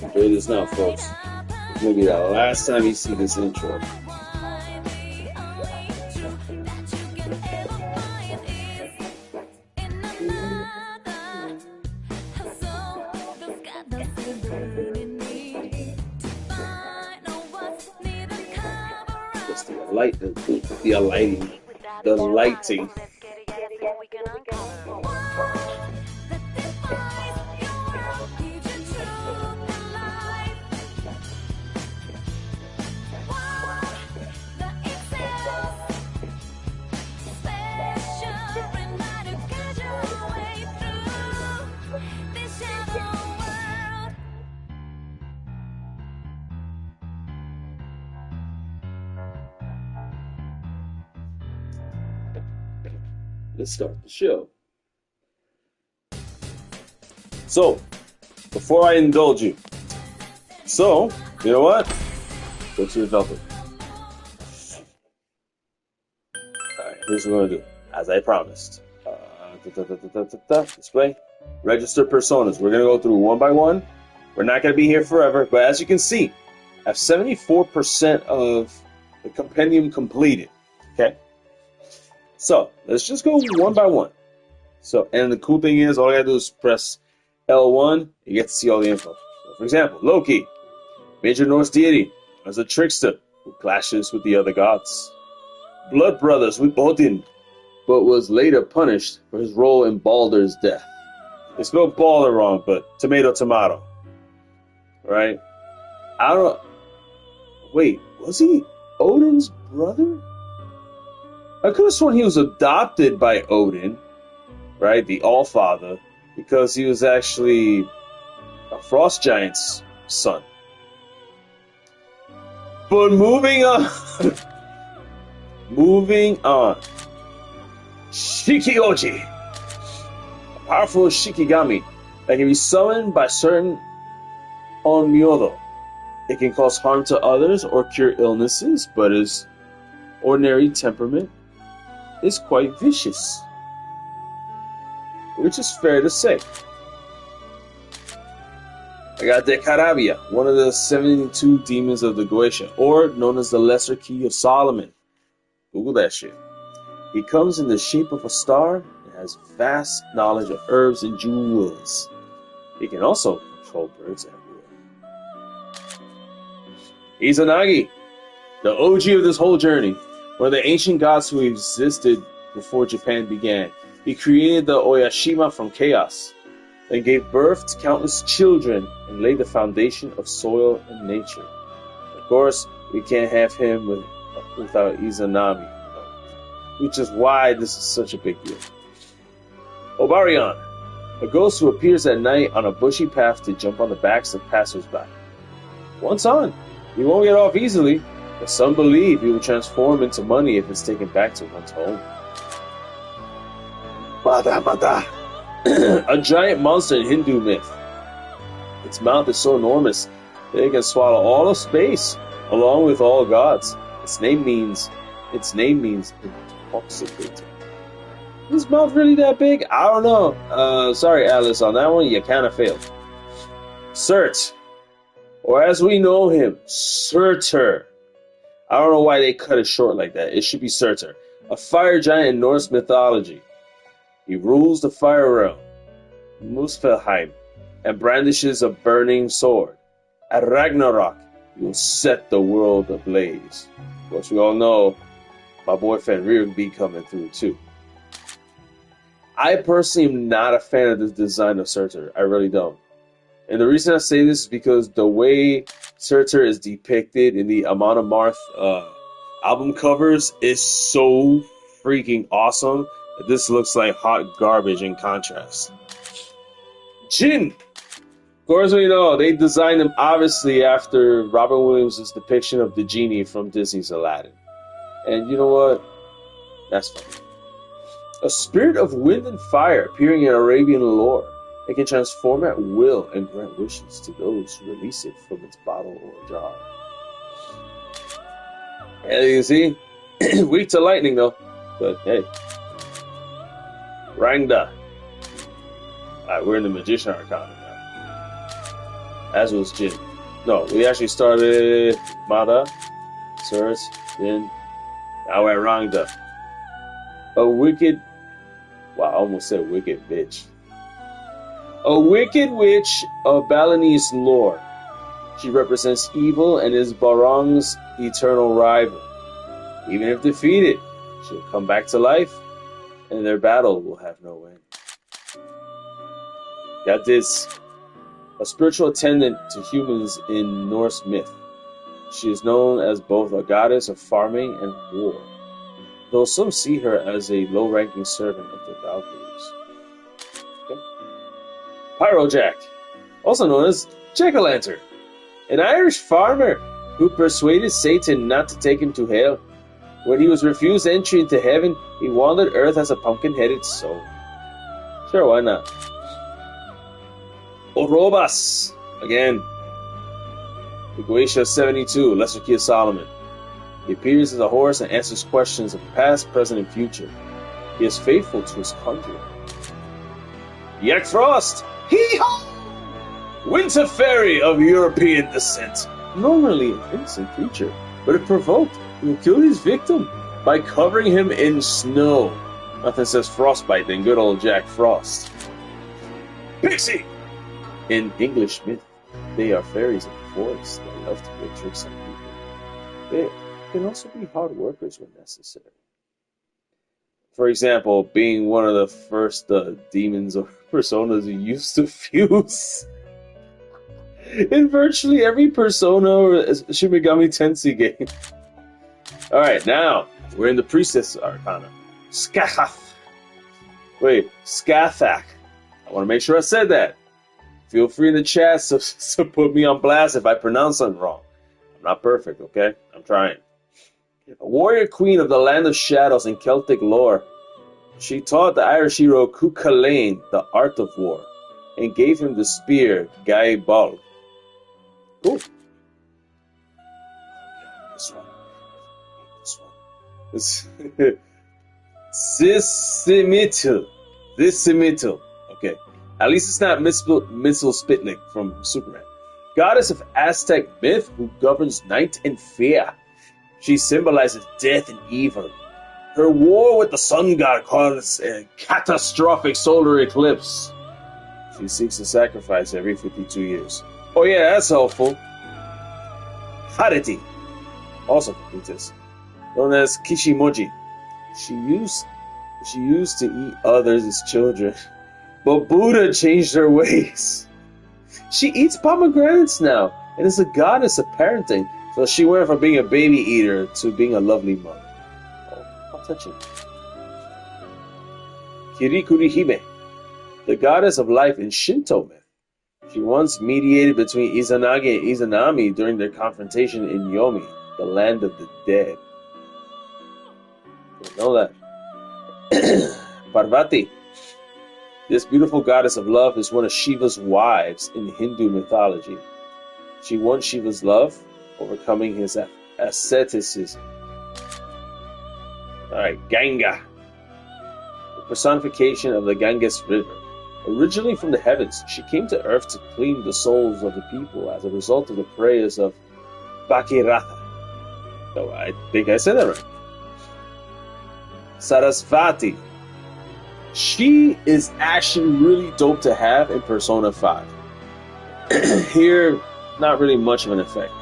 Enjoy this now, folks. It's gonna be the last time you see this intro. Just the lighting. Let's start the show. So, before I indulge you, you know what? Go to your velvet. Alright, here's what we're gonna do. As I promised. Display. Register personas. We're gonna go through one by one. We're not gonna be here forever, but as you can see, I have 74% of the compendium completed. Okay? So, let's just go one by one. So, and the cool thing is, all I gotta do is press L1, you get to see all the info. So, for example, Loki, major Norse deity, as a trickster who clashes with the other gods. Blood brothers with Odin, but was later punished for his role in Baldur's death. They spelled Balder wrong, but tomato. Right? I don't... Wait, was he Odin's brother? I could have sworn he was adopted by Odin, right, the Allfather, because he was actually a frost giant's son. But moving on. Shikioji, a powerful Shikigami that can be summoned by certain Onmyodo. It can cause harm to others or cure illnesses, but his ordinary temperament is quite vicious, which is fair to say. I got the Karabia, one of the 72 demons of the Goetia, or known as the Lesser Key of Solomon. Google that shit. He comes in the shape of a star and has vast knowledge of herbs and jewels. He can also control birds at will. Izanagi, the OG of this whole journey, one of the ancient gods who existed before Japan began. He created the Oyashima from chaos, then gave birth to countless children and laid the foundation of soil and nature. Of course, we can't have him without Izanami, which is why this is such a big deal. Obarion, a ghost who appears at night on a bushy path to jump on the backs of passers-by. Once on, he won't get off easily, but some believe he will transform into money if it's taken back to one's home. Mada, a giant monster in Hindu myth. Its mouth is so enormous that it can swallow all of space, along with all gods. Its name means intoxicating. Is his mouth really that big? I don't know. Sorry, Alice, on that one, you kind of failed. Surt, or as we know him, Surtur. I don't know why they cut it short like that. It should be Surtur, a fire giant in Norse mythology. He rules the fire realm, Muspelheim, and brandishes a burning sword. At Ragnarok, he will set the world ablaze. Of course, we all know my boyfriend Ryuk be coming through too. I personally am not a fan of the design of Surtur. I really don't. And the reason I say this is because the way Surtur is depicted in the Amon Amarth album covers is so freaking awesome that this looks like hot garbage in contrast. Jin! Of course we know, they designed him obviously after Robin Williams' depiction of the genie from Disney's Aladdin. And you know what? That's fine. A spirit of wind and fire appearing in Arabian lore. It can transform at will and grant wishes to those who release it from its bottle or jar. As you can see, weak to lightning though, but hey. Rangda, Alright, we're in the Magician Arcana now. As was Jin. No, we actually started Mada, Sirs, Jin. Now we're at Rangda. A wicked... Wow, I almost said wicked bitch. A wicked witch of Balinese lore. She represents evil and is Barong's eternal rival. Even if defeated, she'll come back to life, and their battle will have no end. Got this. A spiritual attendant to humans in Norse myth. She is known as both a goddess of farming and war, though some see her as a low-ranking servant of the Valkyries. Okay. Pyrojack, also known as Jack-o'-lantern, an Irish farmer who persuaded Satan not to take him to hell. When he was refused entry into heaven, he wandered Earth as a pumpkin-headed soul. Sure, why not? Orobas, again. The Goetia 72, Lesser Key of Solomon. He appears as a horse and answers questions of past, present, and future. He is faithful to his conjurer. Yak Frost, hee-haw! Winter fairy of European descent. Normally an innocent creature, but if provoked, he will kill his victim by covering him in snow. Nothing says frostbite than good old Jack Frost. Pixie! In English myth, they are fairies of the forest that love to play tricks on people. They can also be hard workers when necessary. For example, being one of the first demons or personas who used to fuse in virtually every Persona or Shin Megami Tensei game. Alright, now, we're in the Priestess Arcana. Skathak. Skathak. I want to make sure I said that. Feel free in the chat to put me on blast if I pronounce something wrong. I'm not perfect, okay? I'm trying. A warrior queen of the land of shadows and Celtic lore, she taught the Irish hero Cuchulainn the art of war and gave him the spear Gai Ball. Cool. This one. Sisimitul. Okay. At least it's not Missile Spitnik from Superman. Goddess of Aztec myth who governs night and fear. She symbolizes death and evil. Her war with the sun god caused a catastrophic solar eclipse. She seeks a sacrifice every 52 years. Oh yeah, that's helpful. Hariti, also from Priestess, known as Kishimoji. She used to eat others as children, but Buddha changed her ways. She eats pomegranates now and is a goddess of parenting, so she went from being a baby eater to being a lovely mother. Oh, how touching. Kirikuri-hime, the goddess of life in Shinto myth. She once mediated between Izanagi and Izanami during their confrontation in Yomi, the land of the dead. Didn't know that. Parvati, this beautiful goddess of love, is one of Shiva's wives in Hindu mythology. She won Shiva's love, overcoming his asceticism. Alright, Ganga, the personification of the Ganges River. Originally from the heavens, she came to earth to clean the souls of the people as a result of the prayers of Bhagirath. Oh, I think I said that right. Sarasvati. She is actually really dope to have in Persona 5. Here, not really much of an effect.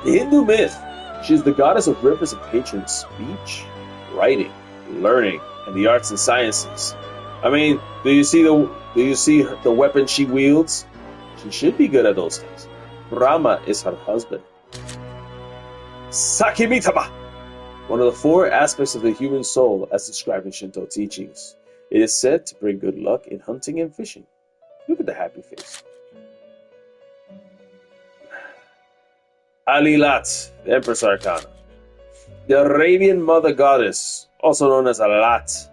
The Hindu myth, she is the goddess of rivers and patron speech, writing, learning, and the arts and sciences. I mean, do you see the weapon she wields? She should be good at those things. Brahma is her husband. Sakimitama, one of the four aspects of the human soul as described in Shinto teachings. It is said to bring good luck in hunting and fishing. Look at the happy face. Alilat, the Empress Arcana. The Arabian mother goddess, also known as Alat.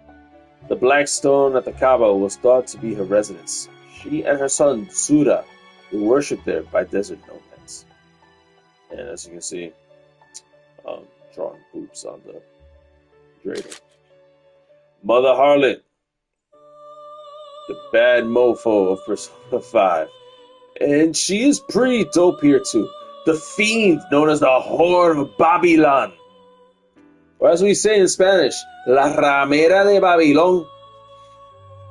The black stone at the Kaaba was thought to be her residence. She and her son, Sura, were worshipped there by desert nomads. And as you can see, drawing boobs on the dreidel. Mother Harlot, the bad mofo of Persona 5. And she is pretty dope here too. The fiend known as the Whore of Babylon. Or as we say in Spanish, La Ramera de Babilón.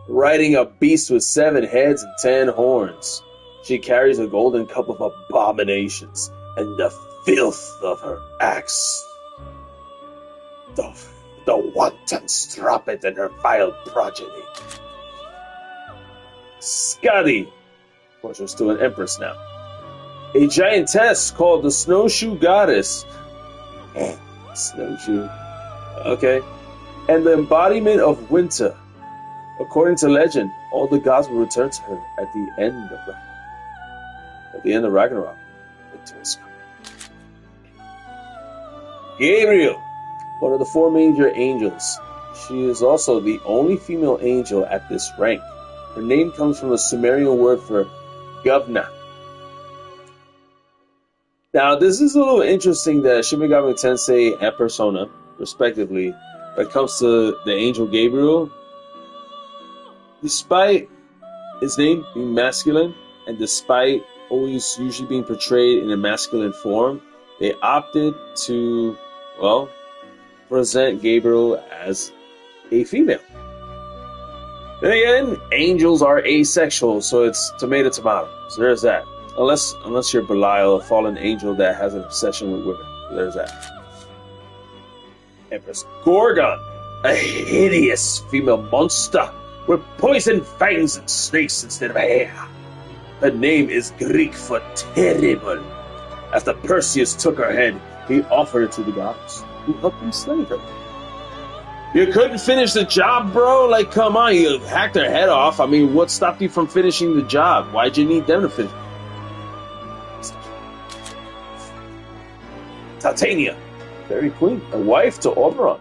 Riding a beast with 7 heads and 10 horns. She carries a golden cup of abominations and the filth of her acts. The wanton strumpet and her vile progeny. Scotty. Of course, we're still an Empress now. A giantess called the Snowshoe Goddess. Snowshoe. Okay. And the embodiment of winter. According to legend, all the gods will return to her at the end of Ragnarok. Winter is coming. Gabriel, one of the 4 major angels. She is also the only female angel at this rank. Her name comes from the Sumerian word for govna. Now, this is a little interesting that Shin Megami Tensei and Persona, respectively, when it comes to the angel Gabriel, despite his name being masculine, and despite always usually being portrayed in a masculine form, they opted to, well, present Gabriel as a female. Then again, angels are asexual, so it's tomato. So there's that. Unless you're Belial, a fallen angel that has an obsession with women. There's that. Empress Gorgon, a hideous female monster with poison fangs and snakes instead of hair. Her name is Greek for terrible. After Perseus took her head, he offered it to the gods, who helped him slay her. You couldn't finish the job, bro? Like, come on, you hacked her head off. I mean, what stopped you from finishing the job? Why'd you need them to finish? Titania, fairy queen, a wife to Oberon.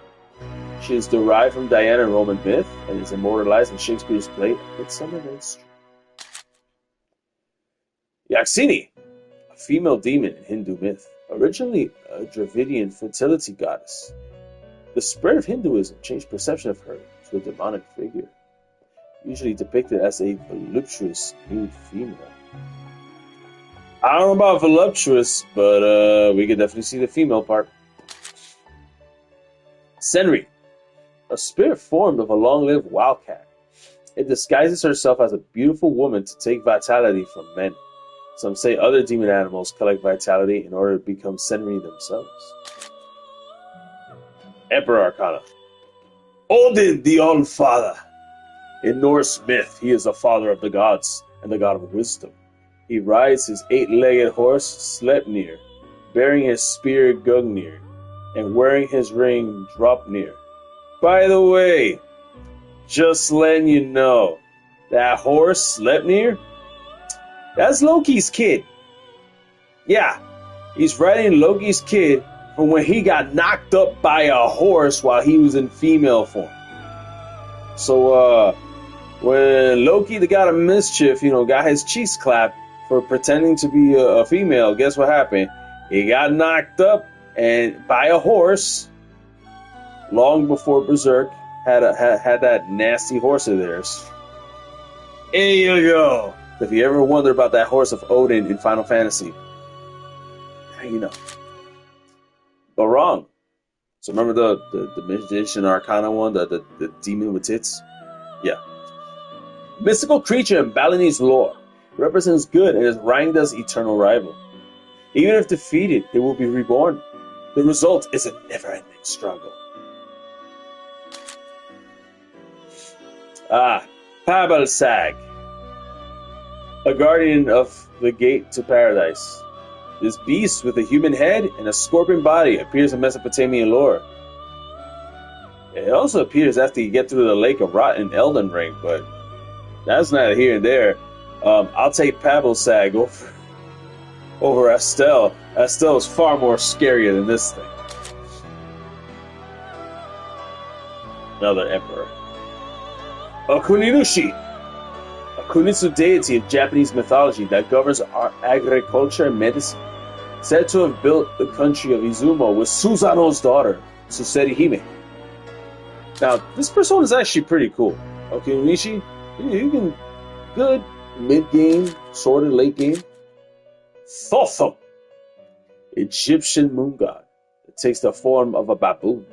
She is derived from Diana in Roman myth and is immortalized in Shakespeare's play Midsummer Night's Dream. Yaxini, a female demon in Hindu myth, originally a Dravidian fertility goddess. The spread of Hinduism changed perception of her to a demonic figure, usually depicted as a voluptuous nude female. I don't know about voluptuous, but we can definitely see the female part. Senri, a spirit formed of a long-lived wildcat. It disguises herself as a beautiful woman to take vitality from men. Some say other demon animals collect vitality in order to become Senri themselves. Emperor Arcana. Odin, the All-Father. In Norse myth, he is the father of the gods and the god of wisdom. He rides his 8-legged horse Sleipnir, bearing his spear Gungnir, and wearing his ring Draupnir. By the way, just letting you know, that horse Sleipnir, that's Loki's kid. Yeah, he's riding Loki's kid from when he got knocked up by a horse while he was in female form. So, when Loki, the god of mischief, got his cheeks clapped for pretending to be a female, guess what happened? He got knocked up and by a horse long before Berserk had that nasty horse of theirs. Here you go. If you ever wonder about that horse of Odin in Final Fantasy, now you know. But wrong. So remember the magician Arcana one, the demon with tits? Yeah. Mystical creature in Balinese lore. Represents good and is Rangda's eternal rival. Even if defeated, it will be reborn. The result is a never-ending struggle. Pabalsag, a guardian of the gate to paradise. This beast with a human head and a scorpion body appears in Mesopotamian lore. It also appears after you get through the Lake of Rot in Elden Ring, but that's neither here and there. I'll take Pabalsag over Estelle. Estelle is far more scarier than this thing. Another emperor. Okuninushi, a Kunitsu deity in Japanese mythology that governs agriculture and medicine. Said to have built the country of Izumo with Susanoo's daughter, Suseri Hime. Now, this persona is actually pretty cool. Okuninushi You can good mid-game, sort of late game. Thotham, Egyptian moon god. It takes the form of a baboon.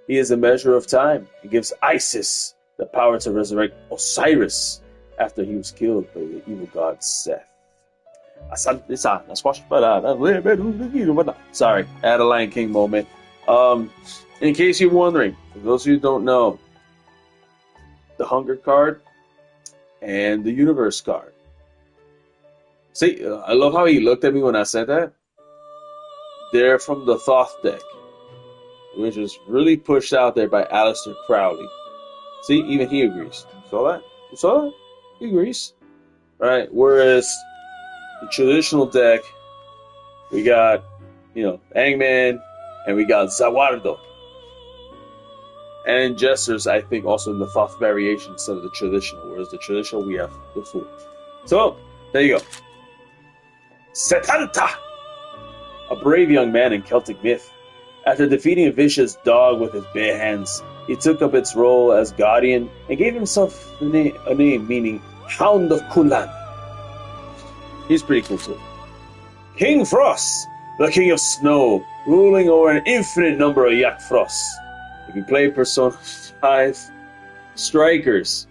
He is a measure of time. He gives Isis the power to resurrect Osiris after he was killed by the evil god Seth. Sorry, I had a Lion King moment. In case you're wondering, for those of you who don't know, the Hunger card and the Universe card. See, I love how he looked at me when I said that. They're from the Thoth deck, which was really pushed out there by Aleister Crowley. See, even he agrees. Saw that? You saw that? He agrees. Right? Whereas the traditional deck, we got, Hangman, and we got Zawardo. And Jesters, I think, also in the Thoth variation instead of the traditional. Whereas the traditional, we have the Fool. So, there you go. Setanta! A brave young man in Celtic myth. After defeating a vicious dog with his bare hands, he took up its role as guardian and gave himself a name meaning Hound of Kulan. He's pretty cool too. King Frost, the king of snow, ruling over an infinite number of Yak Frosts. If you play Persona 5 Strikers,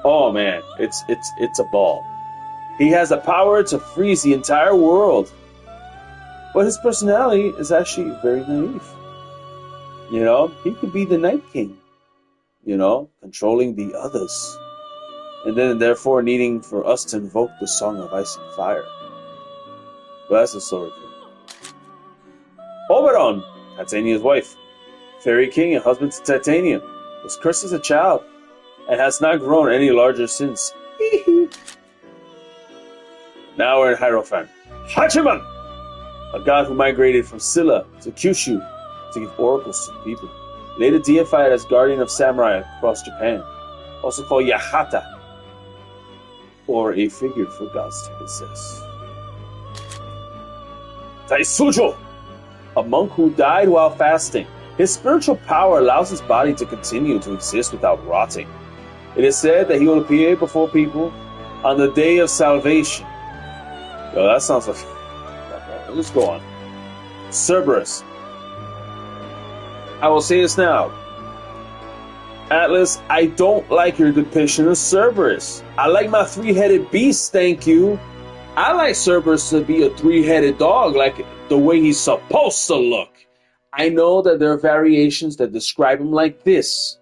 oh man, it's a ball. He has the power to freeze the entire world. But his personality is actually very naive. He could be the Night King, controlling the others. And then, therefore, needing for us to invoke the Song of Ice and Fire. But that's a story for him. Oberon, Titania's wife, fairy king and husband to Titania, was cursed as a child and has not grown any larger since. Now we're in Hierophant. Hachiman! A god who migrated from Silla to Kyushu to give oracles to the people. Later deified as guardian of samurai across Japan. Also called Yahata, or a figure for gods to possess. Taisujo! A monk who died while fasting. His spiritual power allows his body to continue to exist without rotting. It is said that he will appear before people on the day of salvation. Yo, that sounds like... Let's go on. Cerberus. I will say this now. Atlus, I don't like your depiction of Cerberus. I like my three-headed beast, thank you. I like Cerberus to be a three-headed dog, like the way he's supposed to look. I know that there are variations that describe him like this.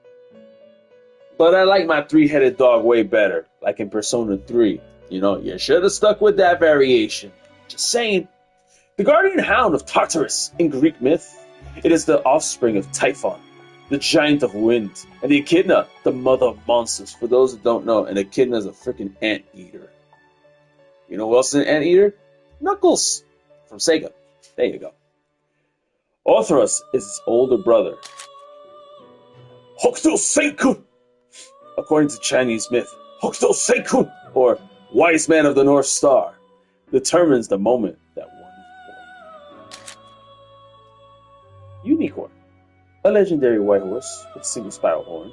But I like my three-headed dog way better, like in Persona 3. You should have stuck with that variation. Just saying. The guardian hound of Tartarus in Greek myth. It is the offspring of Typhon, the giant of wind, and the echidna, the mother of monsters. For those that don't know, an echidna is a freaking anteater. You know what else is an anteater? Knuckles from Sega. There you go. Orthrus is his older brother. Hokuto Seikun! According to Chinese myth, Hokuto Seikun, or Wise Man of the North Star, determines the moment that one is born. Unicorn. A legendary white horse with a single spiral horn.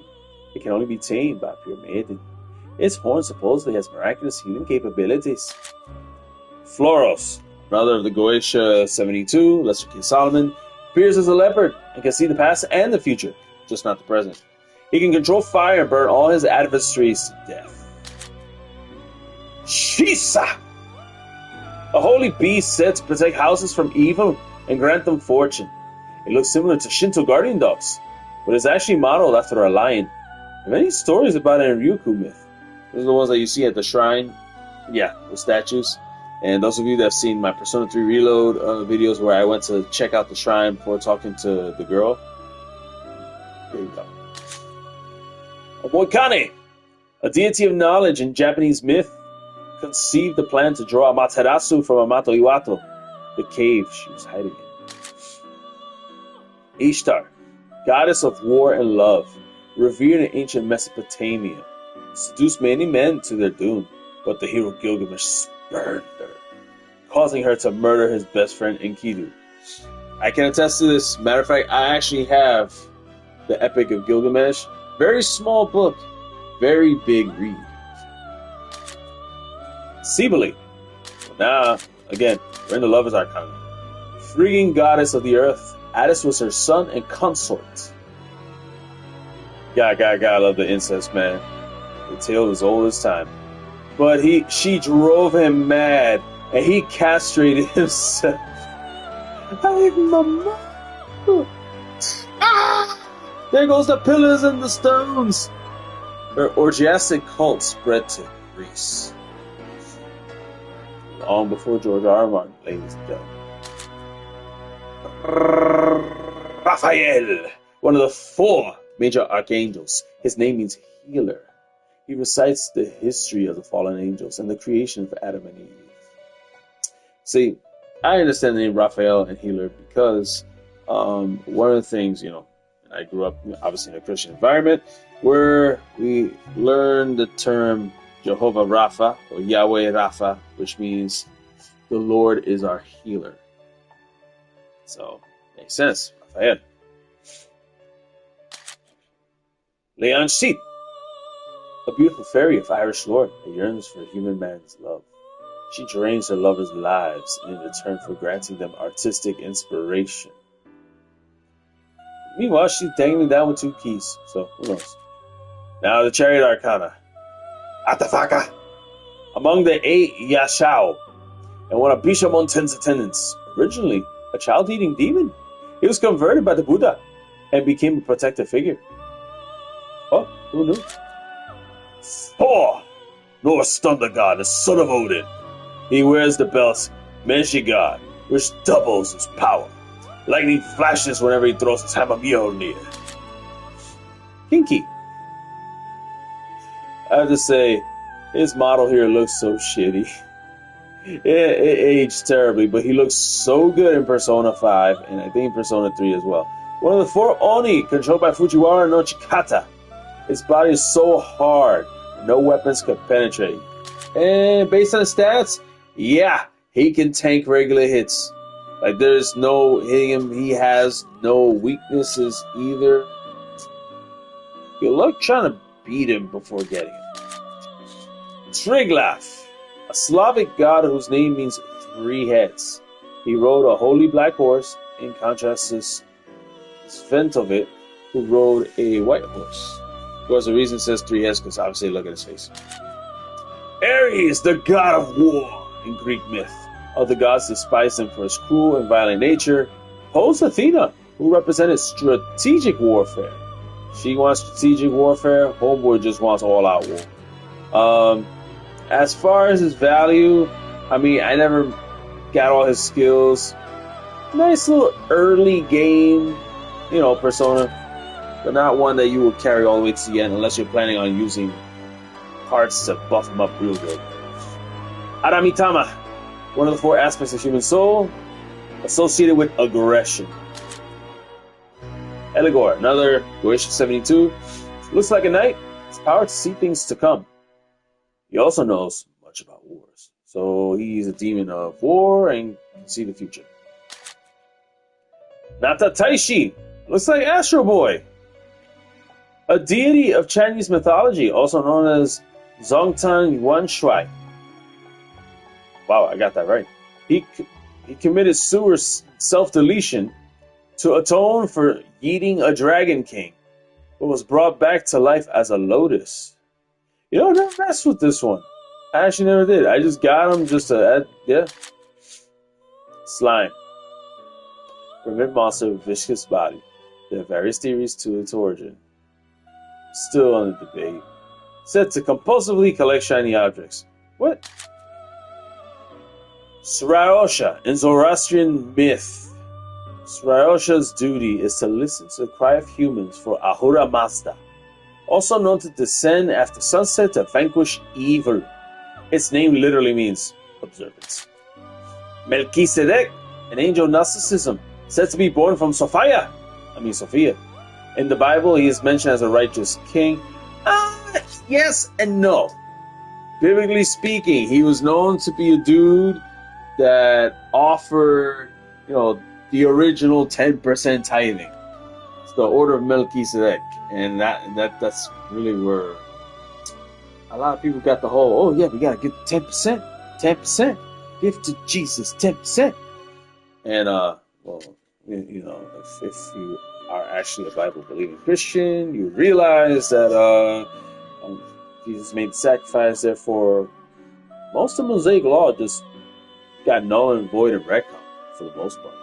It can only be tamed by a pure maiden. Its horn supposedly has miraculous healing capabilities. Floros, brother of the Goetia 72, Lesser King Solomon, appears as a leopard and can see the past and the future, just not the present. He can control fire and burn all his adversaries to death. Shisa! A holy beast said to protect houses from evil and grant them fortune. It looks similar to Shinto guardian dogs, but is actually modeled after a lion. There are many stories about it in Ryukyu myth. Those are the ones that you see at the shrine. Yeah, the statues. And those of you that have seen my Persona 3 Reload videos where I went to check out the shrine before talking to the girl. There you go. Omoikane, a deity of knowledge in Japanese myth, conceived the plan to draw Amaterasu from Amato Iwato, the cave she was hiding in. Ishtar, goddess of war and love, revered in ancient Mesopotamia, seduced many men to their doom, but the hero Gilgamesh spurned her, causing her to murder his best friend Enkidu. I can attest to this. Matter of fact, I actually have the Epic of Gilgamesh. Very small book. very big read. Cybele. Now, again, we're in the Lover's Arcana. Freeing goddess of the earth, Addis was her son and consort. Gotta love the incest, man. The tale is old as time. But she drove him mad, and he castrated himself. There goes the pillars and the stones. Her orgiastic cult spread to Greece. Long before George R. R. Martin, ladies and gentlemen. Raphael, one of the 4 major archangels. His name means healer. He recites the history of the fallen angels and the creation of Adam and Eve. See, I understand the name Raphael and healer because one of the things, I grew up obviously in a Christian environment where we learned the term Jehovah Rapha or Yahweh Rapha, which means the Lord is our healer. So, makes sense. Raphael. Leon Sheep, a beautiful fairy of Irish lore that yearns for a human man's love. She drains her lovers' lives in return for granting them artistic inspiration. Meanwhile, she's dangling down with 2 keys, so who knows? Now the Chariot Arcana. Atafaka, among the 8 Yashao, and one of Bishamonten's attendants, originally a child-eating demon. He was converted by the Buddha and became a protective figure. Oh, who knew? Thor, Norse thunder god, the son of Odin. He wears the belt Meshigar, which doubles his power. Lightning flashes whenever he throws his hammer Mjolnir. Kinky. I have to say, his model here looks so shitty. It aged terribly, but he looks so good in Persona 5, and I think in Persona 3 as well. One of the 4 Oni, controlled by Fujiwara no Chikata. His body is so hard, no weapons can penetrate. And based on his stats, yeah, he can tank regular hits. Like, there's no hitting him. He has no weaknesses either. Good luck trying to beat him before getting him. Triglav, a Slavic god whose name means 3 heads. He rode a holy black horse, in contrast to Sventovit, who rode a white horse. Of course, the reason it says 3 heads because obviously look at his face. Ares, the god of war in Greek myth. Other gods despised him for his cruel and violent nature. Opposed Athena, who represented strategic warfare. She wants strategic warfare. Homeboy just wants all-out war. As far as his value, I mean, I never got all his skills. Nice little early game, Persona, but not one that you will carry all the way to the end unless you're planning on using parts to buff him up real good. Aramitama, one of the 4 aspects of human soul, associated with aggression. Igor, another Goetia 72, looks like a knight. His power to see things to come. He also knows much about wars, so he's a demon of war and can see the future. Nata Taishi, looks like Astro Boy, a deity of Chinese mythology, also known as Zongtang Yuanshui. Wow, I got that right. He committed sewer self-deletion to atone for eating a dragon king, but was brought back to life as a lotus. I never messed with this one. I actually never did. I just got him just to add, yeah. Slime. Primitive monster with viscous body. There are various theories to its origin. Still under debate. Said to compulsively collect shiny objects. What? Srayosha, in Zoroastrian myth. Srayosha's duty is to listen to the cry of humans for Ahura Mazda, also known to descend after sunset to vanquish evil. Its name literally means observance. Melchizedek, an angel of Gnosticism, said to be born from Sophia. In the Bible, he is mentioned as a righteous king. Yes and no. Biblically speaking, he was known to be a dude that offered, the original 10% tithing. It's the order of Melchizedek, and that's really where a lot of people got the whole, oh yeah, we gotta give 10%, 10%, give to Jesus 10%. And well, you know, if you are actually a Bible believing Christian, you realize that Jesus made the sacrifice. Therefore, most of the Mosaic law just got null and void and retcon for the most part.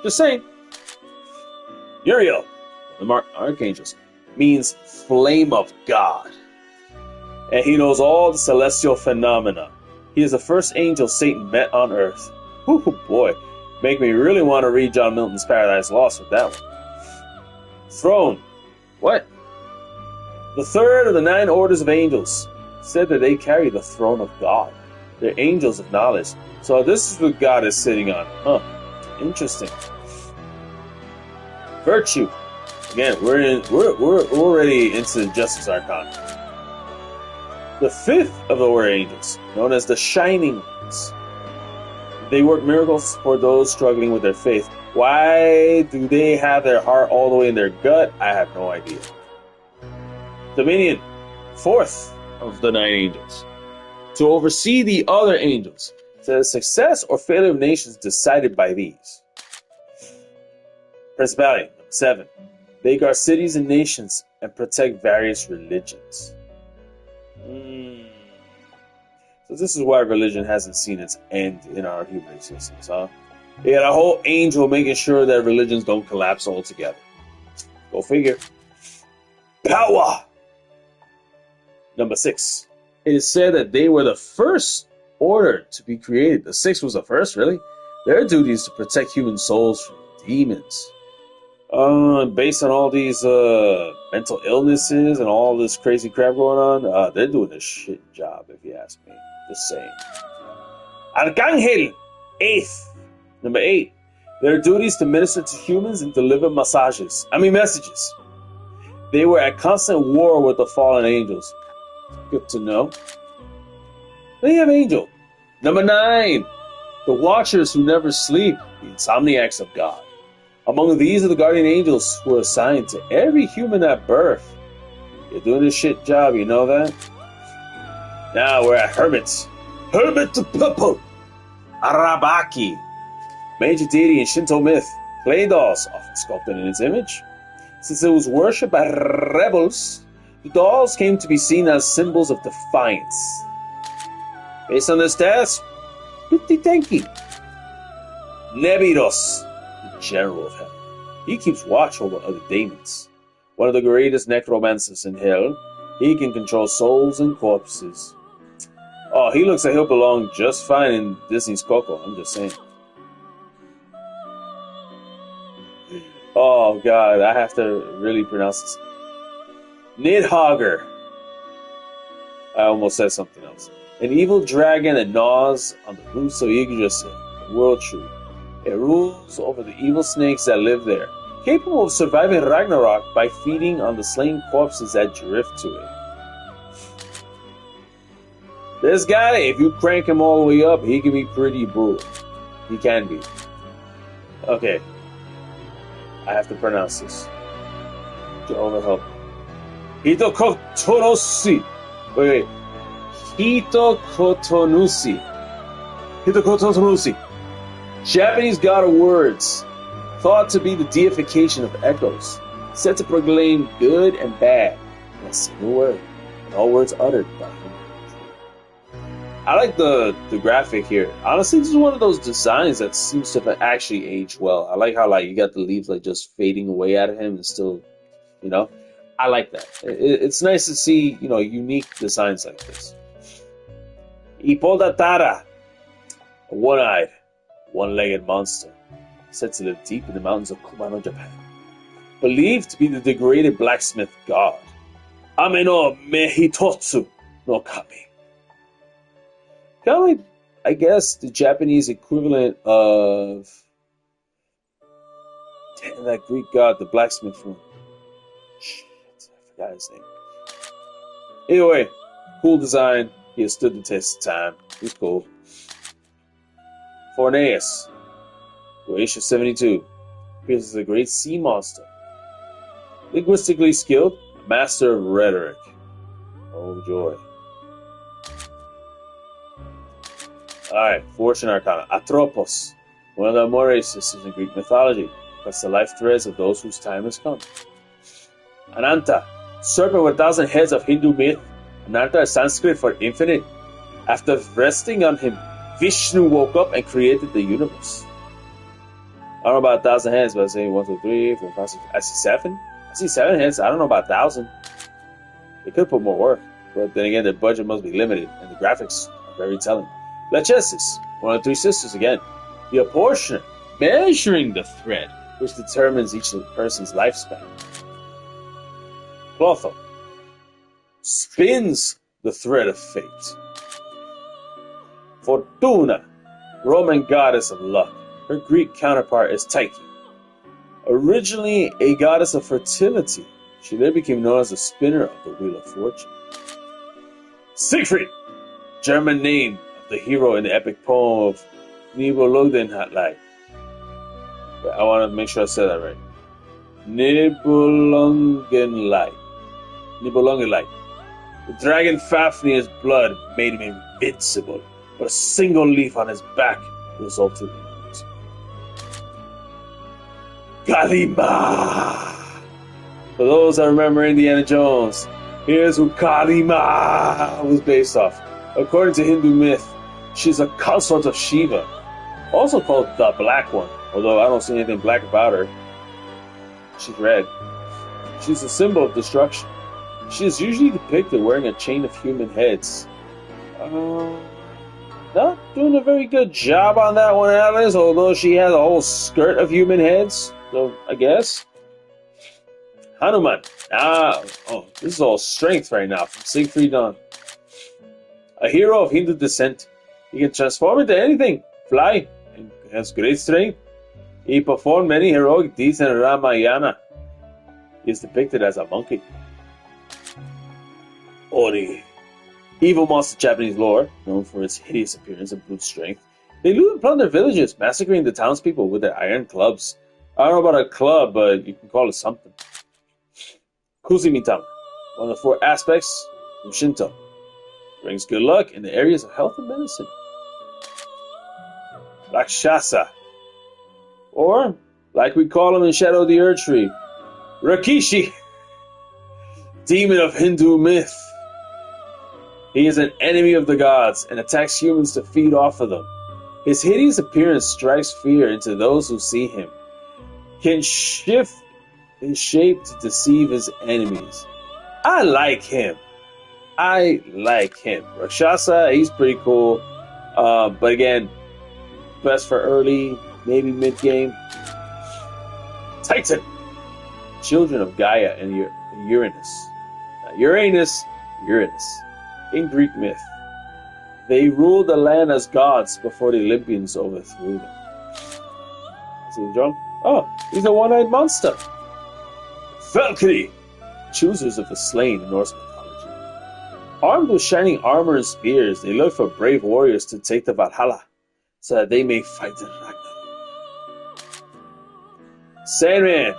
Just saying. Uriel, the archangels, means flame of God. And he knows all the celestial phenomena. He is the first angel Satan met on earth. Ooh, boy, make me really want to read John Milton's Paradise Lost with that one. Throne. What? The third of the 9 orders of angels said that they carry the throne of God. They're angels of knowledge. So this is what God is sitting on. Huh. Interesting. Virtue. Again, we're already into the Justice Arcana. The 5th of the warrior angels, known as the Shining Ones. They work miracles for those struggling with their faith. Why do they have their heart all the way in their gut? I have no idea. Dominion, 4th of the 9 angels. To oversee the other angels. So the success or failure of nations decided by these. Principality, 7. They guard cities and nations and protect various religions. So this is why religion hasn't seen its end in our human existence, huh? They got a whole angel making sure that religions don't collapse altogether. Go figure. Power! Number 6. It is said that they were the first order to be created. The 6th was the first, really? Their duty is to protect human souls from demons. Based on all these mental illnesses and all this crazy crap going on, they're doing a shit job, if you ask me. Just saying. Arcangel, 8th. Number 8. Their duty is to minister to humans and deliver messages. They were at constant war with the fallen angels. Good to know. They have angel. Number 9. The watchers who never sleep. The insomniacs of God. Among these are the guardian angels who are assigned to every human at birth. You're doing a shit job, you know that? Now we're at Hermit. Hermit the Purple. Arabaki. Major deity in Shinto myth. Clay dolls, often sculpted in its image. Since it was worshipped by rebels, the dolls came to be seen as symbols of defiance. Based on this test, pretty tanky. Nebiros, the general of hell. He keeps watch over other demons. One of the greatest necromancers in hell. He can control souls and corpses. Oh, he looks like he'll belong just fine in Disney's Coco, I'm just saying. Oh god, I have to really pronounce this. Nidhogger. I almost said something else. An evil dragon that gnaws on the roots of Yggdrasil, the world tree. It rules over the evil snakes that live there, capable of surviving Ragnarok by feeding on the slain corpses that drift to it. This guy, if you crank him all the way up, he can be pretty brutal. He can be. Okay. I have to pronounce this. Jehovah help me. Hitokotonusi. Wait. Hitokotonusi. Hitokotonusi. Japanese god of words. Thought to be the deification of echoes. Said to proclaim good and bad in a single word. And all words uttered by him. I like the graphic here. Honestly, this is one of those designs that seems to have actually aged well. I like how like you got the leaves like just fading away out of him and still, you know. I like that. It's nice to see, you know, unique designs like this. Ipodatara, a one-eyed, one-legged monster, said to live deep in the mountains of Kumano, Japan. Believed to be the degraded blacksmith god. Ame no Mehitotsu no Kami. Kind of like, I guess, the Japanese equivalent of that Greek god, the blacksmith one. Shit, I forgot his name. Either way, cool design. He has stood the test of time. He's cool. Forneus, Goetia 72, appears as a great sea monster. Linguistically skilled, a master of rhetoric. Oh joy. Alright, Fortune Arcana. Atropos, one of the Amore sisters in Greek mythology, cuts the life threads of those whose time has come. Ananta, serpent with 1,000 heads of Hindu myth. Ananta is Sanskrit for infinite. After resting on him, Vishnu woke up and created the universe. I don't know about 1,000 heads, but I say 1, 2, 3, 4, 5, 6. I see 7. I see 7 heads. I don't know about 1,000. They could put more work, but then again, their budget must be limited, and the graphics are very telling. Lachesis, one of the 3 sisters again. The apportioner, measuring the thread, which determines each person's lifespan. Clotho, spins the thread of fate. Fortuna, Roman goddess of luck. Her Greek counterpart is Tyche. Originally a goddess of fertility, she later became known as the spinner of the Wheel of Fortune. Siegfried, German name of the hero in the epic poem of Nibelungenlied. I want to make sure I said that right. Nibelungenlied. The dragon Fafnir's blood made him invincible, but a single leaf on his back resulted in his Kalima. For those that remember Indiana Jones, here's who Kalima was based off. According to Hindu myth, she's a consort of Shiva, also called the Black One, although I don't see anything black about her. She's red. She's a symbol of destruction. She is usually depicted wearing a chain of human heads. Not doing a very good job on that one, Alice, although she has a whole skirt of human heads, so I guess. Hanuman. This is all strength right now, from Siegfried on. A hero of Hindu descent. He can transform into anything, fly, and has great strength. He performed many heroic deeds in Ramayana. He is depicted as a monkey. Ori. Evil monster Japanese lore, known for its hideous appearance and brute strength. They loot and plunder villages, massacring the townspeople with their iron clubs. I don't know about a club, but you can call it something. Kusumitama, one of the 4 aspects of Shinto. Brings good luck in the areas of health and medicine. Rakshasa, or, like we call him in Shadow of the Earth Tree, Rakishi, demon of Hindu myth. He is an enemy of the gods and attacks humans to feed off of them. His hideous appearance strikes fear into those who see him. Can shift his shape to deceive his enemies. I like him. Rakshasa, he's pretty cool. But again, best for early, maybe mid-game. Titan, children of Gaia and Uranus. Uranus. In Greek myth, they ruled the land as gods before the Olympians overthrew them. See John? Oh, he's a one-eyed monster. Valkyrie, choosers of the slain in Norse mythology. Armed with shining armor and spears, they look for brave warriors to take to Valhalla, so that they may fight in Ragnarok. Sandman,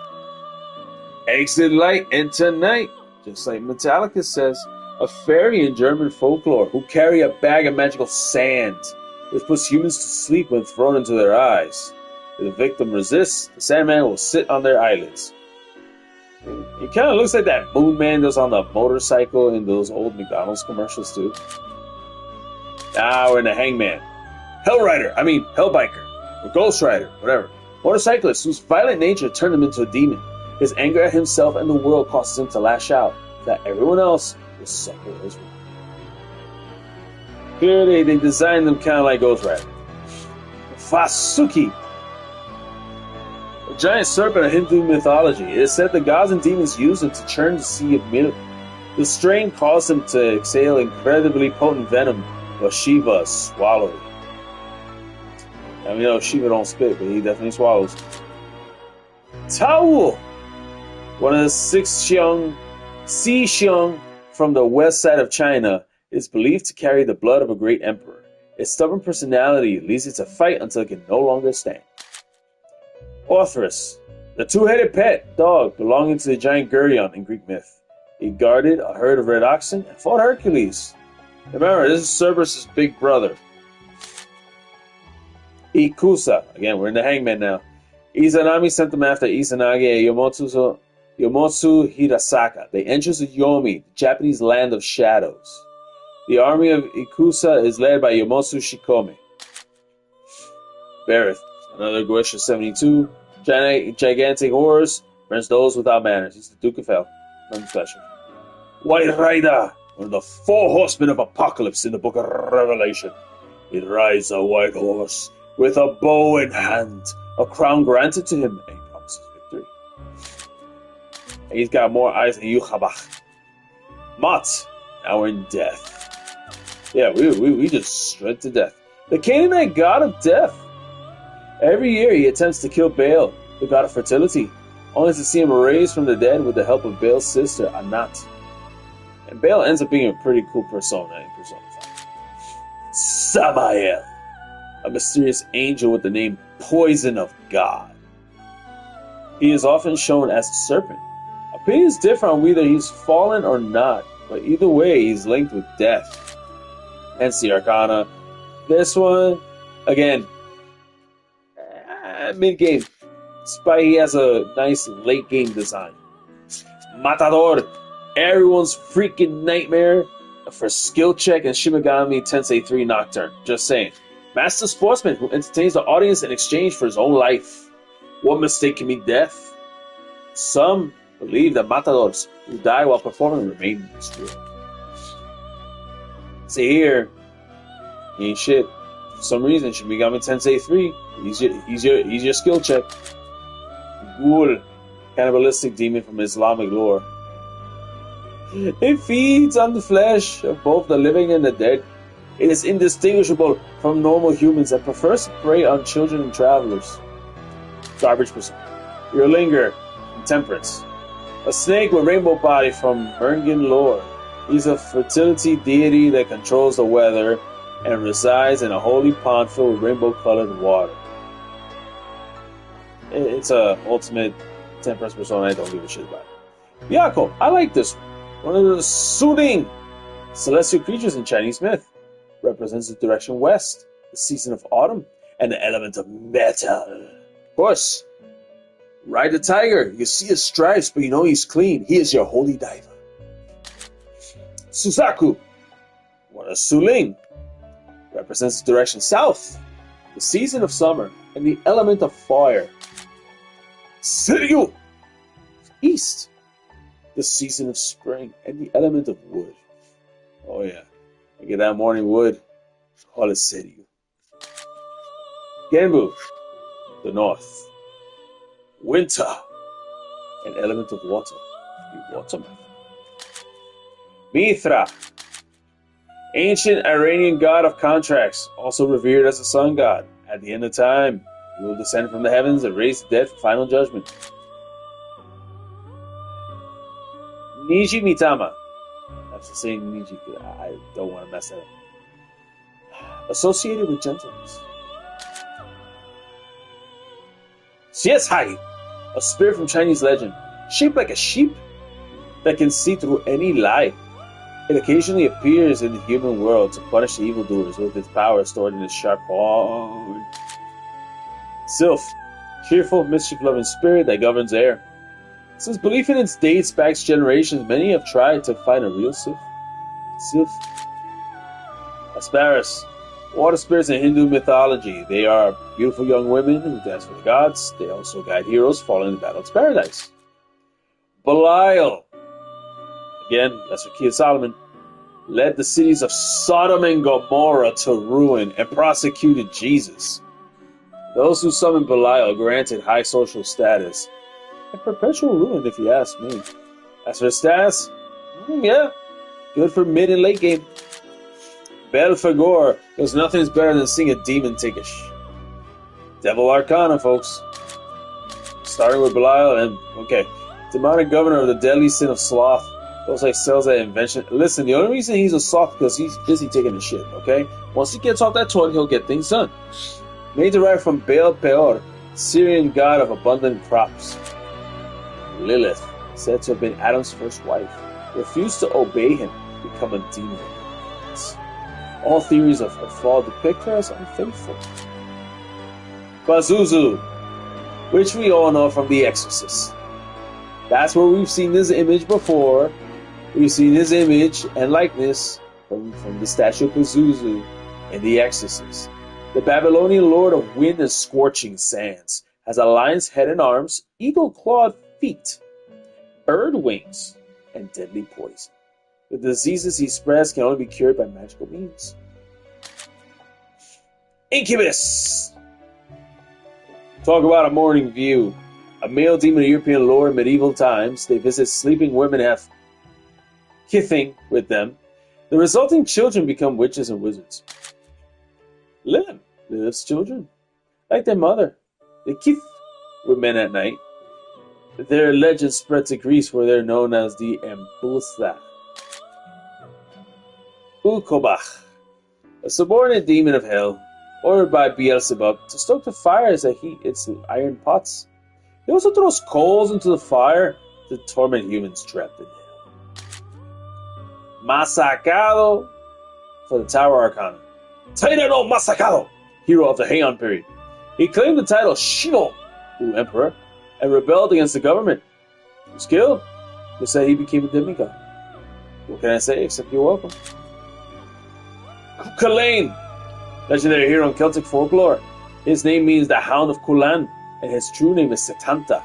exit light, enter night, just like Metallica says. A fairy in German folklore who carry a bag of magical sand, which puts humans to sleep when thrown into their eyes. If the victim resists, the Sandman will sit on their eyelids. It kind of looks like that Moon Man does on the motorcycle in those old McDonald's commercials too. Now we're in the Hangman. Hellbiker, or Ghost Rider, whatever. Motorcyclist whose violent nature turned him into a demon. His anger at himself and the world causes him to lash out, that everyone else will suffer as well. Clearly, they designed them kind of like Ghost Rider. Vasuki, a giant serpent of Hindu mythology. It is said the gods and demons used him to churn the sea of milk. The strain caused him to exhale incredibly potent venom, but Shiva swallowed it. I mean, Shiva don't spit, but he definitely swallows. Tao, one of the 6 Xiong from the west side of China, is believed to carry the blood of a great emperor. Its stubborn personality leads it to fight until it can no longer stand. Orthrus, the 2-headed pet dog belonging to the giant Geryon in Greek myth. He guarded a herd of red oxen and fought Hercules. Remember, this is Cerberus' big brother. Ikusa. Again, we're in the hangman now. Izanami sent them after Izanagi and Yomotsu Hirasaka. They enter Yomi, the Japanese land of shadows. The army of Ikusa is led by Yomotsu Shikome. Bareth, another Goisha 72. Gigantic horse, burns those without manners. He's the Duke of Hell. Nothing special. White Rider, one of the 4 horsemen of Apocalypse in the book of Revelation. He rides a white horse with a bow in hand, a crown granted to him, and he promises victory. And he's got more eyes than Yuchabach. Mott, now we're in death. Yeah, we just straight to death. The Canaanite god of death. Every year he attempts to kill Baal, the god of fertility, only to see him raised from the dead with the help of Baal's sister, Anat. And Baal ends up being a pretty cool persona in Persona 5. Samael, a mysterious angel with the name Poison of God. He is often shown as a serpent. Opinions differ on whether he's fallen or not, but either way he's linked with death. Hence the Arcana. This one, again, mid-game. Despite he has a nice late-game design. Matador, everyone's freaking nightmare for skill check and Shimigami Tensei 3 Nocturne. Just saying. Master sportsman who entertains the audience in exchange for his own life. One mistake can mean death. Some believe that matadors who die while performing remain in this world. See here, he ain't shit. For some reason, Shimigami Tensei 3, he's your skill check. Ghoul, cannibalistic demon from Islamic lore. It feeds on the flesh of both the living and the dead. It is indistinguishable from normal humans and prefers to prey on children and travelers. Garbage person. Eurlinger from Temperance. A snake with rainbow body from Mergen lore. He's a fertility deity that controls the weather and resides in a holy pond filled with rainbow-colored water. It's a ultimate Temperance persona I don't give a shit about. Byakko, I like this one. One of the soothing celestial creatures in Chinese myth. Represents the direction west, the season of autumn, and the element of metal. Of course, ride the tiger. You see his stripes, but you know he's clean. He is your holy diver. Suzaku, one of Suling, represents the direction south, the season of summer, and the element of fire. Siryu, east, the season of spring, and the element of wood. Oh yeah, I get that morning wood, call it Siryu. Genbu, the north, winter, an element of water, the watermelon. Mithra, ancient Iranian god of contracts, also revered as a sun god. At the end of time, he will descend from the heavens and raise the dead for final judgment. Niji Mitama. I have to say Niji, I don't want to mess that up. Associated with gentleness. Xieshai, a spirit from Chinese legend, shaped like a sheep that can see through any lie. It occasionally appears in the human world to punish the evildoers with its power stored in its sharp horn. Sylph, cheerful, mischief-loving spirit that governs air. Since belief in its dates back generations, many have tried to find a real Sylph. Asparus, water spirits in Hindu mythology. They are beautiful young women who dance for the gods. They also guide heroes falling in the battle to paradise. Belial, again, Lesser Key of Solomon, led the cities of Sodom and Gomorrah to ruin and prosecuted Jesus. Those who summoned Belial granted high social status and perpetual ruin, if you ask me. As for his status, yeah, good for mid and late game. Belphegor, because nothing is better than seeing a demon take a Devil Arcana, folks. Starting with Belial and, okay, demonic governor of the deadly sin of sloth. Those like cells that invention. Listen, the only reason he's a sloth because he's busy taking a shit, okay? Once he gets off that toilet, he'll get things done. Made derived from Baal Peor, Syrian god of abundant crops. Lilith, said to have been Adam's first wife, refused to obey him, become a demon. All theories of her fall depict her as unfaithful. Pazuzu, which we all know from The Exorcist. That's where we've seen this image before. We've seen his image and likeness from the statue of Pazuzu in The Exorcist. The Babylonian lord of wind and scorching sands has a lion's head and arms, eagle-clawed feet, bird wings, and deadly poison. The diseases he spreads can only be cured by magical means. Incubus! Talk about a morning view. A male demon of European lore in medieval times. They visit sleeping women and have kithing with them. The resulting children become witches and wizards. Lilith's children, like their mother, they kith with men at night. Their legend spread to Greece, where they're known as the Empress. Ukobach, a subordinate demon of hell, ordered by Beelzebub to stoke the fire as they heat its iron pots. He also throws coals into the fire to torment humans trapped in hell. Masakado for the Tower Arcana. Taira no Masakado, hero of the Aeon period. He claimed the title Shino, the Emperor, and rebelled against the government. He was killed. They said he became a demigod. What can I say except you're welcome? Cuchulainn, legendary hero in Celtic folklore. His name means the Hound of Cuchulainn, and his true name is Setanta.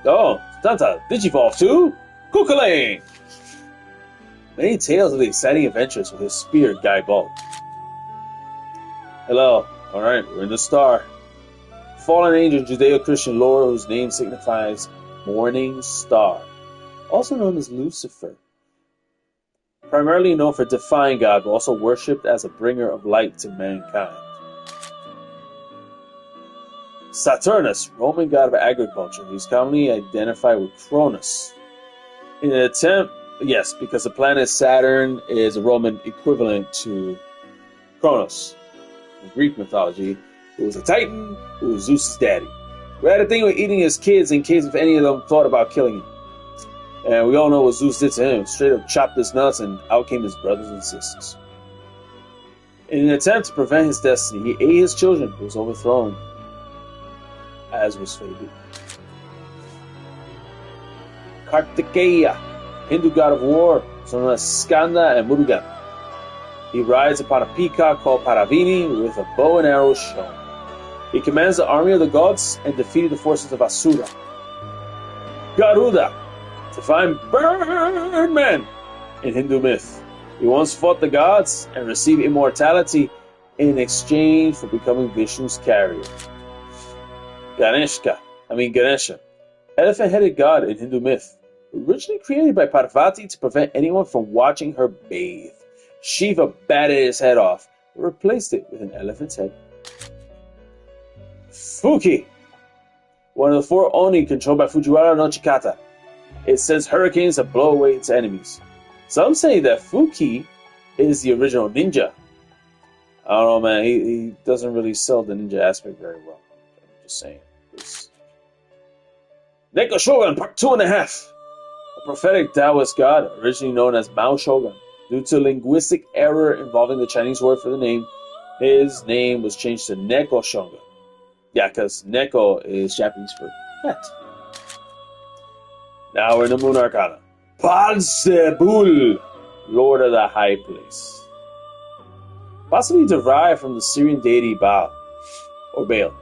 Oh, Setanta, Digivolve too? Cuchulainn! Many tales of the exciting adventures with his spear, Guy Bald. Hello, alright, we're in the star. Fallen angel Judeo-Christian lore whose name signifies morning star, also known as Lucifer. Primarily known for defying God, but also worshipped as a bringer of light to mankind. Saturnus, Roman god of agriculture, he is commonly identified with Cronus. In an attempt, yes, because the planet Saturn is a Roman equivalent to Kronos. In Greek mythology, who was a Titan, who was Zeus' daddy. We had a thing with eating his kids in case if any of them thought about killing him. And we all know what Zeus did to him. Straight up chopped his nuts and out came his brothers and sisters. In an attempt to prevent his destiny, he ate his children, who was overthrown, as was fated. Kartikeya, Hindu god of war, so known as Skanda and Murugan. He rides upon a peacock called Paravini with a bow and arrows shown. He commands the army of the gods and defeated the forces of Asura. Garuda, to find Birdman in Hindu myth. He once fought the gods and received immortality in exchange for becoming Vishnu's carrier. Ganesha, elephant-headed god in Hindu myth, originally created by Parvati to prevent anyone from watching her bathe. Shiva batted his head off and replaced it with an elephant's head. Fuki, one of the 4 Oni controlled by Fujiwara no Chikata. It sends hurricanes that blow away its enemies. Some say that Fuki is the original ninja. I don't know, man. He doesn't really sell the ninja aspect very well. I'm just saying. Neko Shogun, part 2.5. A prophetic Taoist god, originally known as Mao Shogun. Due to linguistic error involving the Chinese word for the name, his name was changed to Neko Shogun. Yeah, because Neko is Japanese for cat. Now we're in the Moon Arcana. Palzebul, Lord of the High Place. Possibly derived from the Syrian deity Baal, or Baal.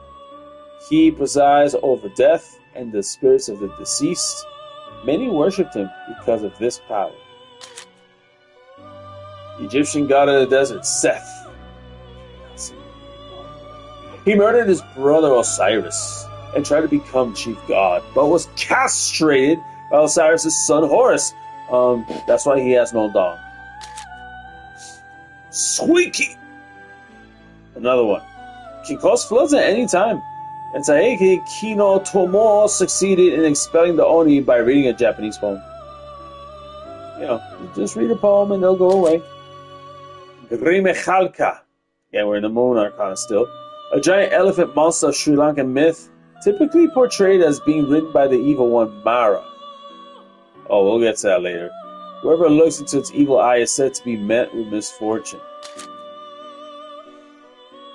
He presides over death and the spirits of the deceased. Many worshipped him because of this power. The Egyptian god of the desert, Seth. He murdered his brother Osiris and tried to become chief god, but was castrated by Osiris' son Horus. That's why he has no dong. Squeaky! Another one. Can cause floods at any time. And Taeke Kino Tomo succeeded in expelling the Oni by reading a Japanese poem. You know, just read a poem and they'll go away. Grimechalka. Yeah, we're in the Moon Arcana still. A giant elephant monster of Sri Lankan myth, typically portrayed as being ridden by the evil one Mara. Oh, we'll get to that later. Whoever looks into its evil eye is said to be met with misfortune.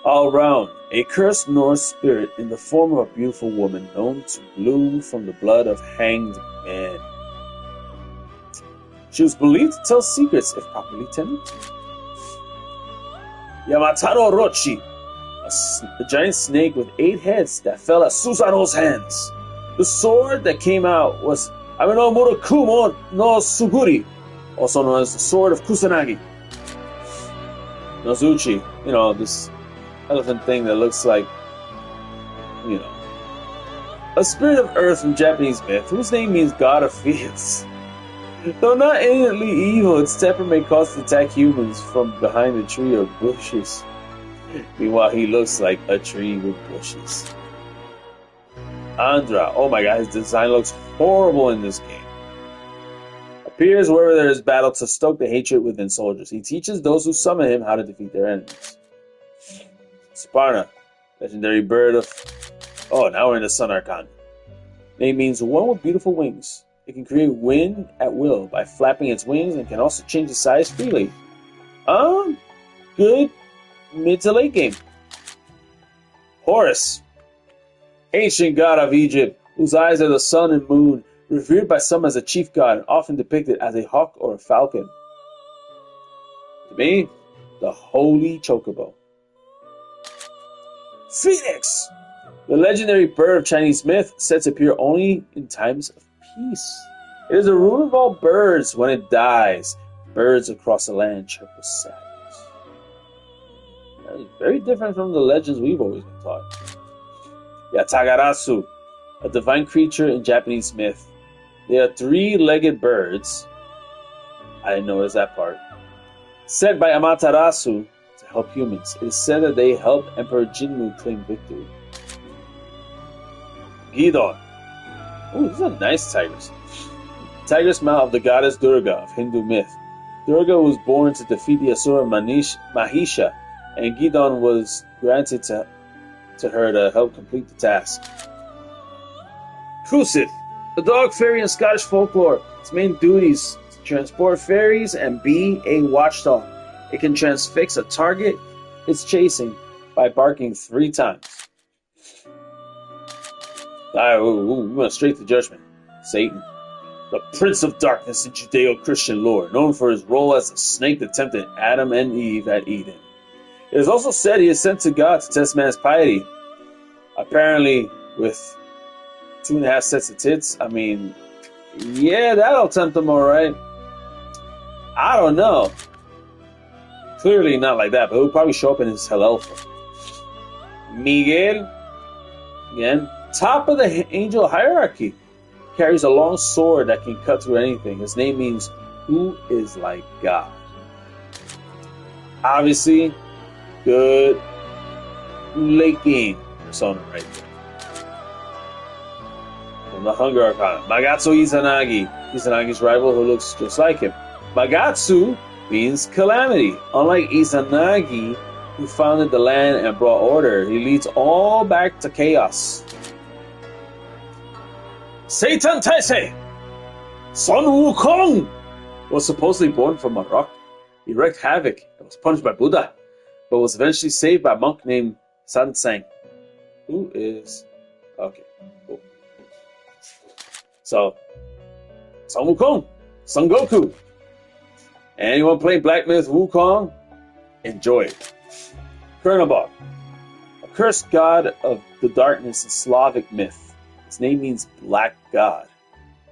All round, A cursed Norse spirit in the form of a beautiful woman known to bloom from the blood of hanged men. She was believed to tell secrets if properly tended to. Yamataro Orochi, a giant snake with 8 heads that fell at Susanoo's hands. The sword that came out was Amino Murakumo no Suguri, also known as the Sword of Kusanagi. Nozuchi, this elephant thing that looks like, a spirit of earth from Japanese myth, whose name means God of Fields. Though not innately evil, its temper may cause to attack humans from behind a tree or bushes. Meanwhile, he looks like a tree with bushes. Andra, oh my god, his design looks horrible in this game. Appears wherever there is battle to stoke the hatred within soldiers. He teaches those who summon him how to defeat their enemies. Sparna, legendary bird of... Oh, now we're in the Sun Arcana. Name means one with beautiful wings. It can create wind at will by flapping its wings and can also change its size freely. Good mid to late game. Horus, ancient god of Egypt, whose eyes are the sun and moon, revered by some as a chief god and often depicted as a hawk or a falcon. To me, the holy chocobo. Phoenix, the legendary bird of Chinese myth, said to appear only in times of peace. It is the rule of all birds. When it dies, birds across the land chirp with sadness. That is very different from the legends we've always been taught. Yatagarasu, a divine creature in Japanese myth. They are 3-legged birds. I didn't notice that part. Sent by Amaterasu to help humans. It is said that they helped Emperor Jinmu claim victory. Gidon. Ooh, these are nice tigers. Tiger's mouth of the goddess Durga of Hindu myth. Durga was born to defeat the Asura Mahisha, and Gidon was granted to her to help complete the task. Crucif, the dog fairy in Scottish folklore. Its main duties to transport fairies and be a watchdog. It can transfix a target it's chasing by barking 3 times. We went straight to judgment. Satan, the prince of darkness in Judeo-Christian lore, known for his role as a snake that tempted Adam and Eve at Eden. It is also said he is sent to God to test man's piety. Apparently, with 2.5 sets of tits, yeah, that'll tempt him alright. I don't know. Clearly not like that, but he'll probably show up in his Hellel form. Miguel, again, top of the angel hierarchy, carries a long sword that can cut through anything. His name means who is like God. Obviously, good late game persona right there. From the Hunger Arcana, Magatsu Izanagi, Izanagi's rival who looks just like him. Magatsu means calamity. Unlike Izanagi, who founded the land and brought order, he leads all back to chaos. Satan Taisei, Sun Wukong, was supposedly born from a rock. He wreaked havoc and was punished by Buddha, but was eventually saved by a monk named Sansang, who is... okay, cool. So, Sun Wukong, Son Goku. Anyone playing Black Myth Wukong? Enjoy it. Kernabog, a cursed god of the darkness in Slavic myth. His name means black god.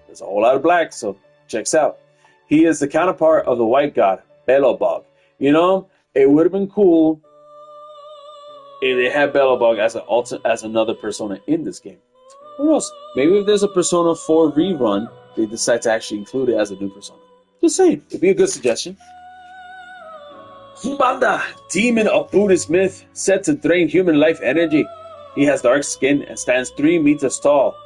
There's a whole lot of black, so checks out. He is the counterpart of the white god, Belobog. It would have been cool if they had Belobog as another persona in this game. Who knows? Maybe if there's a Persona 4 rerun, they decide to actually include it as a new persona. Just saying, it'd be a good suggestion. Humanda, demon of Buddhist myth, said to drain human life energy. He has dark skin and stands 3 meters tall.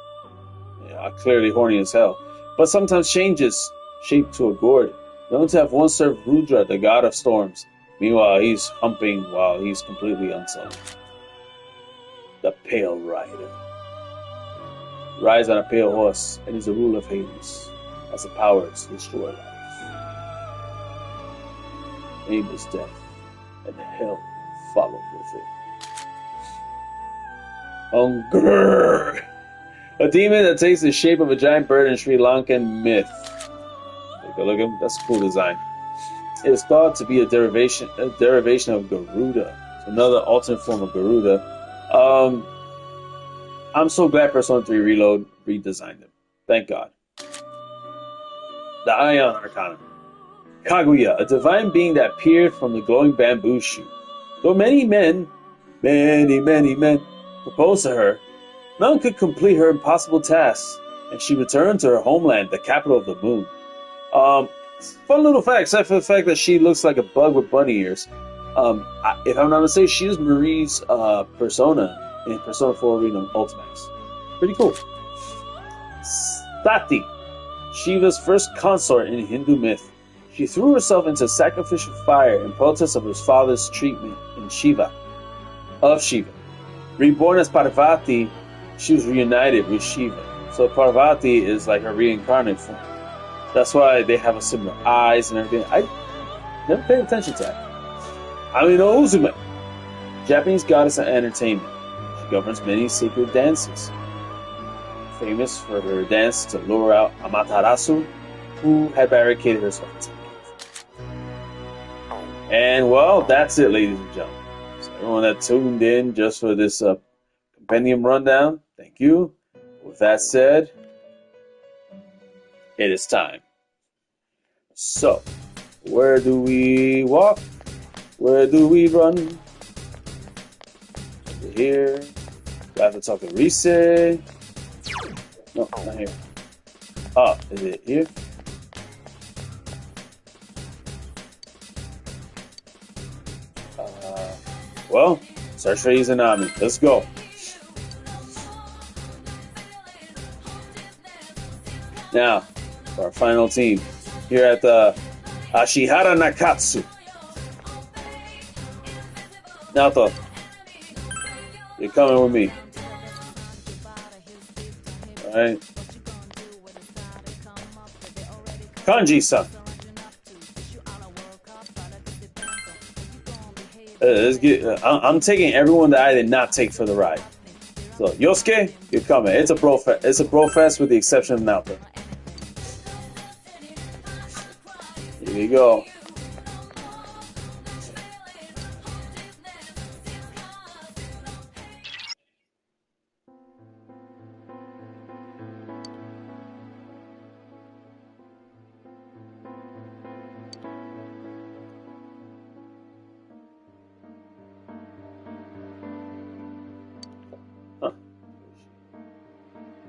Yeah, clearly horny as hell. But sometimes changes shape to a gourd. Known to have once served Rudra, the god of storms. Meanwhile, he's humping while he's completely unsullied. The Pale Rider. Rides on a pale horse and is the ruler of Hades. Has the power to destroy life. Name is death, and the hell followed with it. Grrr. A demon that takes the shape of a giant bird in Sri Lankan myth. Take a look at him. That's a cool design. It is thought to be a derivation of Garuda. It's another alternate form of Garuda. I'm so glad Persona 3 Reload redesigned him. Thank God. The Aeon Arcana. Kaguya, a divine being that appeared from the glowing bamboo shoot. Though many men proposed to her, none could complete her impossible tasks, and she returned to her homeland, the capital of the moon. Fun little fact, except for the fact that she looks like a bug with bunny ears. If I'm not mistaken, she is Marie's persona in Persona 4 Arena Ultimax. Pretty cool. Sati, Shiva's first consort in Hindu myth. She threw herself into sacrificial fire in protest of her father's treatment of Shiva. Reborn as Parvati, she was reunited with Shiva. So Parvati is like her reincarnated form. That's why they have a similar eyes and everything. I never paid attention to that. Amino Uzume, Japanese goddess of entertainment. She governs many sacred dances. Famous for her dance to lure out Amaterasu, who had barricaded herself inside the cave. And well, that's it, ladies and gentlemen. So everyone that tuned in just for this compendium rundown, thank you. With that said, it is time. So, where do we walk? Where do we run? Over here. Do I have to talk to Rise? No, not here. Oh, is it here? Well, search for Izanami. Let's go. Now, for our final team, here at the Ashikara Nakatsu. Naoto, you're coming with me. Alright. Kanji-san. Let's get. I'm taking everyone that I did not take for the ride. So Yosuke, you're coming. It's a bro fest with the exception of Naoto. Here we go.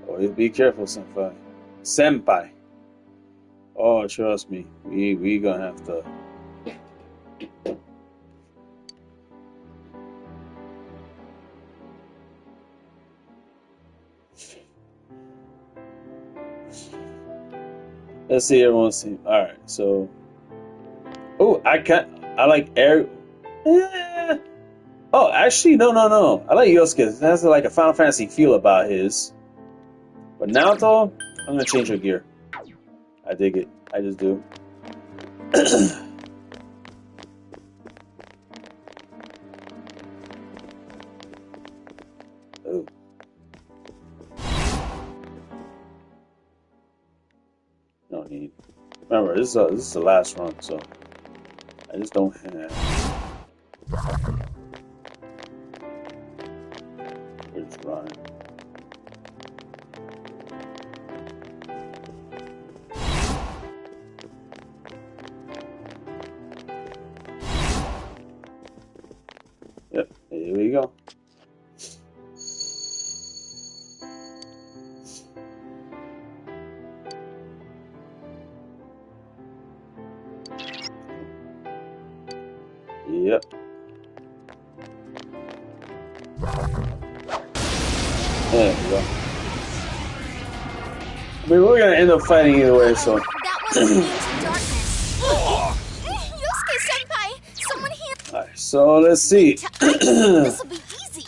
Always be careful, senpai. Senpai. Oh, trust me. We gonna have to. Let's see everyone's team. All right, so. Oh, I like air. Oh, actually, no. I like Yosuke. It has like a Final Fantasy feel about his. But Naoto, I'm gonna change her gear. I dig it. I just do. Oh. No need. Remember, this is the last run, so I just don't have. We're just running. Yep, here we go. Yep. There we go. I mean, we're gonna end up fighting either way, so. Alright, so let's see. This will be easy.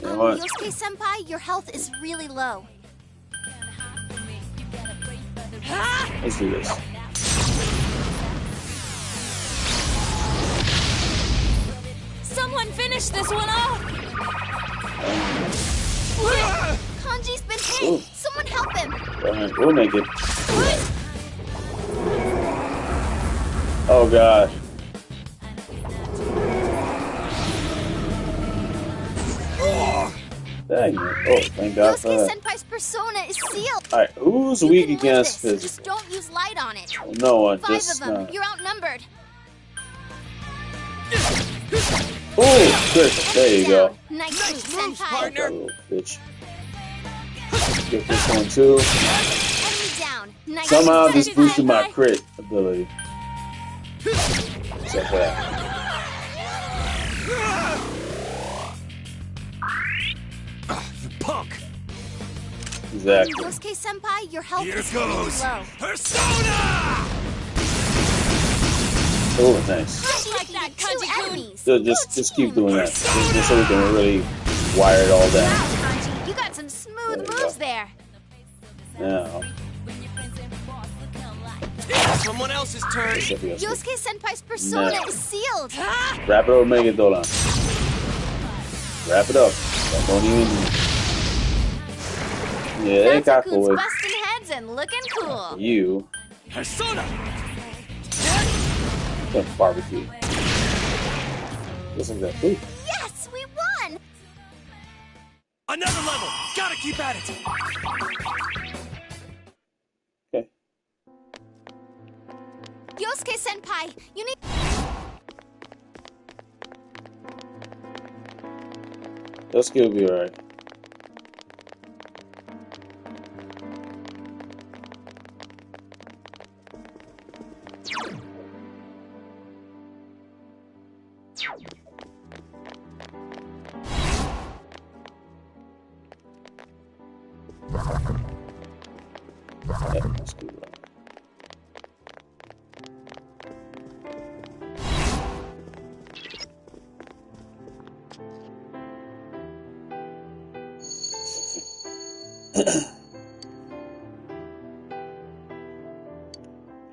What? Yosuke senpai, your health is really low. Let's do this. Someone finish this one off! Kanji's been hit. Ooh. Someone help him. Alright, we'll make it. Oh gosh. Dang it. Oh, thank God for Yosuke that. Senpai's persona is sealed. Alright, who's You weak can move against this. physical? Just don't use light on it. No one, 5 just of them. You're outnumbered. Oh, good. There you go. Nice move, Senpai. That little bitch. Get this one too. Enemy down. Nice Somehow move, this Senpai. boosted my crit ability. Except for that. You punk! Exactly. Yosuke Senpai, your health Here is really goes low. Persona! Oh, nice. Kanji like that, Kanji enemies. Just keep doing that. Just so we can really wire it all down. Wow, Kanji, you got some smooth There you moves go. there. Now, Someone else's turn! Yosuke Senpai's persona No. is sealed. wrap it up, make it Dolan. Wrap it up. Don't even. Yeah, they got Natsukun's cool. busting heads and looking cool. You Persona! can barbecue. Just like that. Ooh. Yes, we won. Another level! Gotta keep at it! Okay. Yosuke Senpai, you need. Yosuke will be alright. Yeah, let's do that.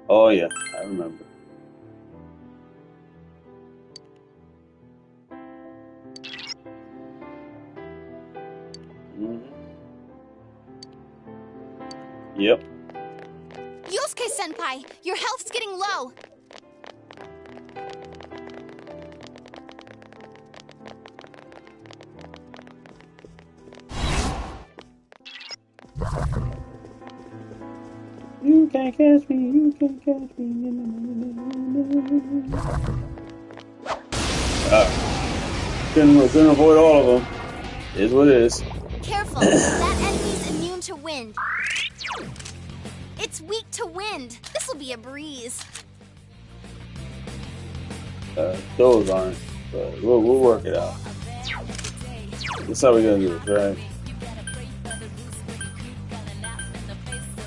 Oh yeah, I remember. Yep. Yosuke Senpai, your health's getting low. You can't catch me, you can't catch me. Couldn't avoid all of them. Is what it is. Careful, that enemy's immune to wind. It's weak to wind. This'll be a breeze. Those aren't, but we'll work it out. That's how we're gonna do it, right?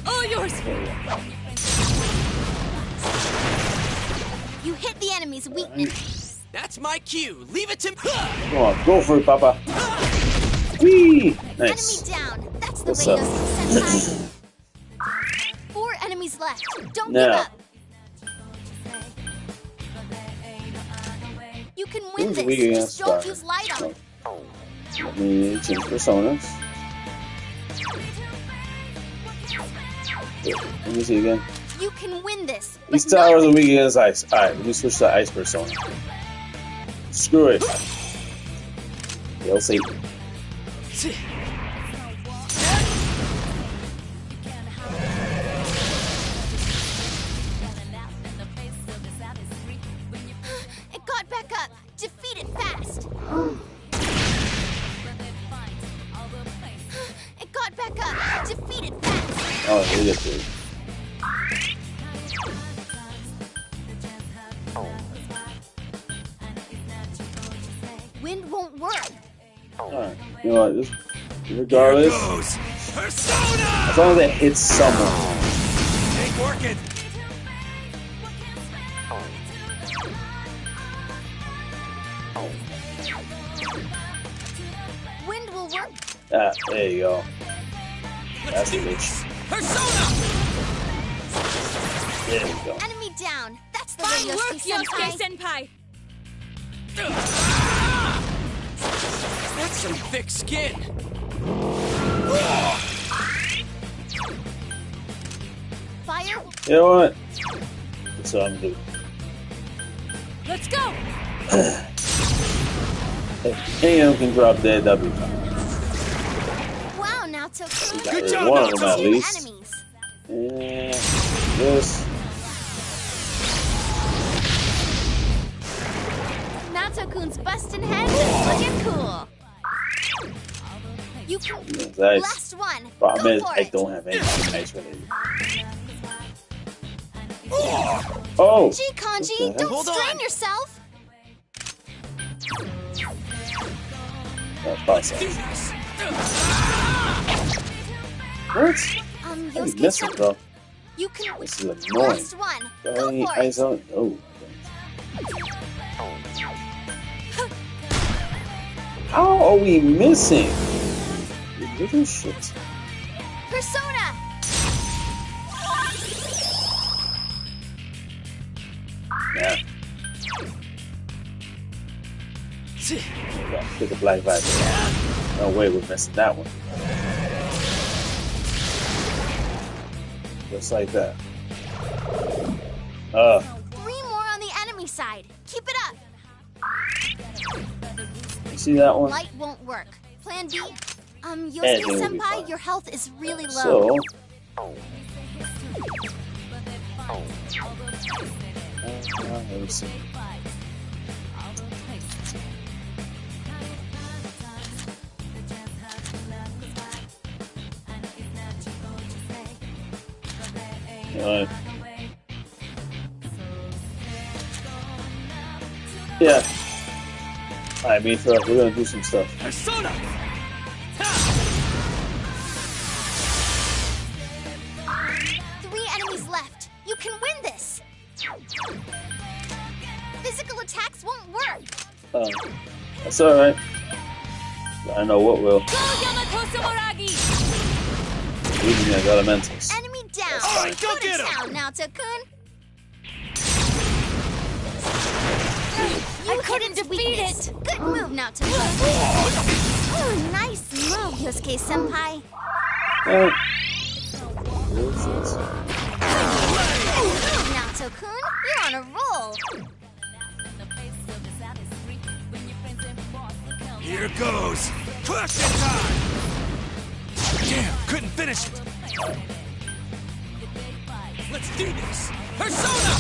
All yours. You hit the enemy's weakness. That's my cue! Leave it to me! Come on, go for it, Papa. Whee! Nice. Enemy down. That's the What's way, up? Yosuke Senpai. 4 enemies left. Don't Now. give up. You can win Who's this. weak Just against don't fire? use light on it. Let me change personas. Let me see again. You can win this. These but not towers are with- weak against ice. Alright, let me switch to ice persona. Screw it. They'll see. It got back up. Defeat it fast. It got back up. Defeat it fast. Oh, they get through. Wind won't work. Alright, you know what? Just, regardless, Here goes Persona! as long as it hits someone. Ain't working! Wind will work. Ah, there you go. Let's That's do the this! bitch. Persona! There you go. Enemy down. That's the way, Fine work, Yosuke Yosuke Senpai. Senpai! That's some thick skin. Fire. You know what? That's what I'm gonna do. Let's go. If Aeon can drop dead, that'd be fine. Wow, Naoto-kun. Got Good rid of job, one of them Naoto. at Two least. enemies. And this. Naoto-kun's busting heads and looking cool. You can. Nice. Last one. Problem Go is, for I it. don't have anything nice related. Oh! Gee, Kanji, What the don't Hold strain on. yourself. That's Let's awesome. do this. What? How you missing, Yosuke-san, bro? you can. This is annoying. Last one. Go Any for eyes it. on? Oh. How are we missing? You little shit. Persona. Yeah. Yeah, get the black vibe. No way we're missing that one. Just like that. 3 more on the enemy side. Keep it up. You see that one? Light won't work. Plan B. Anything will be Yosuke-senpai, fine. your health is really low. So. Let me see. Yeah. Alright, me for we're gonna do some stuff. Persona. 3 enemies left. You can win this. Physical attacks won't work. That's alright. I know what will. Go Yamato-Sumeragi! Using as elementals. Enemy down. All right, go to get him. town, Naoto-kun. I couldn't defeat it. Good move, Naoto-kun. Oh, nice move, Yosuke-senpai. Alright. Naoto-kun, you're on a roll. Here goes. Crush it time. Damn, couldn't finish it. Let's do this. Persona.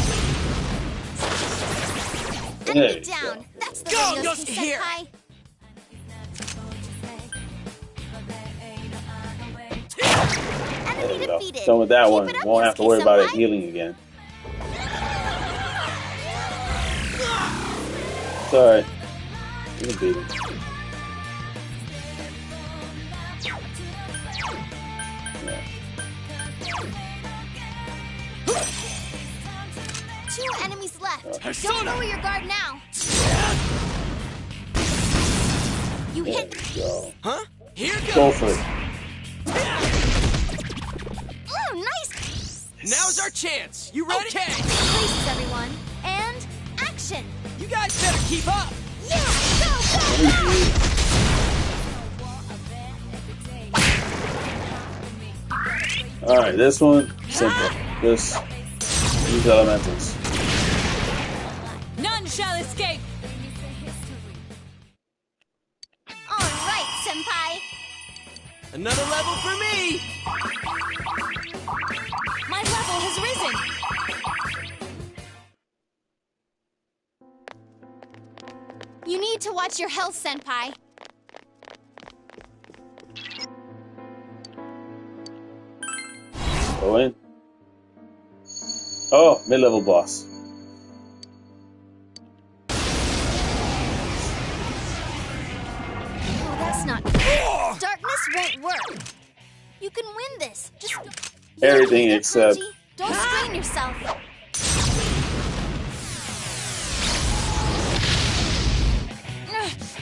There Enemy you down. go. That's the Go, way, Yosuke, here. Yosuke-senpai. There Enemy we go. defeated. Done with that Keep one. it up, Won't have to worry about it Yosuke-senpai. healing again. It's alright. You can beat him. Yeah. 2 enemies left. Persona. Don't lower your guard now. You There hit. we go. Huh? Here Go goes. for it. Oh, nice. Now's our chance. You ready? Okay. Places, everyone. And action. You guys better keep up. Yeah, go, go, go. Alright, this one, simple. Just use elementals. None shall escape. All right, senpai. Another level for me. My level has risen. You need to watch your health, senpai. Go in. Oh, mid-level boss. Oh, that's not. Darkness won't work. You can win this. Just Everything Yosuke, except- Kanji, don't strain yourself.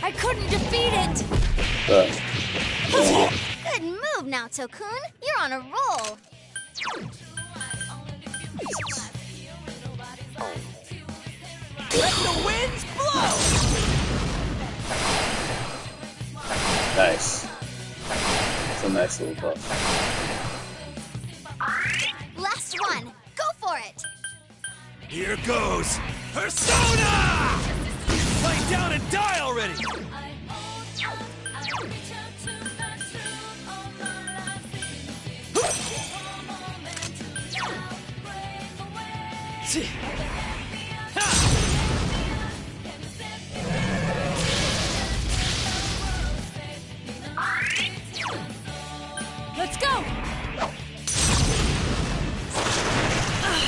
I couldn't defeat it. Good move, Naoto-kun. You're on a roll. Let the winds blow. Nice. It's a nice little buff. Last one. Go for it. Here goes. Persona! Lay down and die already! Let's go!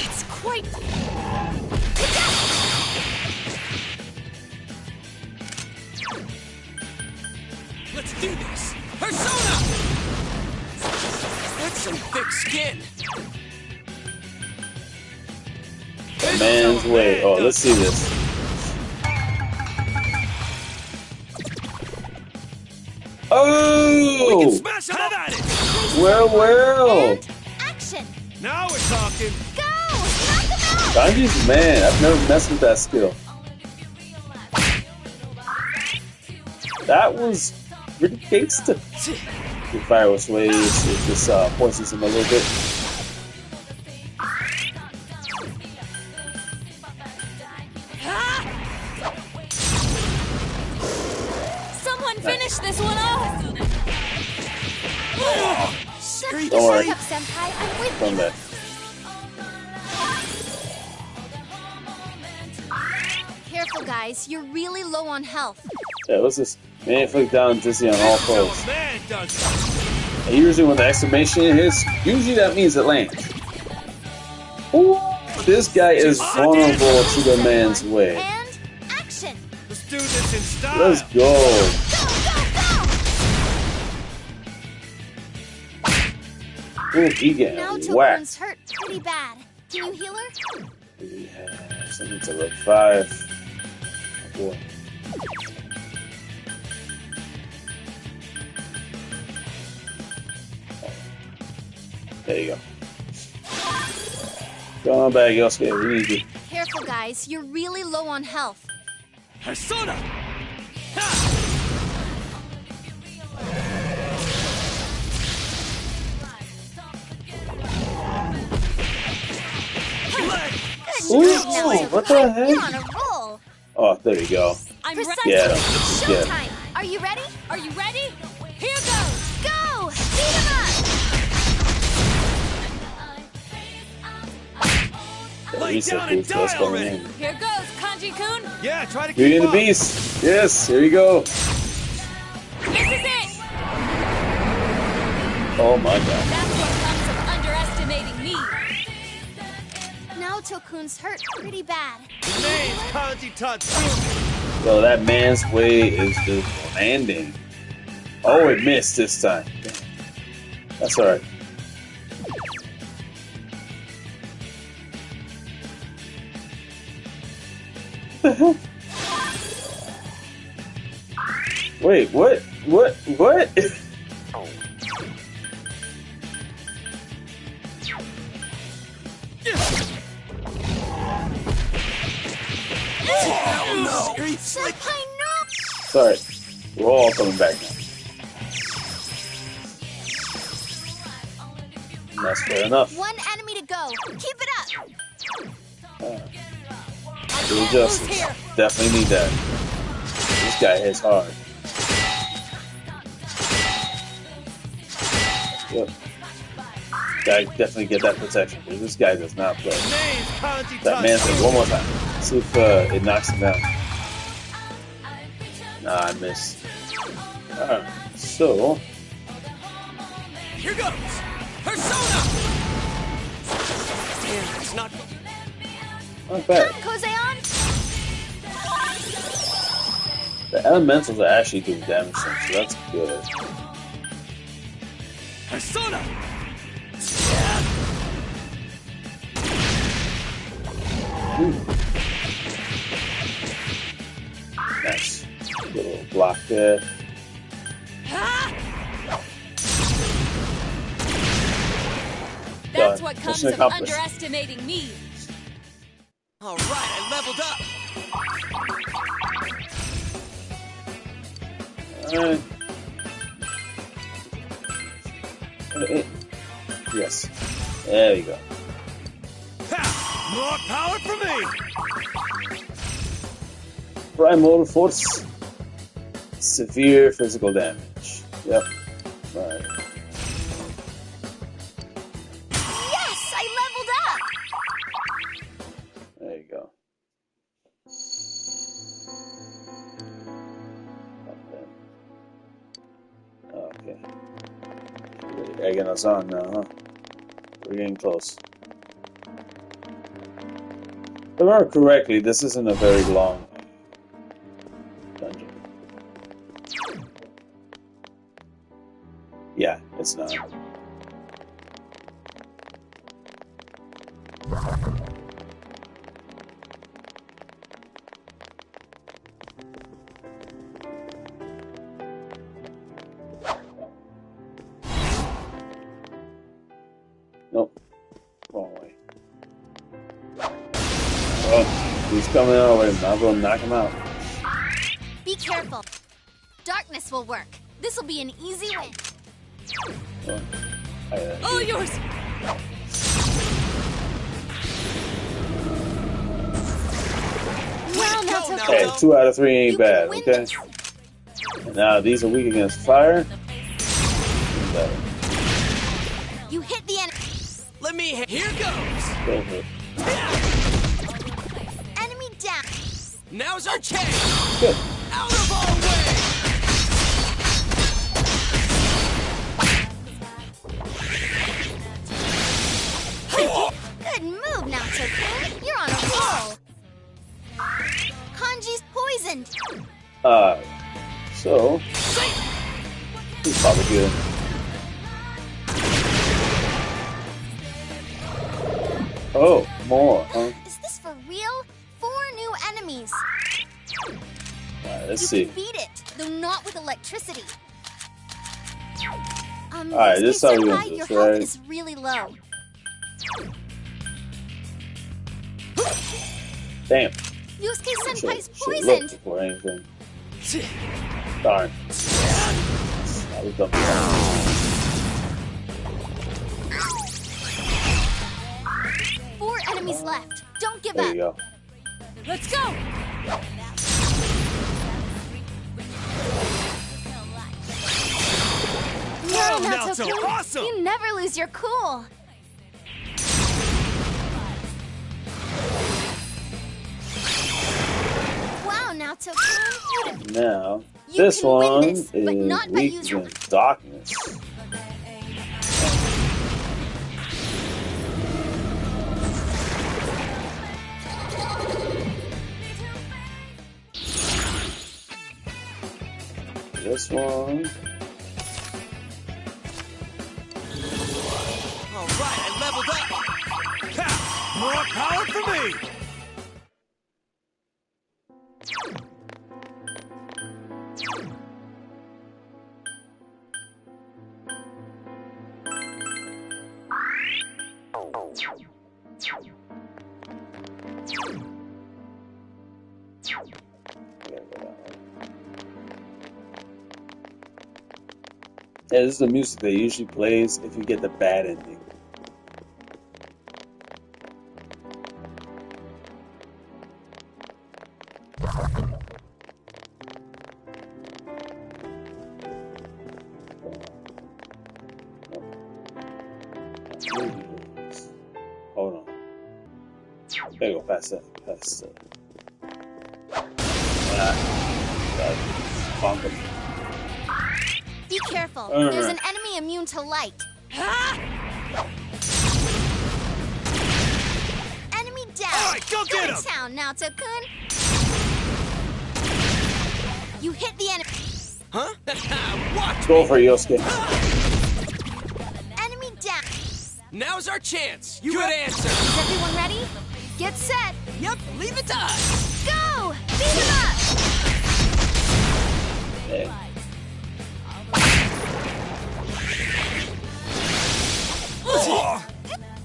It's quite... Let's do this! Persona! That's some thick skin. The man's way. Oh, let's see this. We can Oh! smash them up at it! Well. And action. Now we're talking. Go! Knock them out! Kanji's man. I've never messed with that skill. That was pretty gangster. The fire was ways. It just poisons him a little bit. Someone finish this one off! Don't worry. Shut up, Senpai. I'm with From you. that. Careful, guys. You're really low on health. Yeah, what's this? Man, flick down dizzy on all That's how foes. a man does it. And usually when the exclamation hits, usually that means it lands. Ooh, this guy is vulnerable to the man's way. And action. Let's do this in style. Let's go. Go, go, go! Ooh, he Now getting whacked. Tokun's hurt pretty bad. Can you heal her? Yeah, something to look 5. Oh boy. There you go. Go on back, Yosuke. We need you. Careful, guys. You're really low on health. Persona! Ha! Leg! Ooh, Now, what the Senpai, heck? You're on a roll. Oh, there we go. I'm Precisely. ready. Yeah. It's Yeah. showtime. Are you ready? Are you ready? Here goes! Go! Beat him up! The Lay reset down and boost was die coming already. in. Here goes, Kanji-kun! Yeah, try to Beauty keep and the up. Beast. Yes, here we go. This is it! Oh my god. That's what comes of underestimating me! Now Tokun's hurt pretty bad. His name's Kanji Tatsumi. Yo, that man's way is just landing. Oh, it missed this time. That's alright. What the hell? Wait, what? What? What? Oh no! Senpai, no! Sorry. We're all coming back now. And that's fair enough. One enemy to go. Keep it up. Do justice. Definitely need that. This guy hits hard. Yep. Gotta definitely get that protection, because this guy does not play. His name's Kanji That man said Tatsumi. one more time. See if it knocks him down. Nah, I missed. Alright, so Here goes! Persona! Damn, it's not... not bad. Kozeon? The elementals are actually doing damage to him, so that's good. Persona! Ooh. Nice. Little block there. That's Done. what comes Mission of accomplished. underestimating me! Alright, I leveled up! Alright. Yes. There you go. Ha! More power for me! Primal Force. Severe physical damage. Yep. Right. Yes, I leveled up. There you go. Okay. Really egging us on now, huh? We're getting close. If I remember correctly, this isn't a very long dungeon. Yeah, it's not. Nope. Wrong way. Oh, he's coming our way. Might as well knock him out. Be careful. Darkness will work. This will be an easy win. Oh, All yours! Well, now to okay, 2 out of 3 ain't You bad, can win okay? this. And now these are weak against fire. Better. You hit the enemy. Let me. Here goes! Go for it. Enemy down. Now's our chance! Good. Out of our way! Good move, now Tokun. You're on a roll. Kanji's poisoned. So he's probably good. Oh, more, huh? Is this for real? 4 new enemies. Alright, let's You see. can beat it, though not with electricity. Alright, this is how we Senpai, do your this, health right? is really low. Damn. Yusuke Senpai's Should poisoned. look before anything. Darn. That was dumb. 4 enemies left. Don't give There up. you go. Let's go! No, Oh, not Naoto, so cool. awesome! You never lose your cool. Wow, now Tokun, Now, You this can win one this, but is not by weak using- against darkness. This one. Alright, I leveled up! Ha! More power for me! Yeah, this is the music that usually plays if you get the bad ending. Hold on. There you go, past that. Past that. Bonk him. Be careful. Alright. There's an enemy immune to light. Enemy down. Alright, go get to him. town now, Tokun. You hit the enemy. Huh? Watch! Go for it, Yosuke. Enemy down. Now's our chance! Good answer! Is everyone ready? Get set. Yep, leave it to us! Go! Beat him up! Yeah.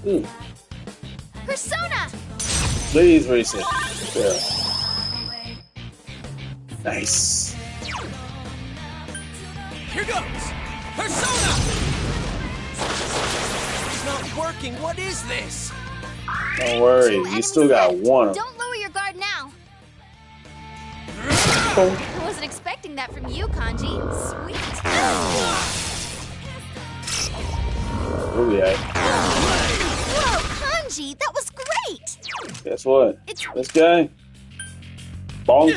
Ooh, Persona! please race it. There. Nice. Here goes! Persona! working. What is this? Don't worry, Two you enemies still got left. one. Don't lower your guard now. Boom. I wasn't expecting that from you, Kanji. Sweet. Where we at? Whoa, Kanji, that was great. Guess what? It's This guy. Bonk.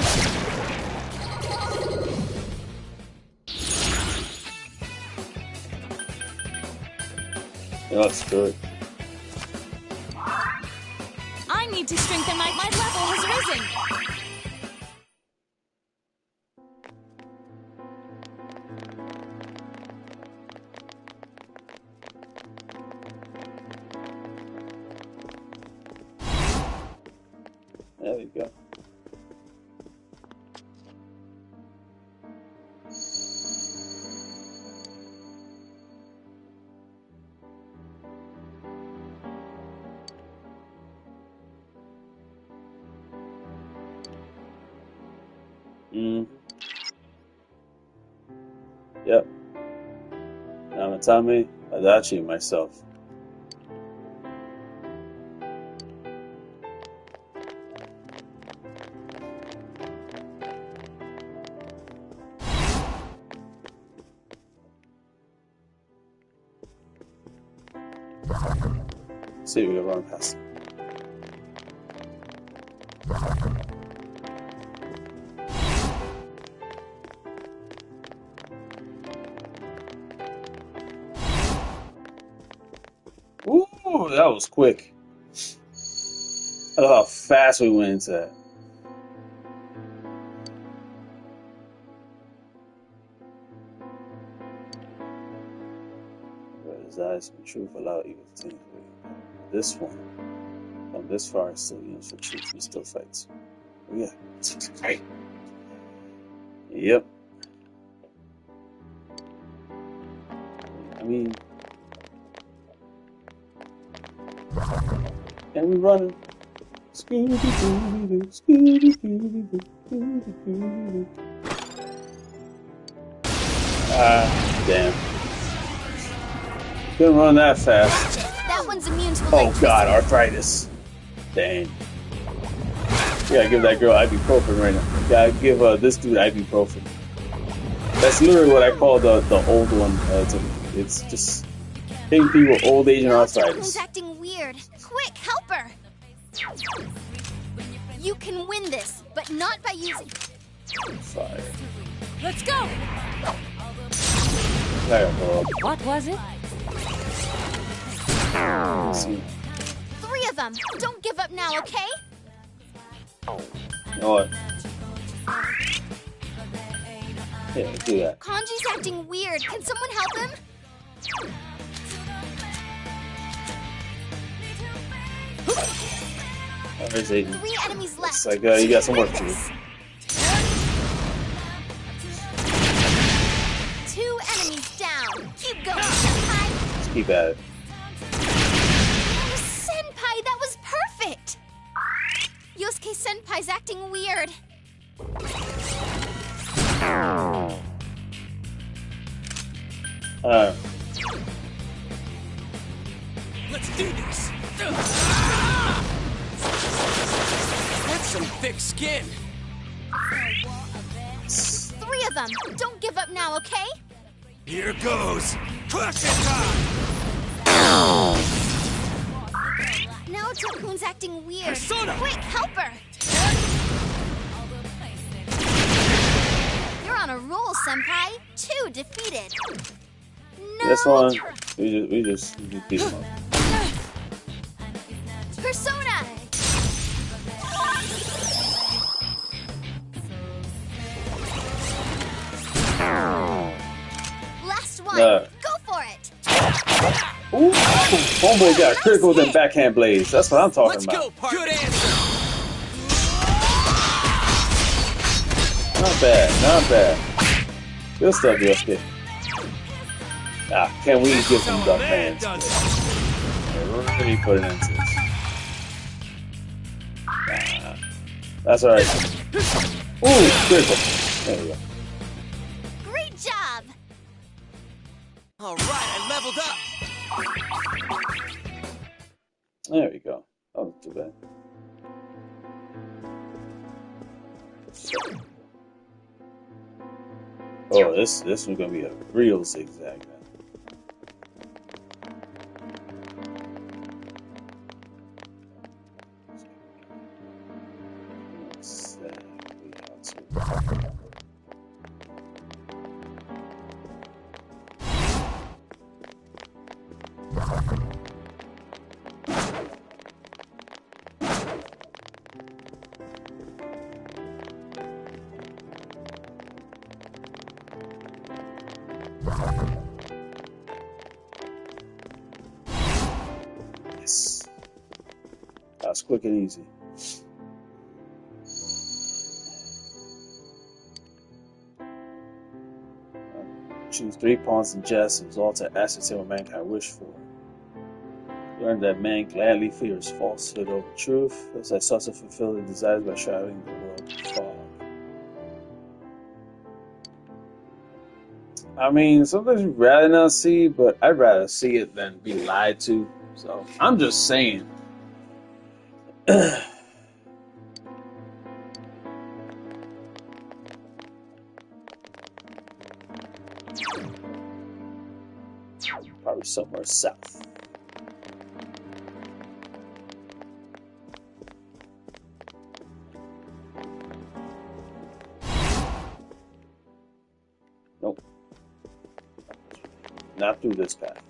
Yeah, let's do it. I need to strengthen my level has risen. There we go. Yep. Namatame, Adachi, myself. See, we go run past him. Ooh, that was quick. I love how fast we went into that. Where his eyes from truth allow evil to take away. This one, from this far, still unions for truth and still fights. Oh yeah, right. Yep. I mean, and we running. Scooby-Doo, Scooby-Doo, Scooby-Doo. Ah, damn. Couldn't run that fast. that one's immune to Oh electricity. god, arthritis. Dang. You gotta give that girl ibuprofen right now. You gotta give this dude ibuprofen. That's literally what I call the old one. It's just giving people old age and Now arthritis. Toku's acting weird. Quick, help her. You can win this, but not by using. Fire. Let's go. I gotta blow up. What was it? Let's see. 3 of them. Don't give up now, okay? You know what? Yeah, do that. Kanji's acting weird. Can someone help him? Where's Aiden? 3 enemies left. It's like you got some work to do. 2 enemies down. Keep going, Senpai. Just keep at it. Oh, Senpai, that was perfect. Yosuke Senpai's acting weird. Let's do this. That's some thick skin. 3 of them. Don't give up now, okay? Here goes. Crush it time. Now Tokun's acting weird. Persona! Quick, help her. You're on a roll, Senpai. 2 defeated. No. This one, we just beat him up. Persona. Last one. Yeah. Go for it. Ooh, homeboy got critical with them backhand blades. That's what I'm talking Let's about. go, partner. Good answer. Not bad, not bad. Good stuff, Yosuke. Ah, can we get some duck fans? Really put it into this. That's alright. Ooh, critical. There we go. Great job. All right, I leveled up. There we go. That wasn't too bad. Oh, this was gonna be a real zigzag, man. Exactly how to. Yes. That's quick and easy. Choose 3 pawns and jests and resolve to ascertain what mankind wish for. Learn that man gladly fears falsehood over truth, as I sought to fulfill the desires by shrouding the world in fog. I mean, sometimes you'd rather not see, but I'd rather see it than be lied to. So I'm just saying. Probably somewhere south. Nope. Not through this path.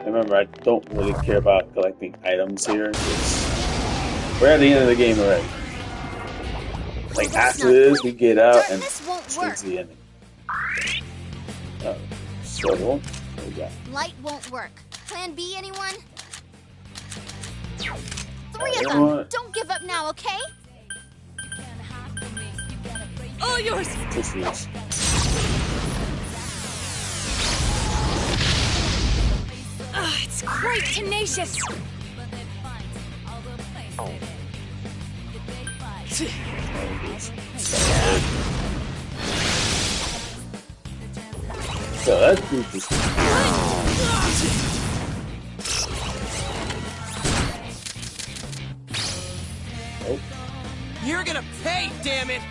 Remember, I don't really care about collecting items here. We're at the end of the game already. Like, after this, we get out and it's the ending. So, what we got? Light won't work. Plan B, anyone? 3 of them! Don't give up now, okay? All yours! This is. It's quite tenacious. So that's goofy. Oh. You're gonna pay, damn it!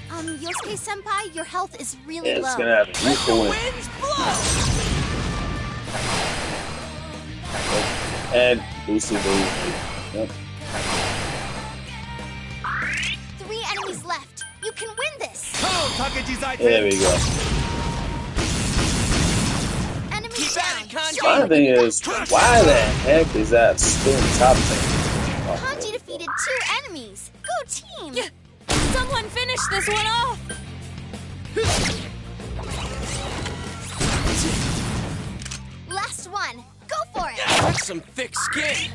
Yosuke-senpai, your health is really Yeah, low. it's gonna happen. Let the winds blow! And boosted the. Yep. 3 enemies left. You can win this. There we go. Enemy Keep down. at it, Kanji. My thing is, why the heck is that still top thing? Kanji defeated 2 enemies. Go team. Yeah. Someone finish this one off. Last one. Go for it. That's some thick skin.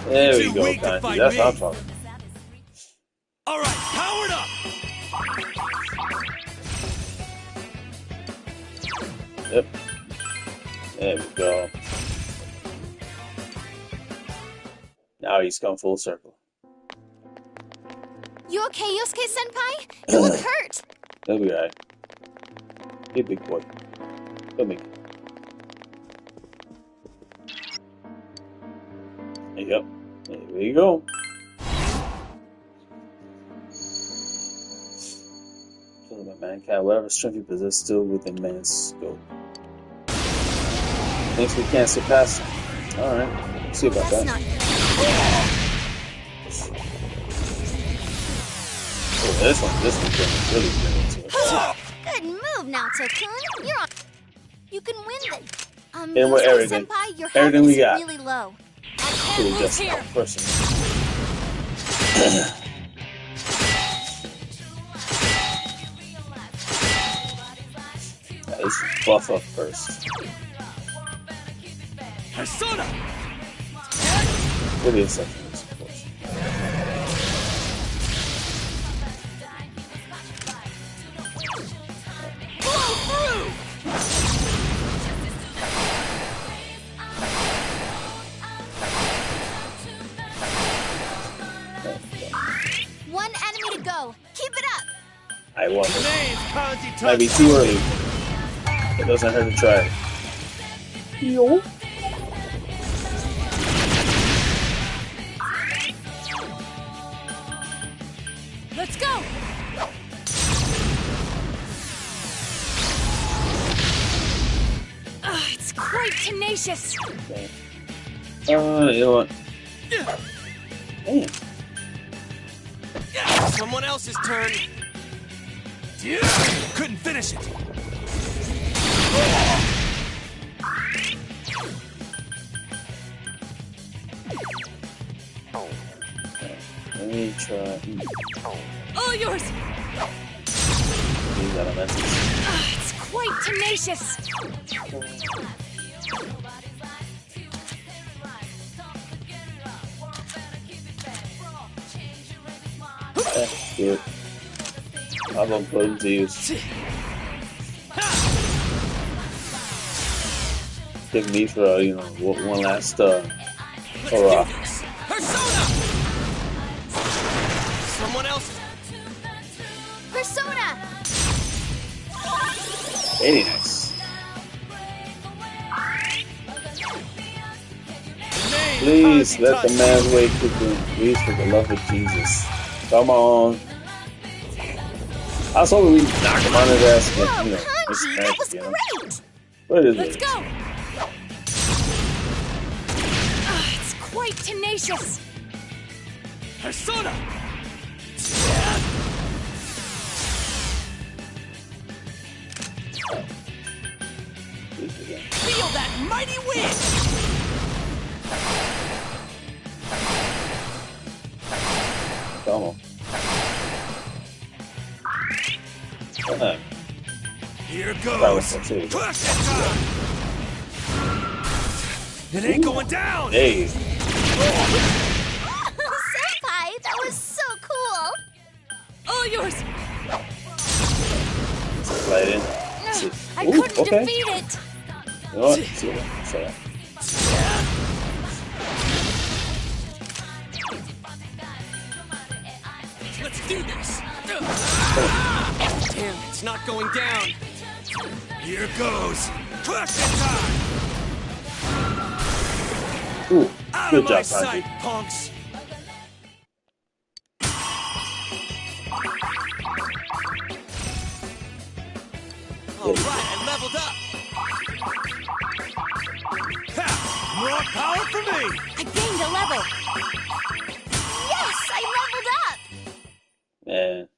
There we Too go, weak to Kanji. fight That's me. what I'm talking. All right, powered up. Yep. There we go. Now he's come full circle. You okay, Yosuke-senpai? You look hurt. He'll be alright. Hey, big boy. Come here. There you go. There we go. Kill the mankind. Whatever strength you possess, still within man's scope. Thinks we can't surpass him. Alright. Let's see about That's that. not good. Oh, this one's really good. Good move, Naoto-kun. You're on. You can win this. And with everything. Yosuke-senpai, your health Everything we is got. really low. Could have just here. person. Let's buff up first. Persona. Give me a second, of course. Blow through. One enemy to go. Keep it up. I won. Name's Kanji Might be too early. It doesn't hurt to try. Yo. Let's go! It's quite tenacious. Okay. You know what? Damn. Someone else's turn. Couldn't finish it. Let me try. All yours. These elementals. It's quite tenacious. Good. I'm gonna put them to use. Give me for you know one last hurrah. Persona. Someone else. Persona! Very nice. Please let the man's way quickly. Please, for the love of Jesus. Come on. I was hoping we'd knock him on his ass and get, you know, Kanji, that was you know. great! But it is Let's what it is. go! It's quite tenacious. Persona. Please again. Feel that mighty wind. Come on. Come on. Here That goes. was so serious. Push it time. It ain't going down. Hey. Senpai, that was so cool! All yours. Slide in. See. I Ooh, couldn't okay. defeat it. You know what? See that. Say that. Let's do this. Damn, it's not going down. Here goes. Push it time. Ooh, Out good of my job, sight, Kanji. punks. All right, I leveled up. Ha! More power for me. I gained a level. Yes, I leveled up! Man,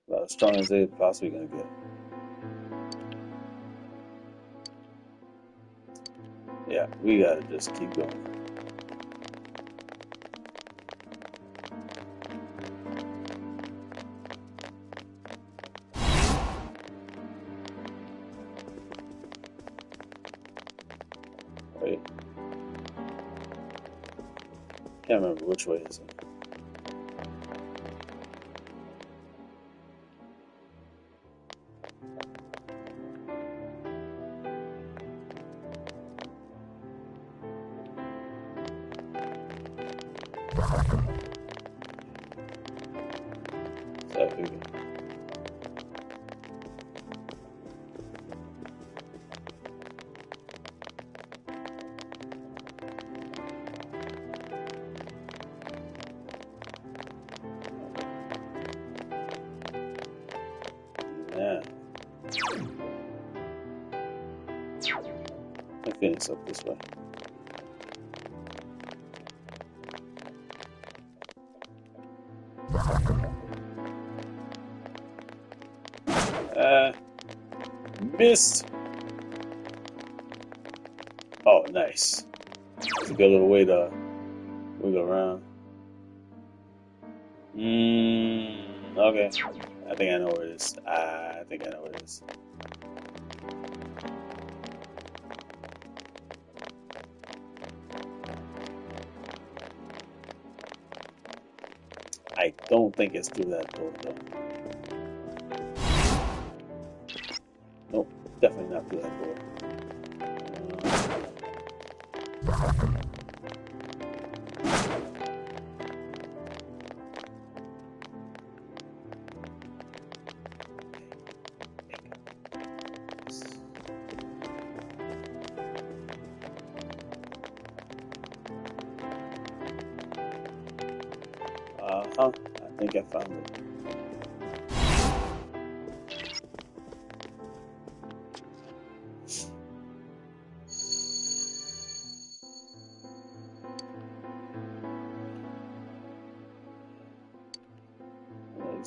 about as strong as they possibly gonna get. Yeah, we gotta just keep going. Wait. Can't remember which way is it. So, here we go. Yeah. I think it's up this way. Missed. Oh, nice. It's a good little way to wiggle around. Okay. I think I know where it is. I think I know where it is. I don't think it's through that door, though. Nope, definitely not through that door. Uh-huh. I think I found it.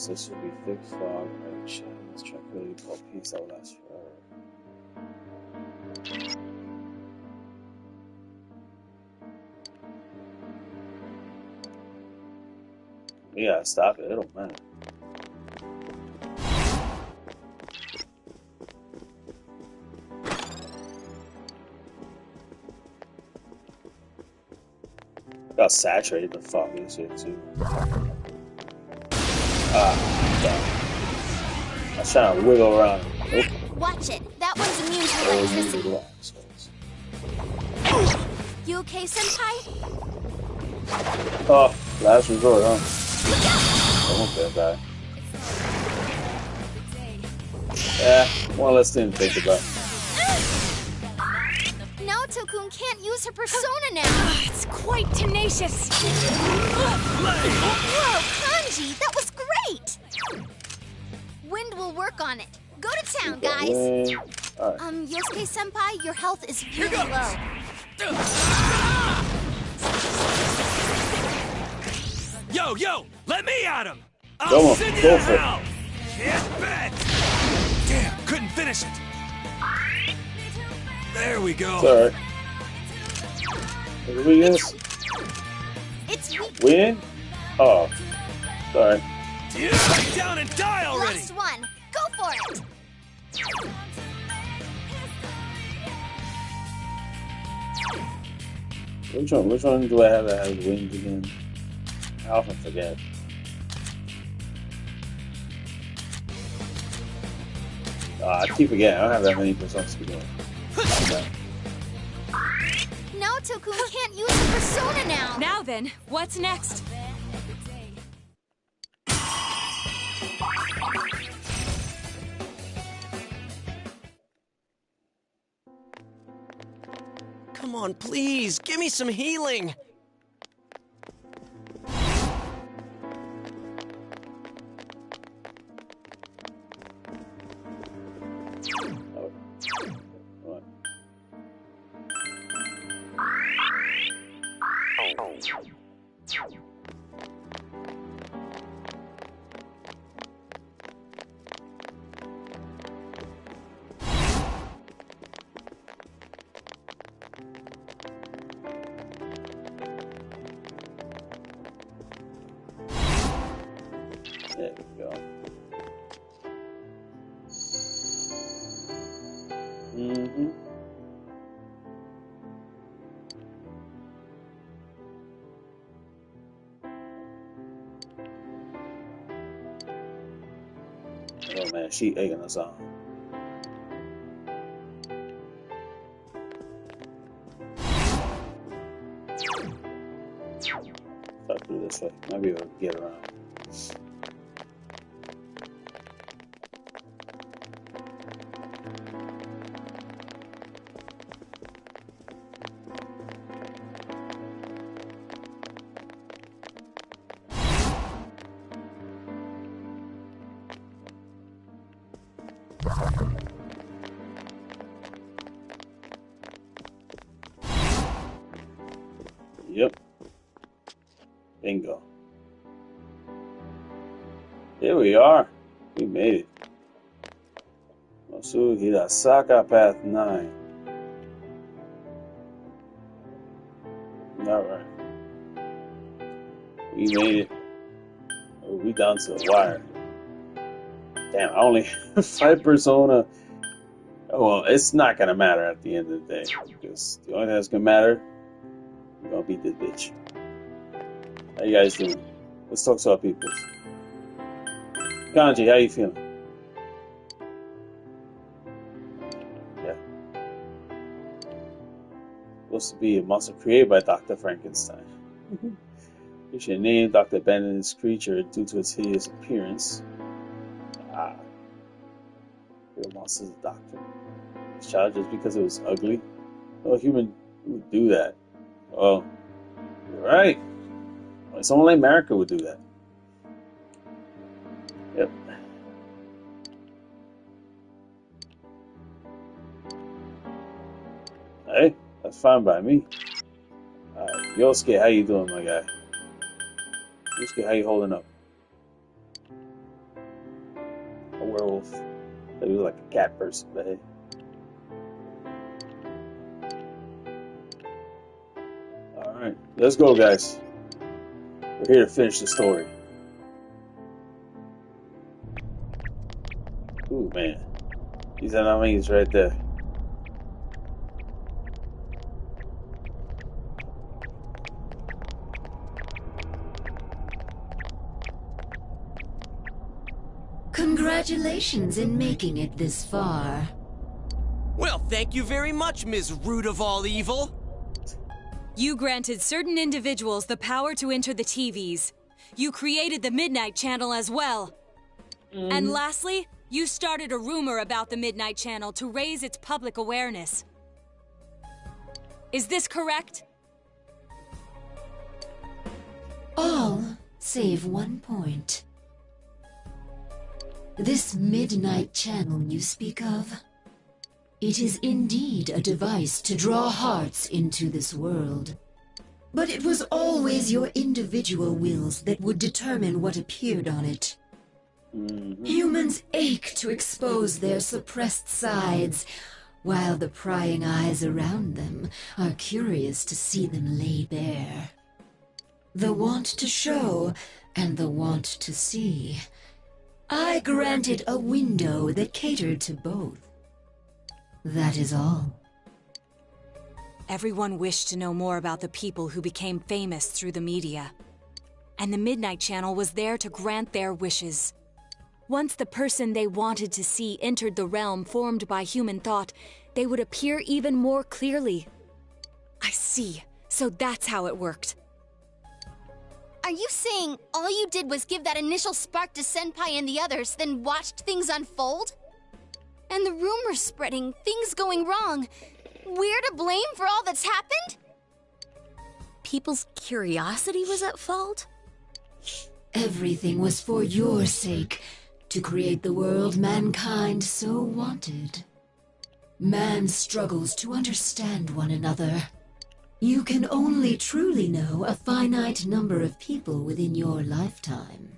This will be thick fog, right? Shadows, tranquility, called peace that will last forever. We gotta stop it, it don't matter. Look how saturated the fog is here too. I was trying to wiggle around. Nope. Watch it. That one's immune to electricity. You okay, Senpai? Oh, last resort, huh? I won't that guy. Yeah, one less thing to think about. Naoto-kun can't use her persona now. It's quite tenacious. Whoa, Kanji, that was great. Wind will work on it. Go to town, guys. Right. Yosuke-senpai, your health is really low. Yo, let me at him! Go I'll on, send you go to for it. hell! Can't bet! Damn, couldn't finish it. There we go. Sorry. What we is? It's weak. Win? Oh, sorry. Yeah, down and die already! Last one. Go for it. Which one do I have that has wings again? I often forget. I keep forgetting. I don't have that many personas to begin with. Naoto-kun can't use her persona now. Now then, what's next? Come on, please, give me some healing. Oh. What? There we go. Mm-hmm. Oh man, she egging us on. Start through this way. Might be able to get around. Yep. Bingo. Here we are. We made it. Yomotsu Hirasaka Path 9. Alright. We made it. Oh, we down to the wire. Damn, I only have 5 persona. Oh, well, it's not gonna matter at the end of the day. Because the only thing that's gonna matter, we're gonna beat this bitch. How you guys doing? Let's talk to our people. Kanji, how you feeling? Yeah. Supposed to be a monster created by Dr. Frankenstein. It's your name, Dr. abandoned this creature due to its hideous appearance. Ah. Real monster's a doctor. This child just because it was ugly? No human would do that. Oh, you're right. Only someone like Margaret would do that. Yep. Hey, that's fine by me. Yosuke, how you doing, my guy? Yosuke, how you holding up? A werewolf. He was like a cat person, but hey. Alright, let's go, guys. We're here to finish the story. Ooh, man. Izanami is right there. Congratulations in making it this far. Well, thank you very much, Ms. Root of all evil. You granted certain individuals the power to enter the TVs. You created the Midnight Channel as well. And lastly, you started a rumor about the Midnight Channel to raise its public awareness. Is this correct? All save one point. This Midnight Channel you speak of, it is indeed a device to draw hearts into this world. But it was always your individual wills that would determine what appeared on it. Humans ache to expose their suppressed sides, while the prying eyes around them are curious to see them lay bare. The want to show and the want to see. I granted a window that catered to both. That is all. Everyone wished to know more about the people who became famous through the media. And the Midnight Channel was there to grant their wishes. Once the person they wanted to see entered the realm formed by human thought, they would appear even more clearly. I see. So that's how it worked. Are you saying all you did was give that initial spark to Senpai and the others, then watched things unfold? And the rumors spreading, things going wrong. We're to blame for all that's happened? People's curiosity was at fault? Everything was for your sake, to create the world mankind so wanted. Man struggles to understand one another. You can only truly know a finite number of people within your lifetime.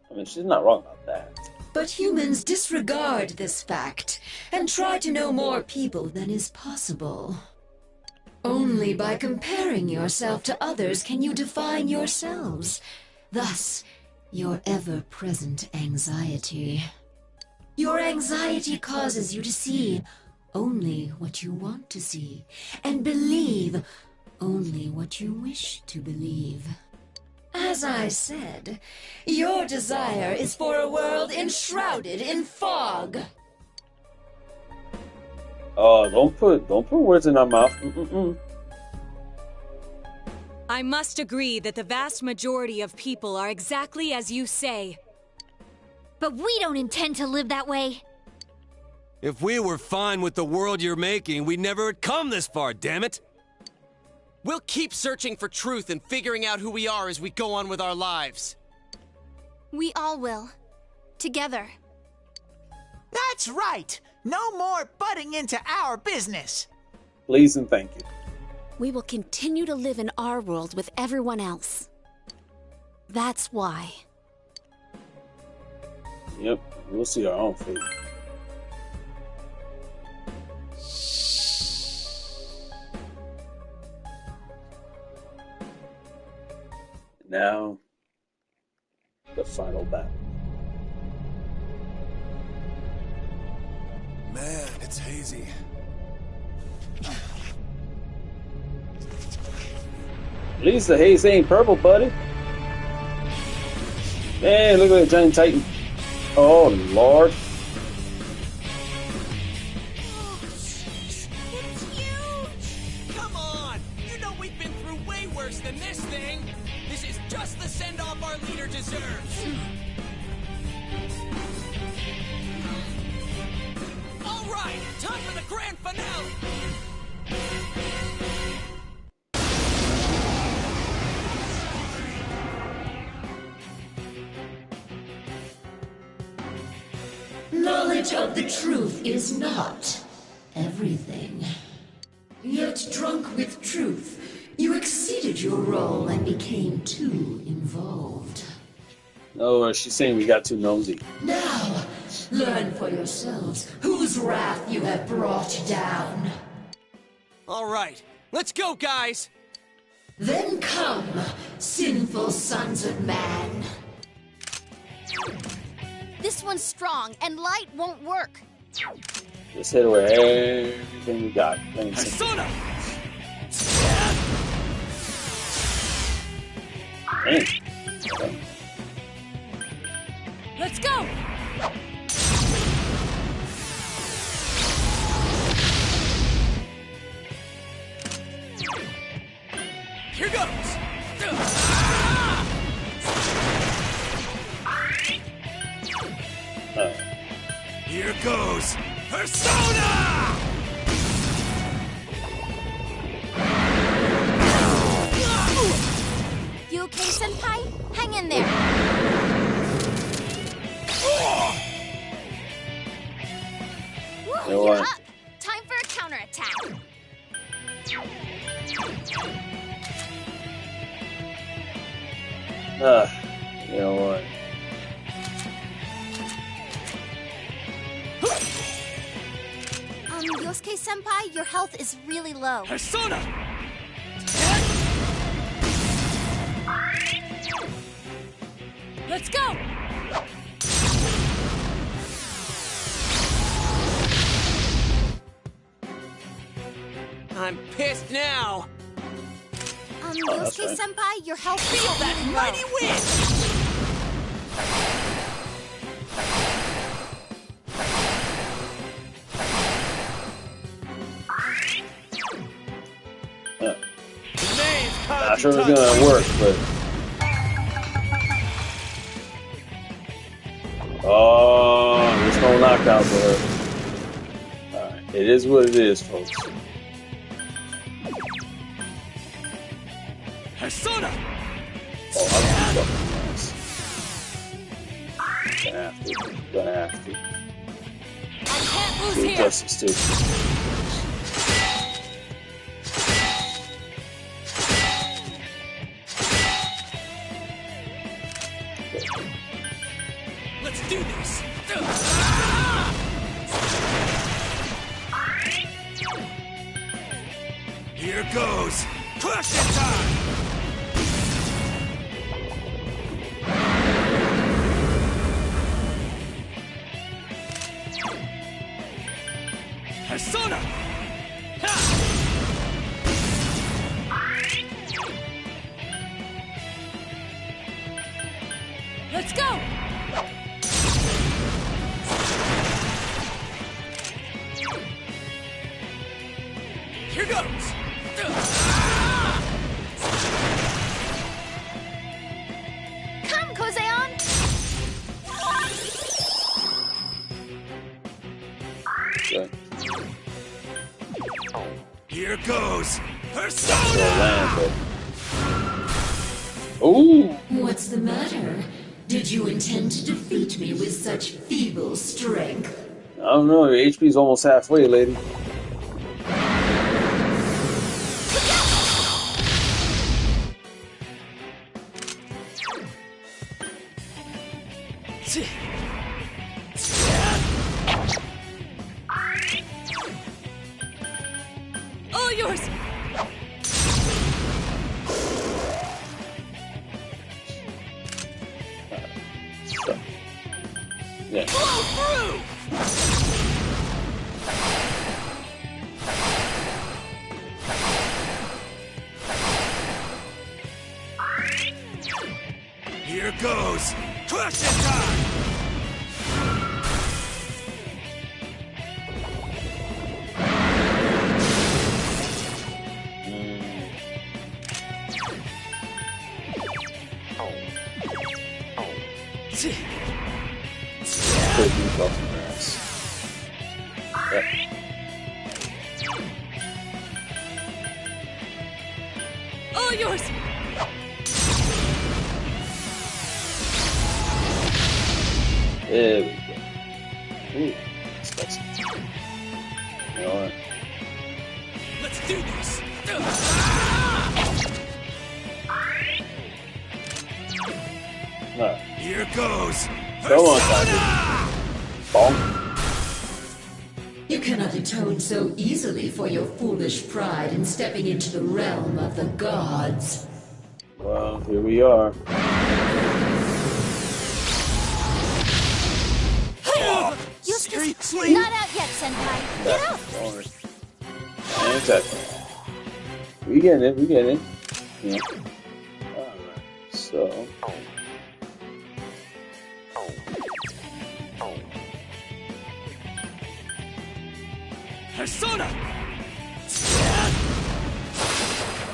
I mean, she's not wrong about that. But humans disregard this fact and try to know more people than is possible. Only by comparing yourself to others can you define yourselves. Thus, your ever-present anxiety. Your anxiety causes you to see only what you want to see, and believe only what you wish to believe. As I said, your desire is for a world enshrouded in fog. Oh, don't put words in our mouth. I must agree that the vast majority of people are exactly as you say. But we don't intend to live that way. If we were fine with the world you're making, we'd never have come this far, damn it! We'll keep searching for truth and figuring out who we are as we go on with our lives. We all will. Together. That's right! No more butting into our business! Please and thank you. We will continue to live in our world with everyone else. That's why. Yep, we'll see our own fate. Now, the final battle. Man, it's hazy. At least the haze ain't purple, buddy. Man, look at that giant titan. Oh, Lord. It's huge! Come on! You know we've been through way worse than this thing! This is just the send-off our leader deserves! All right, time for the grand finale! Knowledge of the truth is not everything. Yet drunk with truth, you exceeded your role and became too involved. Oh, she's saying we got too nosy. Now, learn for yourselves whose wrath you have brought down. All right, let's go, guys! Then come, sinful sons of man. This one's strong, and light won't work. Let's hit her with everything we got. Persona! Dang. Let's go! Here goes! Here goes! Persona! You okay, Senpai? Hang in there. Woo, You know you're what? up. Time for a counterattack. You know what? Yosuke Senpai, your health is really low. Persona! Let's go! I'm pissed now! that's Yosuke right. Senpai, your health is Feel that really mighty low. wind! Not sure it's gonna work, but oh, there's no knockout for her. Alright, it is what it is, folks. Persona! Oh, I'm fucking nice. Gonna have to. I can't lose Do here! justice too. Let's do this! Here goes! Crush it time! Persona! Ha! Let's go! Here goes! Come, Kozeon! Okay. Here goes! So Persona! land, but... Ooh! What's the matter? Did you intend to defeat me with such feeble strength? I don't know, your HP's almost halfway, lady. All yours! So, yeah. Blow through! Here goes! Crush it time! Put you off your ass. Yep. All yours! There we go. Ooh, spicy. You know what? Let's do this. No. Here goes. Come on, Sanji. Bonk. You cannot atone so easily for your foolish pride in stepping into the realm of the gods. Well, here we are. Seriously? Not out yet, Senpai. Get out! Don't worry. And touch. We getting it, we getting it. Yeah. Alright, so. Persona!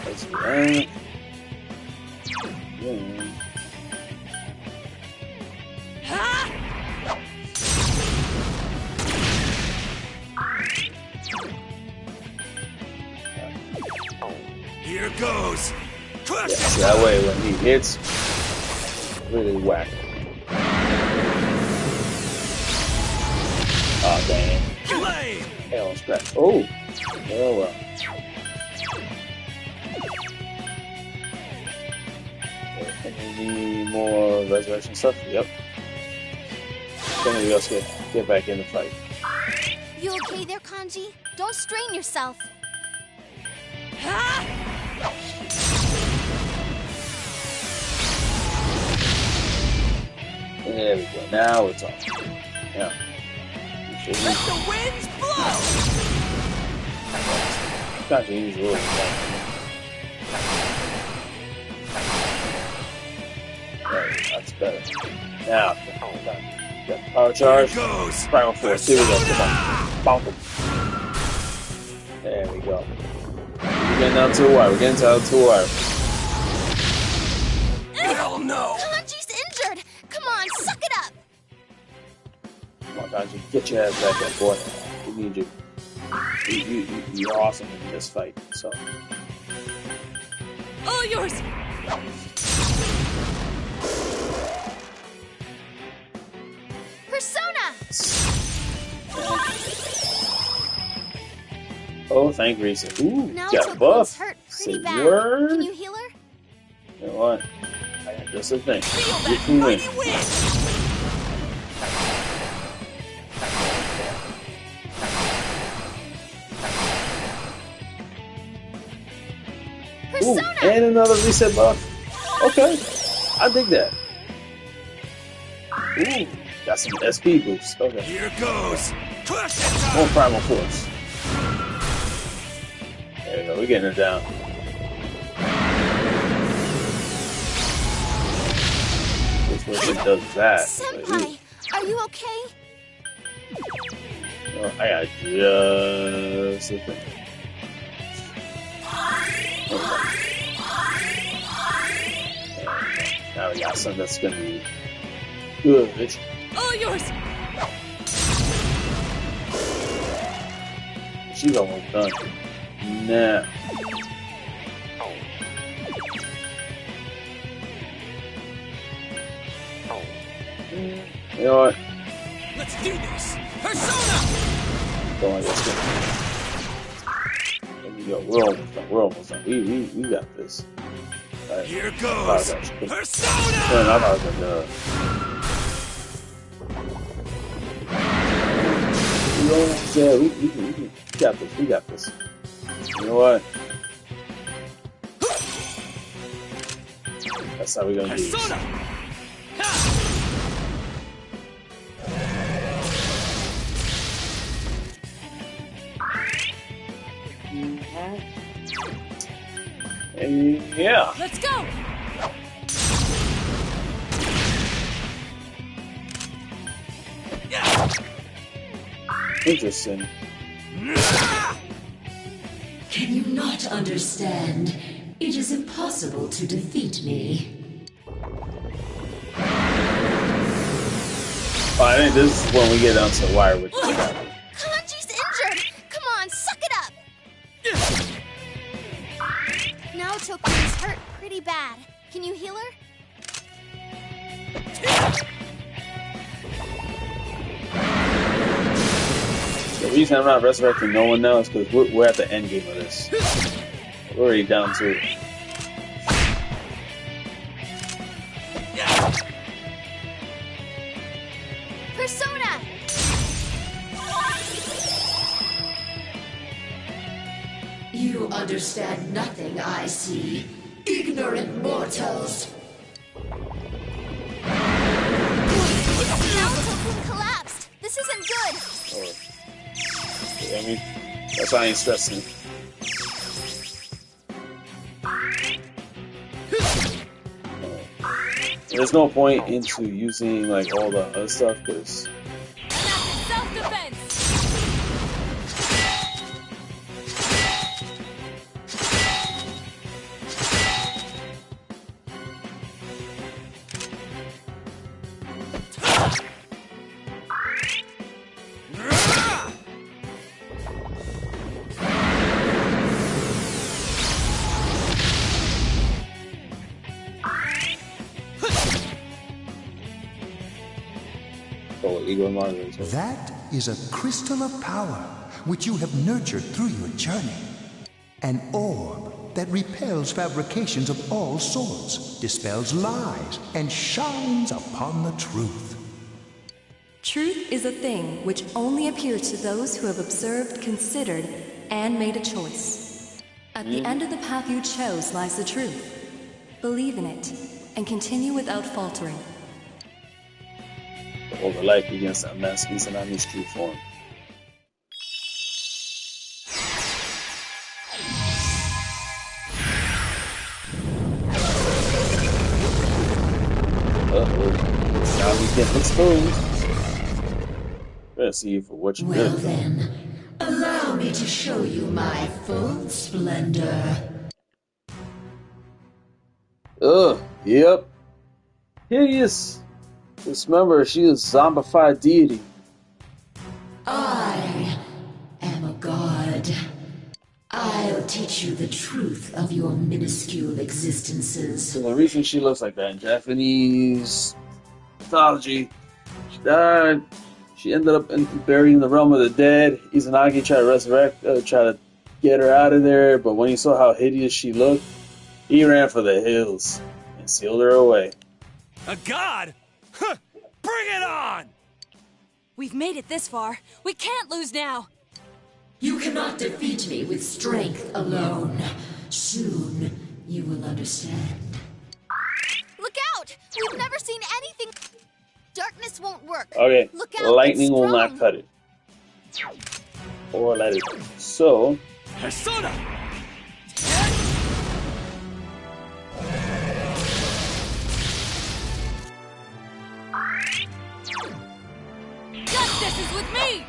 Let's do that. Yeah. Here goes. Crush Yeah, it. so that way when he hits, really whack. Oh dang. Flame. Hell scratch. Oh! Oh well. Okay, we need more resurrection stuff? Yep. Somebody else get back in the fight. You okay there, Kanji? Don't strain yourself. There we go. Now it's on. Yeah. Let the winds blow! Kanji is really bad. Right, that's better. Now, got power charge. Here goes. Primal force. Here we go. Come on. Bonk him. There we go. We're getting down to the wire. We're getting down to the wire. Hell no! Kanji's injured! Come on, suck it up! Come on, Kanji. Get your ass back up, boy. We need you. You're awesome in this fight. So. All yours! Persona! Oh, thank Risa. Ooh, Now got a buff. hurt Say pretty bad. word. Can you heal her? You know what? I got just a thing. Feel Get that you in. mighty wind! Ooh, Persona! and another reset buff. Okay, I dig that. Ooh, got some SP boost. Okay, Here goes. Crush it. more primal force. There we go. We're getting it down. This one does that. Senpai, are you okay? Oh, I got just a thing. Now we got something that's gonna be good. All yours! She's almost done. Now. You know what? Let's do this! Persona! Don't like this thing. There we go. We're almost done. We're almost done. We got this. Right. Here goes. Persona! Man, I'm not gonna. Yeah, we got this. We got this. You know what? That's how we're gonna do this. Persona! Ha! Yeah. Let's go! Interesting. Can you not understand? It is impossible to defeat me. Oh, I think this is when we get down to the wire with Kanji's injured! Come on, suck it up! Now Toku's hurt pretty bad. Can you heal her? reason I'm not resurrecting no one now is because we're at the end game of this. We're already down to it. Persona! You understand nothing, I see. Ignorant mortals. Now Tokun collapsed. This isn't good. Oh. Yeah, I mean, that's why I ain't stressing. There's no point into using like all the other stuff because Self-defense! Igor and Margaret. That is a crystal of power which you have nurtured through your journey. An orb that repels fabrications of all sorts, dispels lies, and shines upon the truth. Truth is a thing which only appears to those who have observed, considered, and made a choice. At the end of the path you chose lies the truth. Believe in it, and continue without faltering. Over life against that mass Izanami's true form. Now we get exposed. Let's see you for what you Well really then, allow me to show you my full splendor. Yep. Hideous. Just remember, she is a zombified deity. I am a god. I'll teach you the truth of your minuscule existences. So the reason she looks like that in Japanese mythology, she died. She ended up buried in the realm of the dead. Izanagi tried to resurrect her, try to get her out of there, but when he saw how hideous she looked, he ran for the hills and sealed her away. A god? Huh. Bring it on! We've made it this far. We can't lose now. You cannot defeat me with strength alone. Soon, you will understand. Look out! We've never seen anything. Darkness won't work. Okay, Look out, lightning it's will not strong. cut it. Or let it. So, Persona! Justice is with me!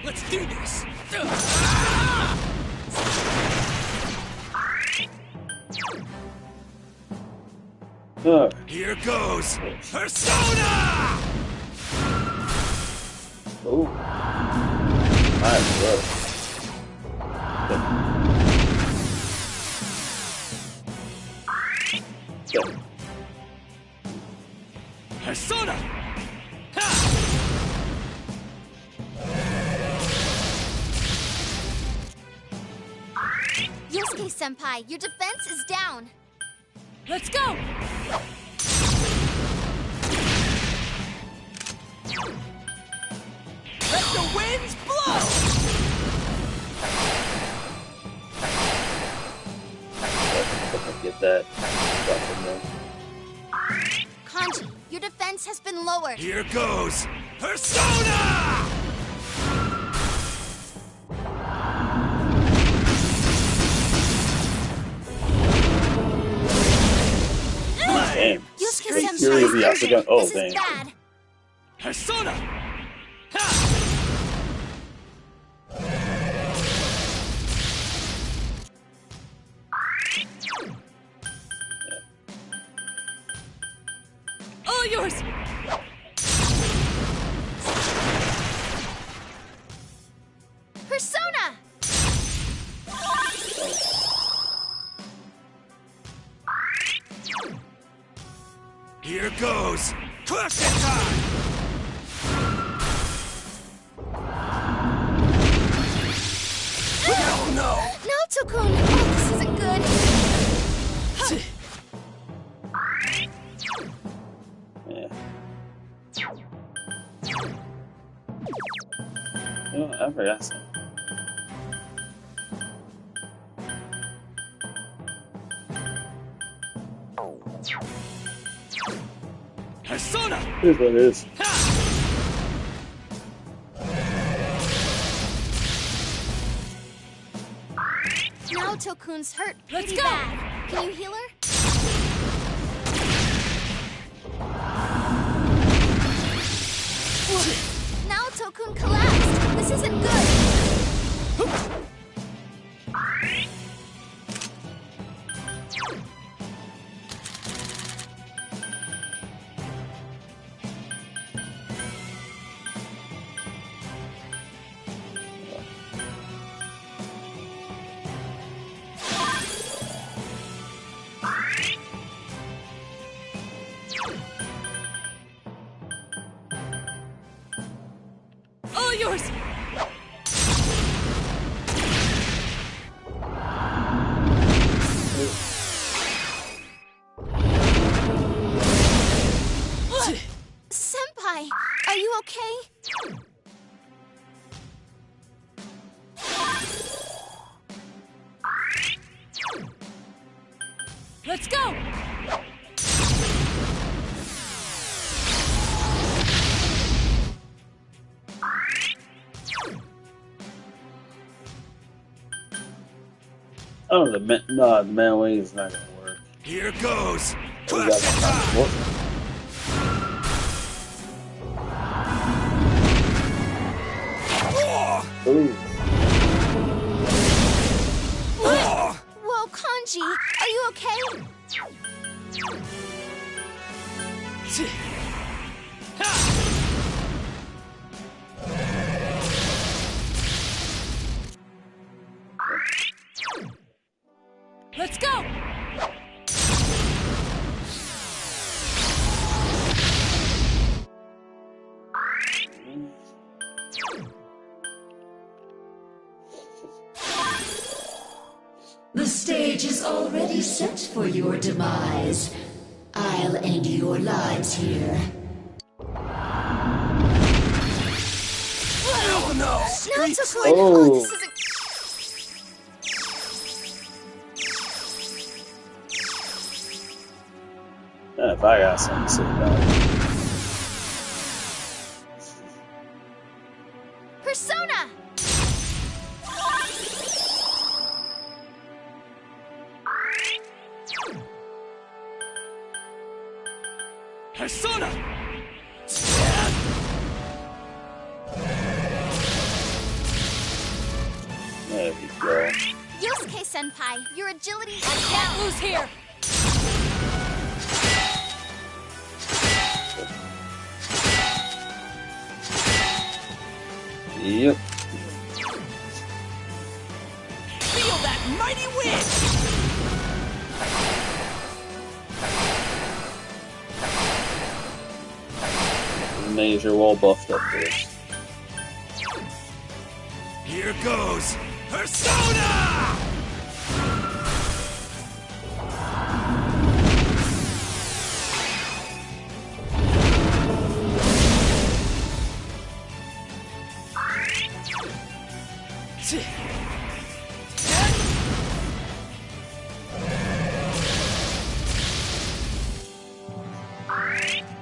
Let's do this! Here goes! Persona! oh, nice, bro. Okay. Persona! Ha! Yosuke-senpai, your defense is down. Let's go! Let the winds blow! Get that. From there. Kanji, your defense has been lowered. Here goes! Persona! Damn. Yosuke-senpai, Fury of the this Ashikara. Oh, is dang. bad. Persona! Ha! All yours! Persona! Here goes! Cushion time! Oh no! Naoto-kun! Oh, this isn't good! Yeah. Oh, I forgot something. Persona! Here's what it is. Naoto-kun's hurt pretty bad. Can you heal her? Naoto-kun collapsed. This isn't good. All yours! Senpai, are you okay? Let's go! Oh, the man wing is not gonna work. Here goes! We got Cushion time! Ooh. Whoa, Kanji, are you okay? Let's go! The stage is already set for your demise. I'll end your lives here. Oh no! Naoto-kun! Oh. Oh, this isn't... If I got something to say about it. Persona! Persona! There we go. Yosuke-senpai, your agility is Can't down. lose here! Yep. Feel that mighty wind! Major wall buffed up there. Here goes! Persona!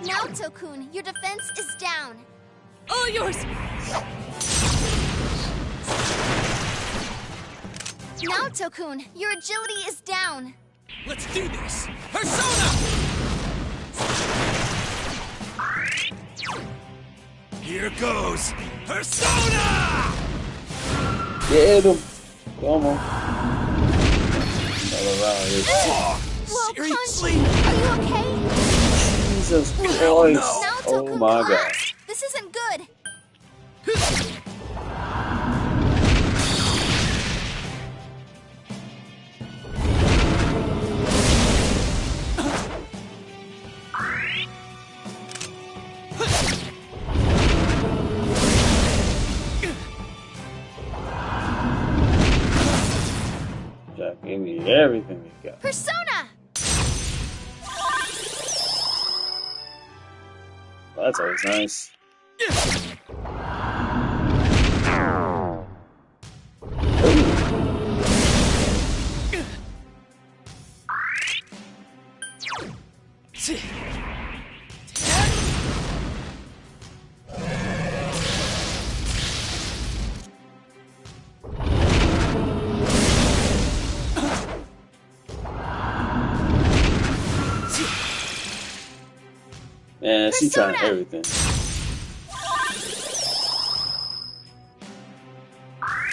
Naoto-kun, your defense is down. All yours! Naoto-kun, your agility is down. Let's do this! Persona! Here goes! Persona! Get him! Come on. Another round here. Whoa, Seriously? Kanji, are you okay? Jesus Christ! Naoto-kun Oh my god. collapsed. This isn't good. Give me everything you got. Persona! That's always nice. Man, she trying everything.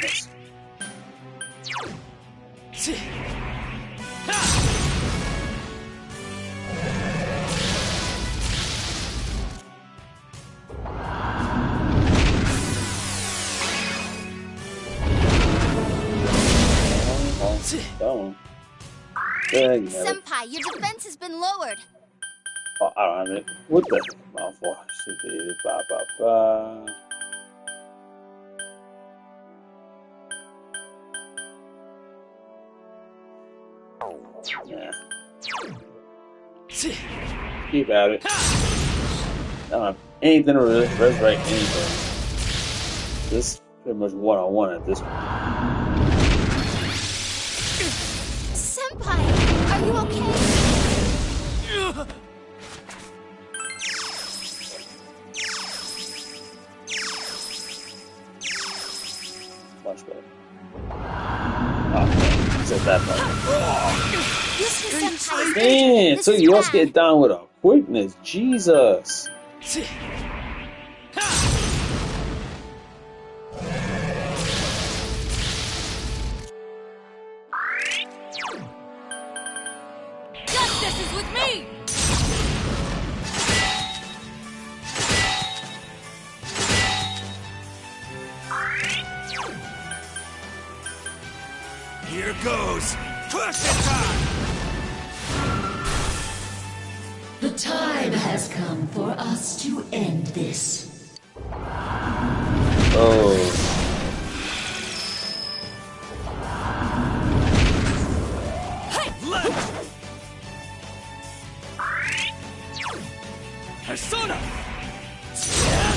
Nice. That one. Yeah, you got it. Senpai, your defense has been lowered. Oh, I don't have it. What the mouthwash? Ba ba ba. Yeah. Keep at it. I don't have anything to resurrect anything. This is pretty much one-on-one at this point. Senpai, are you okay? Much better. Oh, man. It's at that part. Man, so you also get down with a quickness. Jesus. Justice is with me! Here goes! Crush it time! The time has come for us to end this. Oh. Left! Persona! Yeah.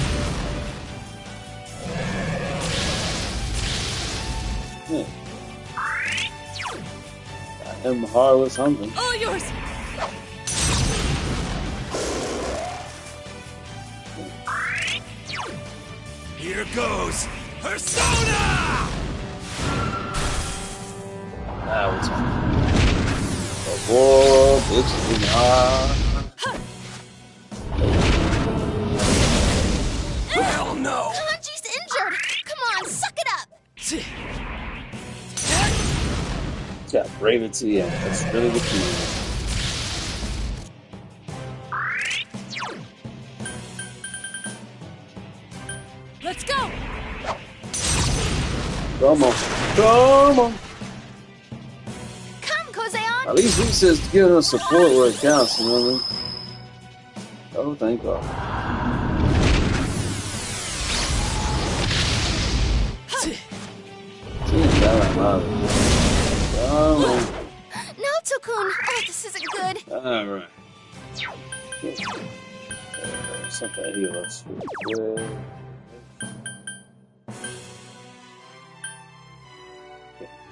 Got him hard with something. All yours! Here goes! Persona! Now it's on. Oh, bitch, Hell no! Hanji's injured! Come on, suck it up! got braided to the end. That's really the key. Let's go! Come on. Come on. Come, Kozeon! At least Lisa's giving us support where it counts, you know what I mean? Oh, thank God. Come on. Naoto-kun! Oh, this isn't good! Alright. Something to heal us.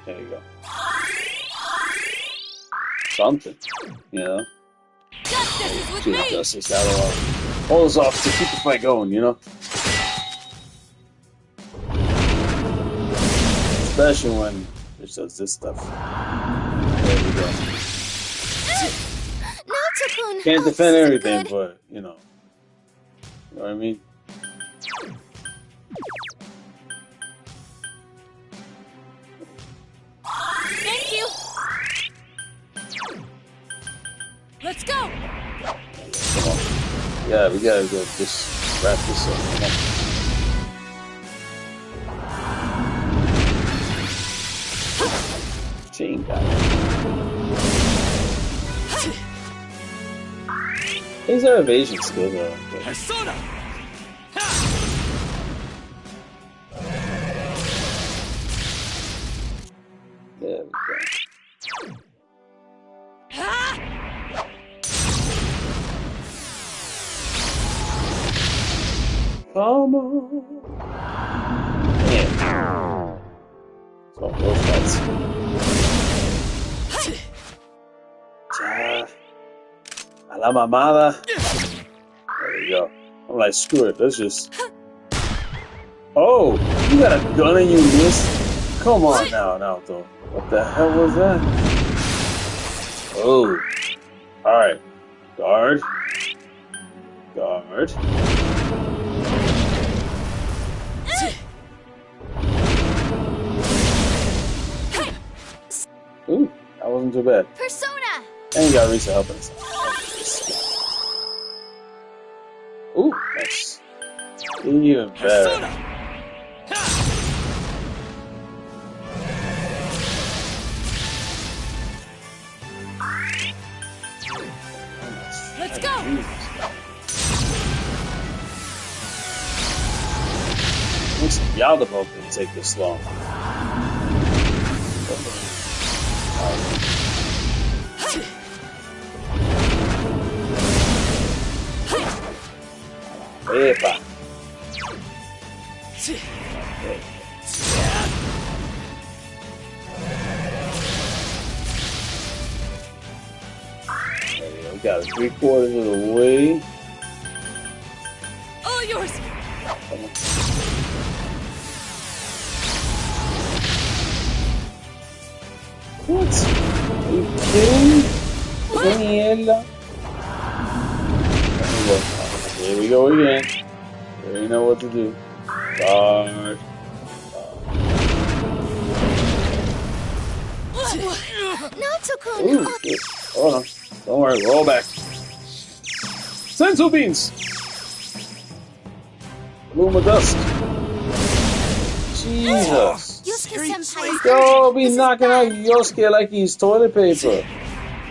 There you go. Something, you know? Justice is with Choose me! justice, that'll hold us off to keep the fight going, you know? Especially when it does this stuff. There we go. Naoto-kun! Can't oh, defend this isn't everything, good. but, you know. You know what I mean? Thank you! Let's go! Come on. Yeah, we gotta go just wrap this up. Come on. Chain guy. These are evasion skills though. Okay. Persona! There we go. Come on. Yeah. So boss fights. A la mamada. There we go. I'm like, screw it. Let's just. Oh, you got a gun and you missed? Come on now, though. What the hell was that? Oh. Alright. Guard. Guard. Ooh, that wasn't too bad. Persona! And you got Risa helping us. Ooh, nice. Even better. Let's go! Looks like Yaldabaoth didn't take this long. Epa. There we go. We got it 3/4 of the way. All yours! What? Are you kidding? Mierda. Here we go again. We already know what to do. Guard. Natsuko! Ooh, shit. Hold on. Don't worry, roll back. Senzu beans! Bloom of dust. Jesus. Yosuke-senpai. Yo, be knocking out Yosuke like he's toilet paper.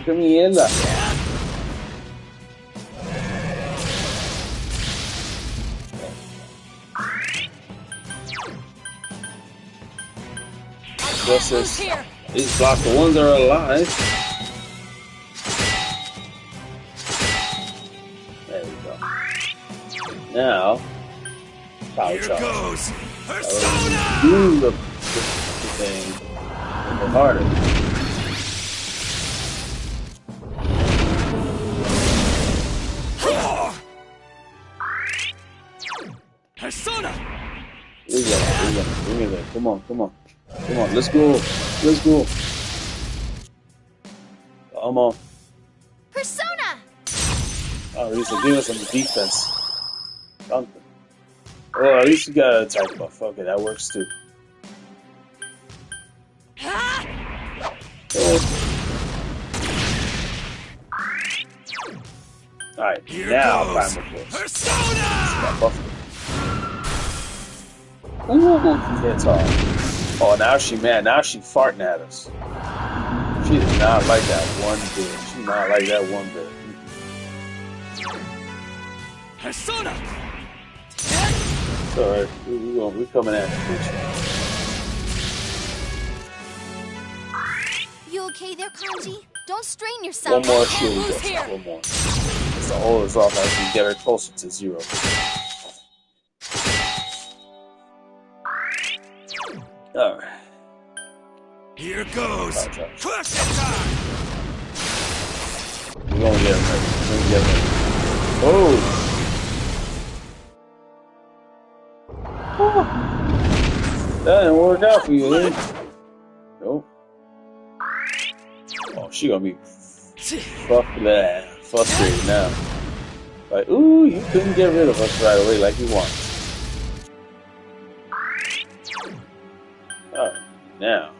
Que mierda. Justice. These block the ones that are alive. There we go. Now, power charge. Goes. Persona! Do the thing a bit harder. Persona! Bring it there. Come on. Let's go. Come on. Persona! Oh, at least give us some defense. Something. Oh, at least you got an attack, but fuck it, that works too. Alright, now Primal Force. Persona! Ooh, hits hard. Oh, now she mad. Now she farting at us. She does not like that one bit. She not like that one bit. Persona! It's alright. We're coming at you, bitch. You okay there, Kanji? Don't strain yourself. One more shield. Who's here? One more. It's to hold us off as we get her closer to 0. Alright. Here goes. Crush it time! We're gonna get him ready. Oh! That didn't work out for you, eh? Nope. Oh, she gonna be frustrated now. Like, ooh, you couldn't get rid of us right away like you wanted. Alright, now.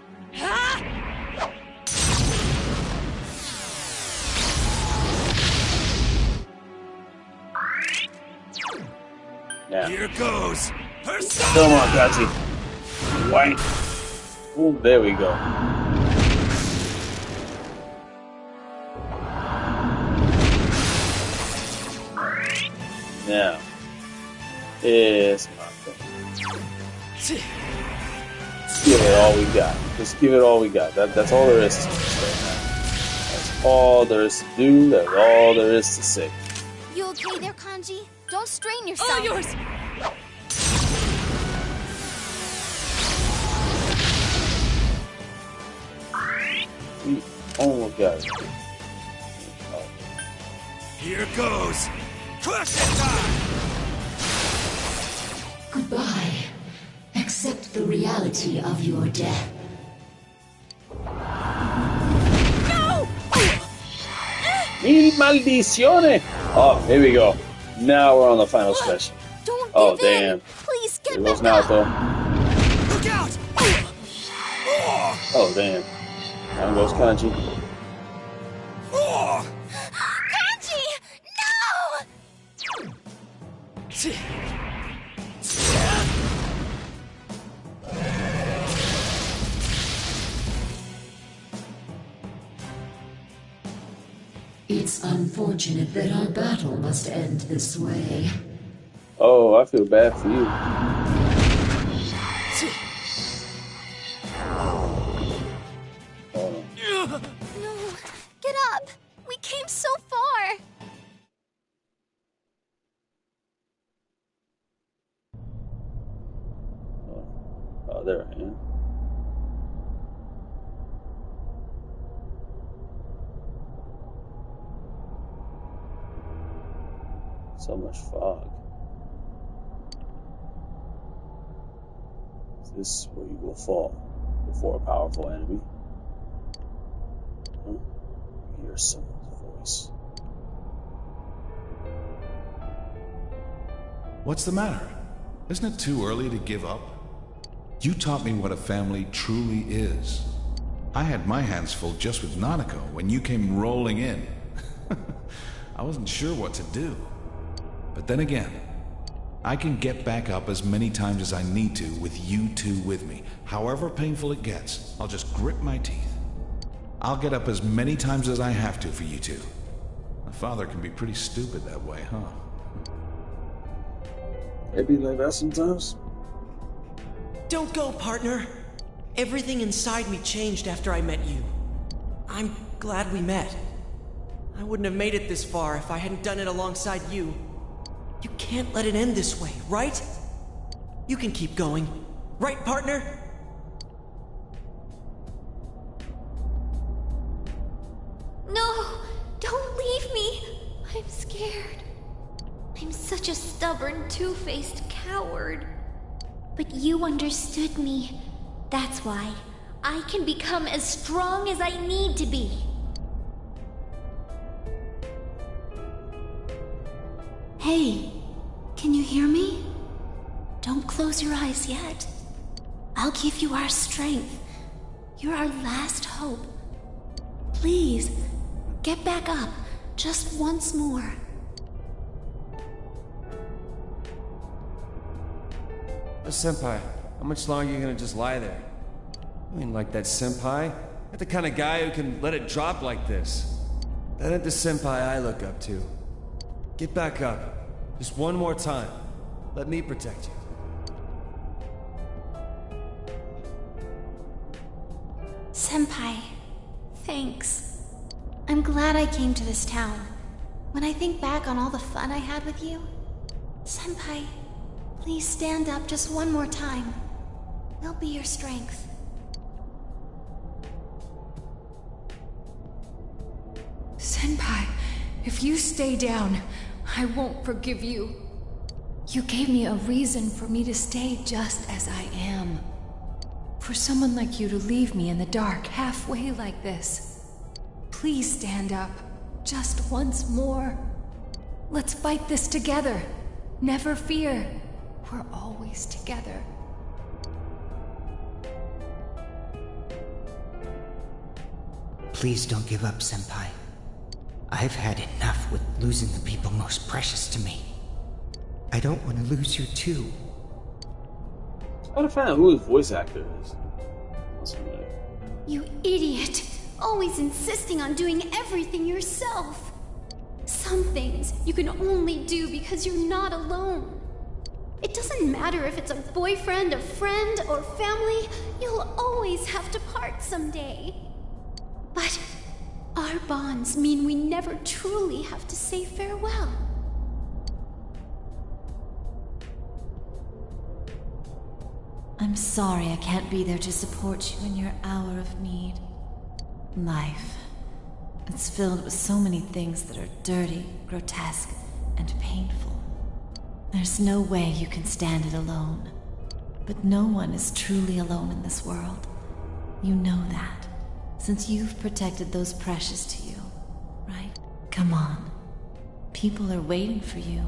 Now. Here goes. Persona! Come on, Adachi. White. Ooh, there we go. Now. It's my thing. Let's give it all we got. Just give it all we got. That's all there is to this right now. That's all there is to do. That's all there is to say. You okay there, Kanji? Don't strain yourself. All yours! almost got it. Here goes! Crush it time! Goodbye. Accept the reality of your death. Mil maldiciones! Oh, here we go. Now we're on the final special. Don't Oh, give in. damn. Please get Here goes back up. Naoto. Look out! Oh, damn. Down goes Kanji. Kanji! No! It's unfortunate that our battle must end this way. Oh, I feel bad for you. Hold on. No, get up! We came so far! Oh, there I am. So much fog. Is this where you will fall before a powerful enemy? Huh? You hear someone's voice. What's the matter? Isn't it too early to give up? You taught me what a family truly is. I had my hands full just with Nanako when you came rolling in. I wasn't sure what to do. But then again, I can get back up as many times as I need to with you two with me. However painful it gets, I'll just grit my teeth. I'll get up as many times as I have to for you two. A father can be pretty stupid that way, huh? It be like that sometimes. Don't go, partner. Everything inside me changed after I met you. I'm glad we met. I wouldn't have made it this far if I hadn't done it alongside you. You can't let it end this way, right? You can keep going. Right, partner? No! Don't leave me! I'm scared. I'm such a stubborn, two-faced coward. But you understood me. That's why I can become as strong as I need to be. Hey, can you hear me? Don't close your eyes yet. I'll give you our strength. You're our last hope. Please, get back up just once more. Senpai, how much longer are you gonna just lie there? I mean, like that senpai? Not the kind of guy who can let it drop like this. That ain't the senpai I look up to. Get back up. Just one more time. Let me protect you. Senpai, thanks. I'm glad I came to this town. When I think back on all the fun I had with you, Senpai, please stand up just one more time. We'll be your strength. Senpai, if you stay down, I won't forgive you. You gave me a reason for me to stay just as I am. For someone like you to leave me in the dark halfway like this. Please stand up, just once more. Let's fight this together. Never fear. We're always together. Please don't give up, Senpai. I've had enough with losing the people most precious to me. I don't want to lose you too. I gotta find out who his voice actor is. What's her name? You idiot! Always insisting on doing everything yourself. Some things you can only do because you're not alone. It doesn't matter if it's a boyfriend, a friend, or family, you'll always have to part someday. But our bonds mean we never truly have to say farewell. I'm sorry I can't be there to support you in your hour of need. Life It's filled with so many things that are dirty, grotesque, and painful. There's no way you can stand it alone. But no one is truly alone in this world. You know that, since you've protected those precious to you, right? Come on. People are waiting for you.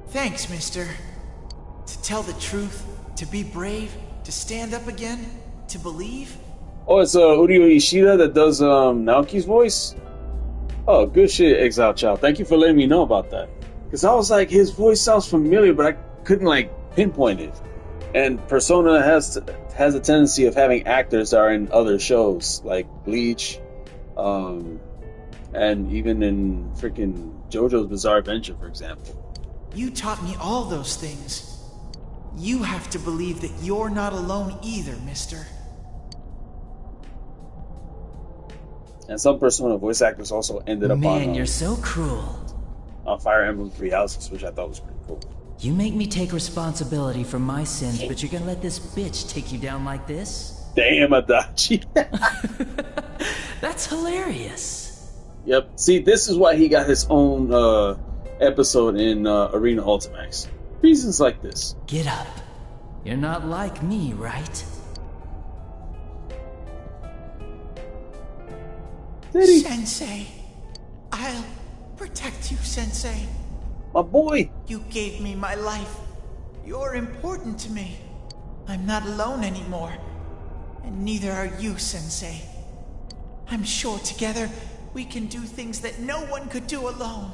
Thanks, mister. To tell the truth, to be brave, to stand up again, to believe. Oh, it's Urio Ishida that does Naoki's voice? Oh, good shit, Exile Child. Thank you for letting me know about that. Because I was like, his voice sounds familiar, but I couldn't, like, pinpoint it. And Persona has a tendency of having actors that are in other shows, like Bleach, and even in freaking JoJo's Bizarre Adventure, for example. You taught me all those things. You have to believe that you're not alone either, mister. And some Persona voice actors also ended up on... Man, you're so cruel. On Fire Emblem Three Houses, which I thought was pretty cool. You make me take responsibility for my sins, but you're gonna let this bitch take you down like this? Damn, Adachi. That's hilarious. Yep. See, this is why he got his own episode in Arena Ultimax. Reasons like this. Get up. You're not like me, right? Sensei, I'll protect you, Sensei. My boy. You gave me my life. You're important to me. I'm not alone anymore. And neither are you, Sensei. I'm sure together we can do things that no one could do alone.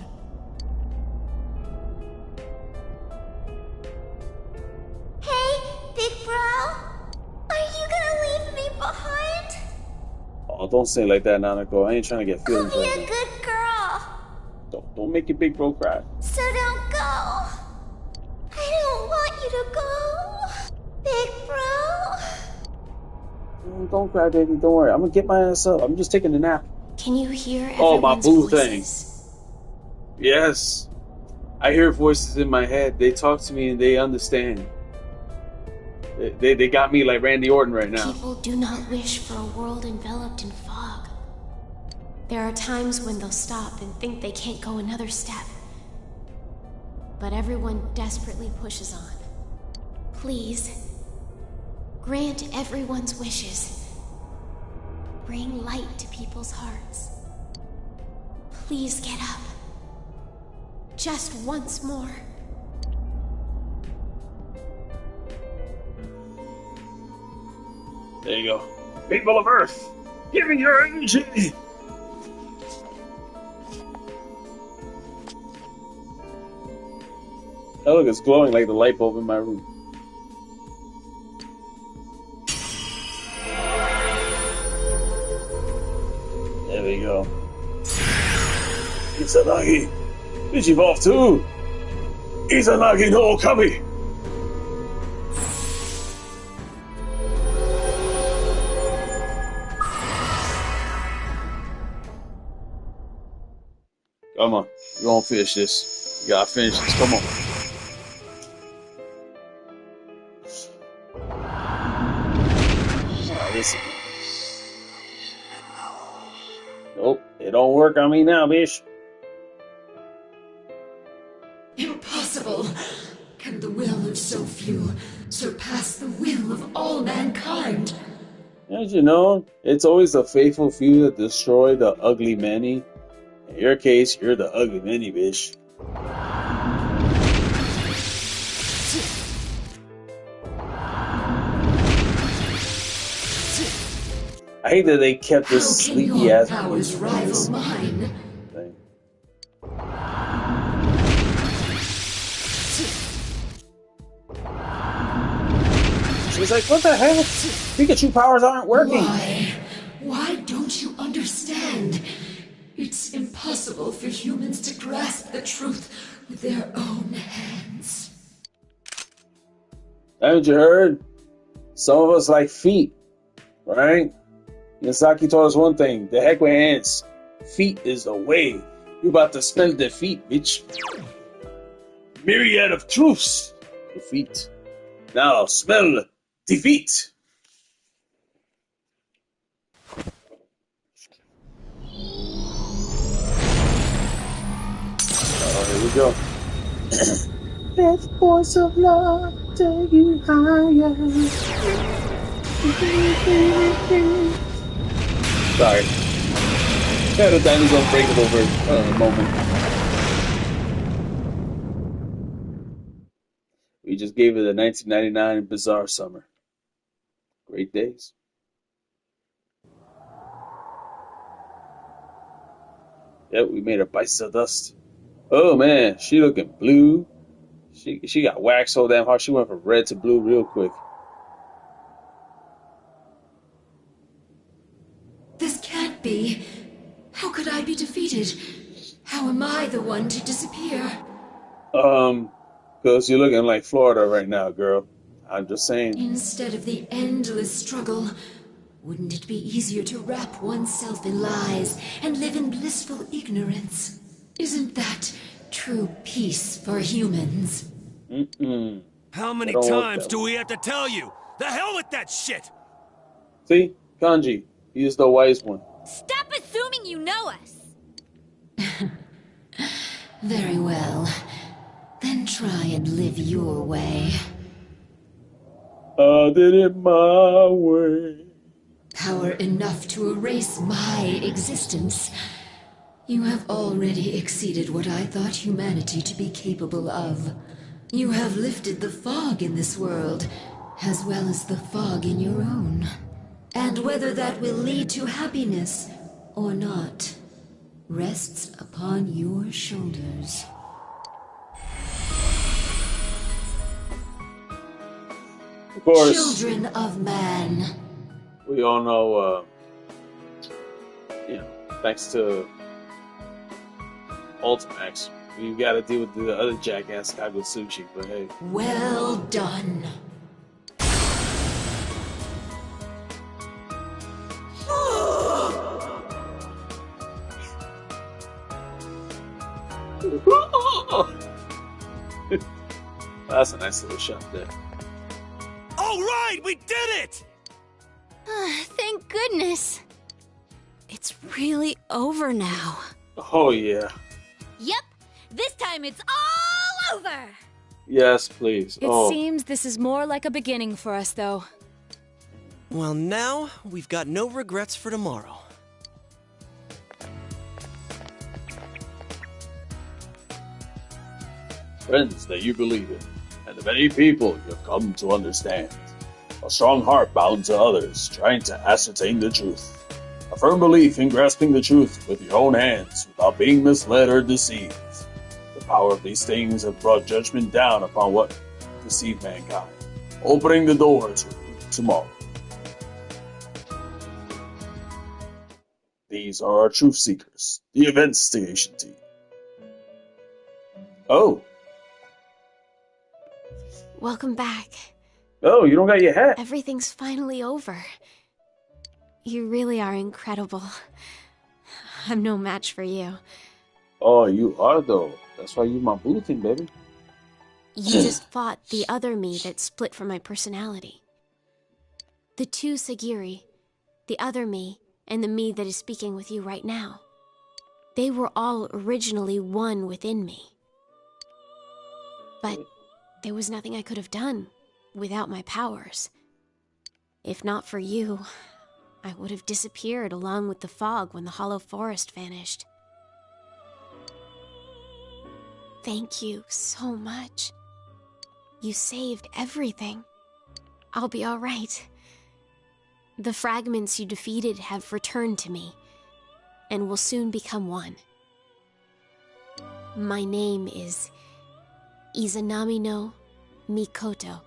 Hey, big bro. Are you gonna leave me behind? Oh, don't say it like that, Nanako. I ain't trying to get feelings. I'll be a good girl. Don't make your big bro cry. So don't go. I don't want you to go. Big bro. Don't cry, baby. Don't worry. I'm gonna get my ass up. I'm just taking a nap. Can you hear my everyone's boo voices? thing. Yes. I hear voices in my head. They talk to me and they understand. They got me like Randy Orton right now. People do not wish for a world enveloped in fog. There are times when they'll stop and think they can't go another step. But everyone desperately pushes on. Please, grant everyone's wishes. Bring light to people's hearts. Please get up. Just once more. There you go. People of Earth, give me your energy! Oh, look, it's glowing like the light bulb in my room. There we go. Izanagi! Did you evolve too? Izanagi-no-Okami! Come on, we're gonna finish this. We gotta finish this, come on. Listen. Nope, it don't work on me now, bitch. Impossible! Can the will of so few surpass the will of all mankind? As you know, it's always the faithful few that destroy the ugly many. In your case, you're the ugly many, bitch. I hate that they kept this sleepy ass powers rival mine? thing. She was like, what the hell? Pikachu powers aren't working. Why don't you understand? It's impossible for humans to grasp the truth with their own hands. Haven't you heard? Some of us like feet, right? Misaki told us one thing. The heck with hands. Feet is the way. You about to smell defeat, bitch. Myriad of truths. Defeat. Now smell defeat. 「go. Let the force of love take you higher. Sorry. Had a dinosaur break it over moment. We just gave it a 1999 bizarre summer. Great days. Yep, we made her bites of dust. Oh man, she looking blue. She got waxed so damn hard. She went from red to blue real quick. This can't be. How could I be defeated? How am I the one to disappear? Because you're looking like Florida right now, girl. I'm just saying. Instead of the endless struggle, wouldn't it be easier to wrap oneself in lies and live in blissful ignorance? Isn't that true peace for humans? How many times do we have to tell you? The hell with that shit! See? Kanji. He is the wise one. Stop assuming you know us! Very well. Then try and live your way. I did it my way. Power enough to erase my existence. You have already exceeded what I thought humanity to be capable of. You have lifted the fog in this world, as well as the fog in your own. And whether that will lead to happiness or not, rests upon your shoulders. Of course. Children of man. We all know, thanks to Ultimax, we got to deal with the other jackass Kagutsuchi, but hey. Well done. That's a nice little shot there. All right, we did it! Thank goodness. It's really over now. Oh, yeah. Yep, this time it's all over! Yes, please. It seems this is more like a beginning for us, though. Well, now we've got no regrets for tomorrow. Friends that you believe in, and the many people you have come to understand. A strong heart bound to others, trying to ascertain the truth. A firm belief in grasping the truth with your own hands without being misled or deceived. The power of these things have brought judgment down upon what deceived mankind, opening the door to tomorrow. These are our truth seekers, the investigation team. Oh. Welcome back. Oh, you don't got your hat. Everything's finally over. You really are incredible. I'm no match for you. Oh, you are though. That's why you're my blue thing, baby. You just fought the other me that split from my personality. The two Sagiri, the other me, and the me that is speaking with you right now. They were all originally one within me. But there was nothing I could have done without my powers. If not for you, I would have disappeared along with the fog when the hollow forest vanished. Thank you so much. You saved everything. I'll be all right. The fragments you defeated have returned to me, and will soon become one. My name is Izanami-no-Mikoto.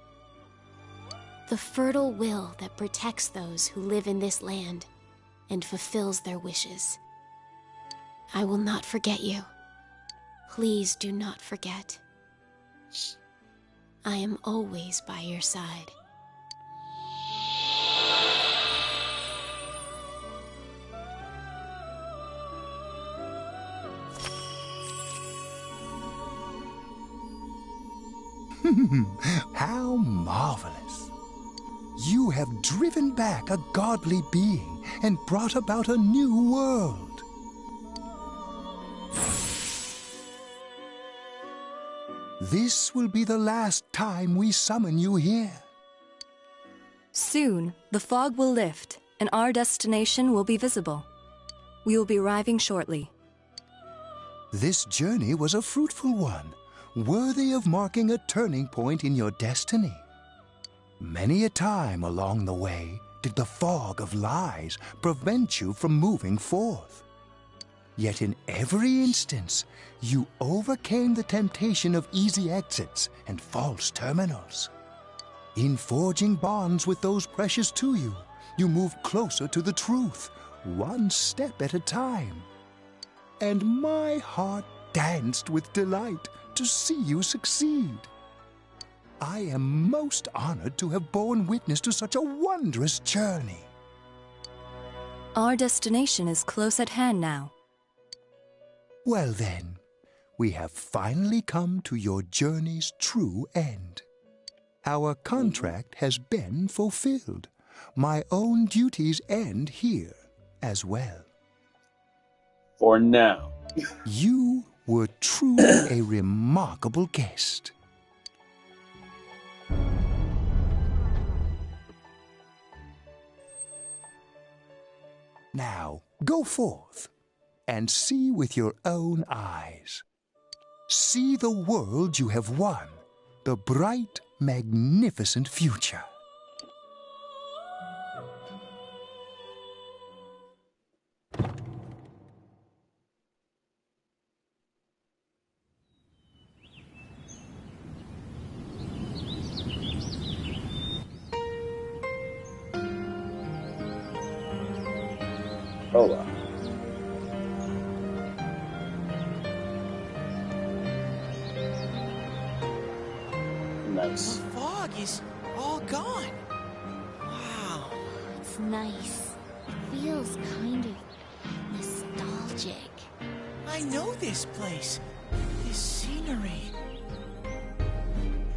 The fertile will that protects those who live in this land and fulfills their wishes. I will not forget you. Please do not forget. I am always by your side. How marvelous. You have driven back a godly being and brought about a new world. This will be the last time we summon you here. Soon, the fog will lift, and our destination will be visible. We will be arriving shortly. This journey was a fruitful one, worthy of marking a turning point in your destiny. Many a time along the way did the fog of lies prevent you from moving forth. Yet in every instance, you overcame the temptation of easy exits and false terminals. In forging bonds with those precious to you, you moved closer to the truth, one step at a time. And my heart danced with delight to see you succeed. I am most honored to have borne witness to such a wondrous journey. Our destination is close at hand now. Well then, we have finally come to your journey's true end. Our contract has been fulfilled. My own duties end here as well. For now. You were truly a remarkable guest. Now, go forth and see with your own eyes. See the world you have won, the bright, magnificent future. Oh wow. Nice. The fog is all gone. Wow. It's nice. It feels kind of nostalgic. I know this place. This scenery.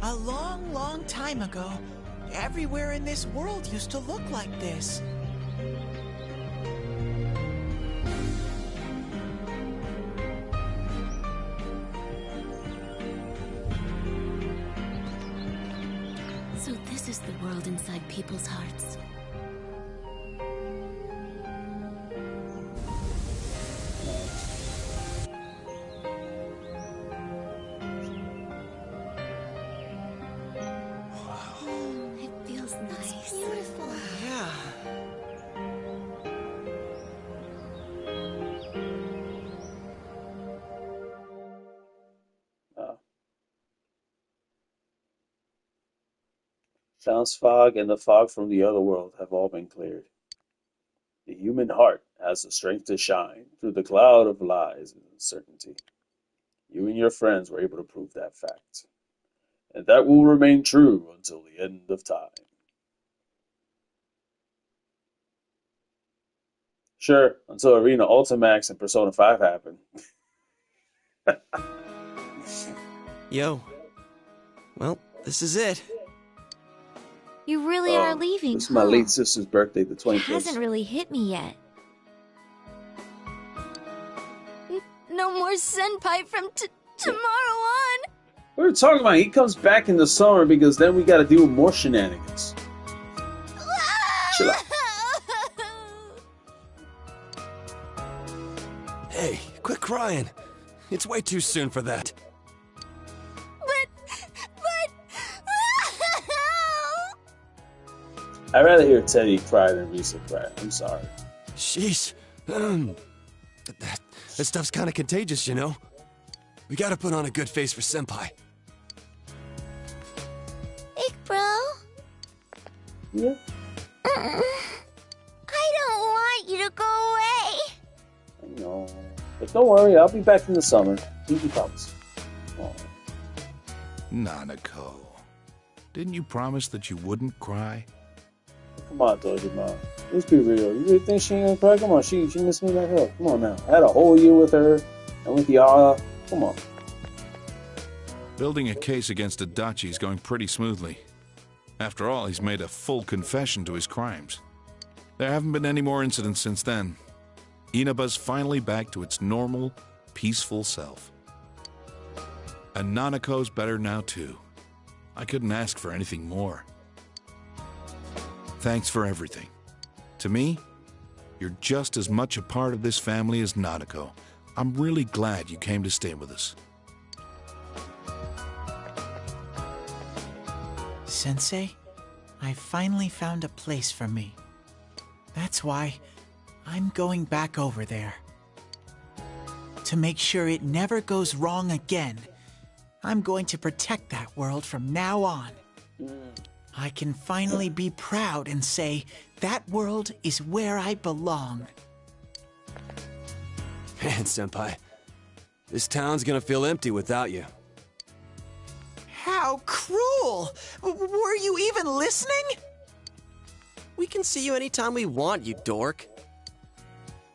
A long, long time ago, everywhere in this world used to look like this. So this is the world inside people's hearts. It feels nice. It's beautiful. Yeah. Sounds fog and the fog from the other world have all been cleared. The human heart has the strength to shine through the cloud of lies and uncertainty. You and your friends were able to prove that fact. And that will remain true until the end of time. Sure, until Arena Ultimax and Persona 5 happen. Yo. Well, this is it. You really are leaving, This is my late sister's birthday, the 21st. It hasn't really hit me yet. No more senpai from tomorrow on. We were talking about he comes back in the summer because then we gotta deal with more shenanigans. Chill out. Hey, quit crying. It's way too soon for that. I'd rather hear Teddy cry than Risa cry. I'm sorry. Sheesh. That stuff's kind of contagious, you know? We gotta put on a good face for Senpai. Bro? Yeah? I don't want you to go away. I know. But don't worry, I'll be back in the summer. Pinky promise. Oh. Nanako, didn't you promise that you wouldn't cry? Come on, Dojima. Let's be real. You really think she ain't gonna cry? Come on, she missed me like hell. Come on now. I had a whole year with her and with y'all. Come on. Building a case against Adachi is going pretty smoothly. After all, he's made a full confession to his crimes. There haven't been any more incidents since then. Inaba's finally back to its normal, peaceful self. And Nanako's better now, too. I couldn't ask for anything more. Thanks for everything. To me, you're just as much a part of this family as Nanako. I'm really glad you came to stay with us. Sensei, I finally found a place for me. That's why I'm going back over there. To make sure it never goes wrong again, I'm going to protect that world from now on. I can finally be proud and say that world is where I belong. Man, Senpai, this town's gonna feel empty without you. How cruel! Were you even listening? We can see you anytime we want, you dork.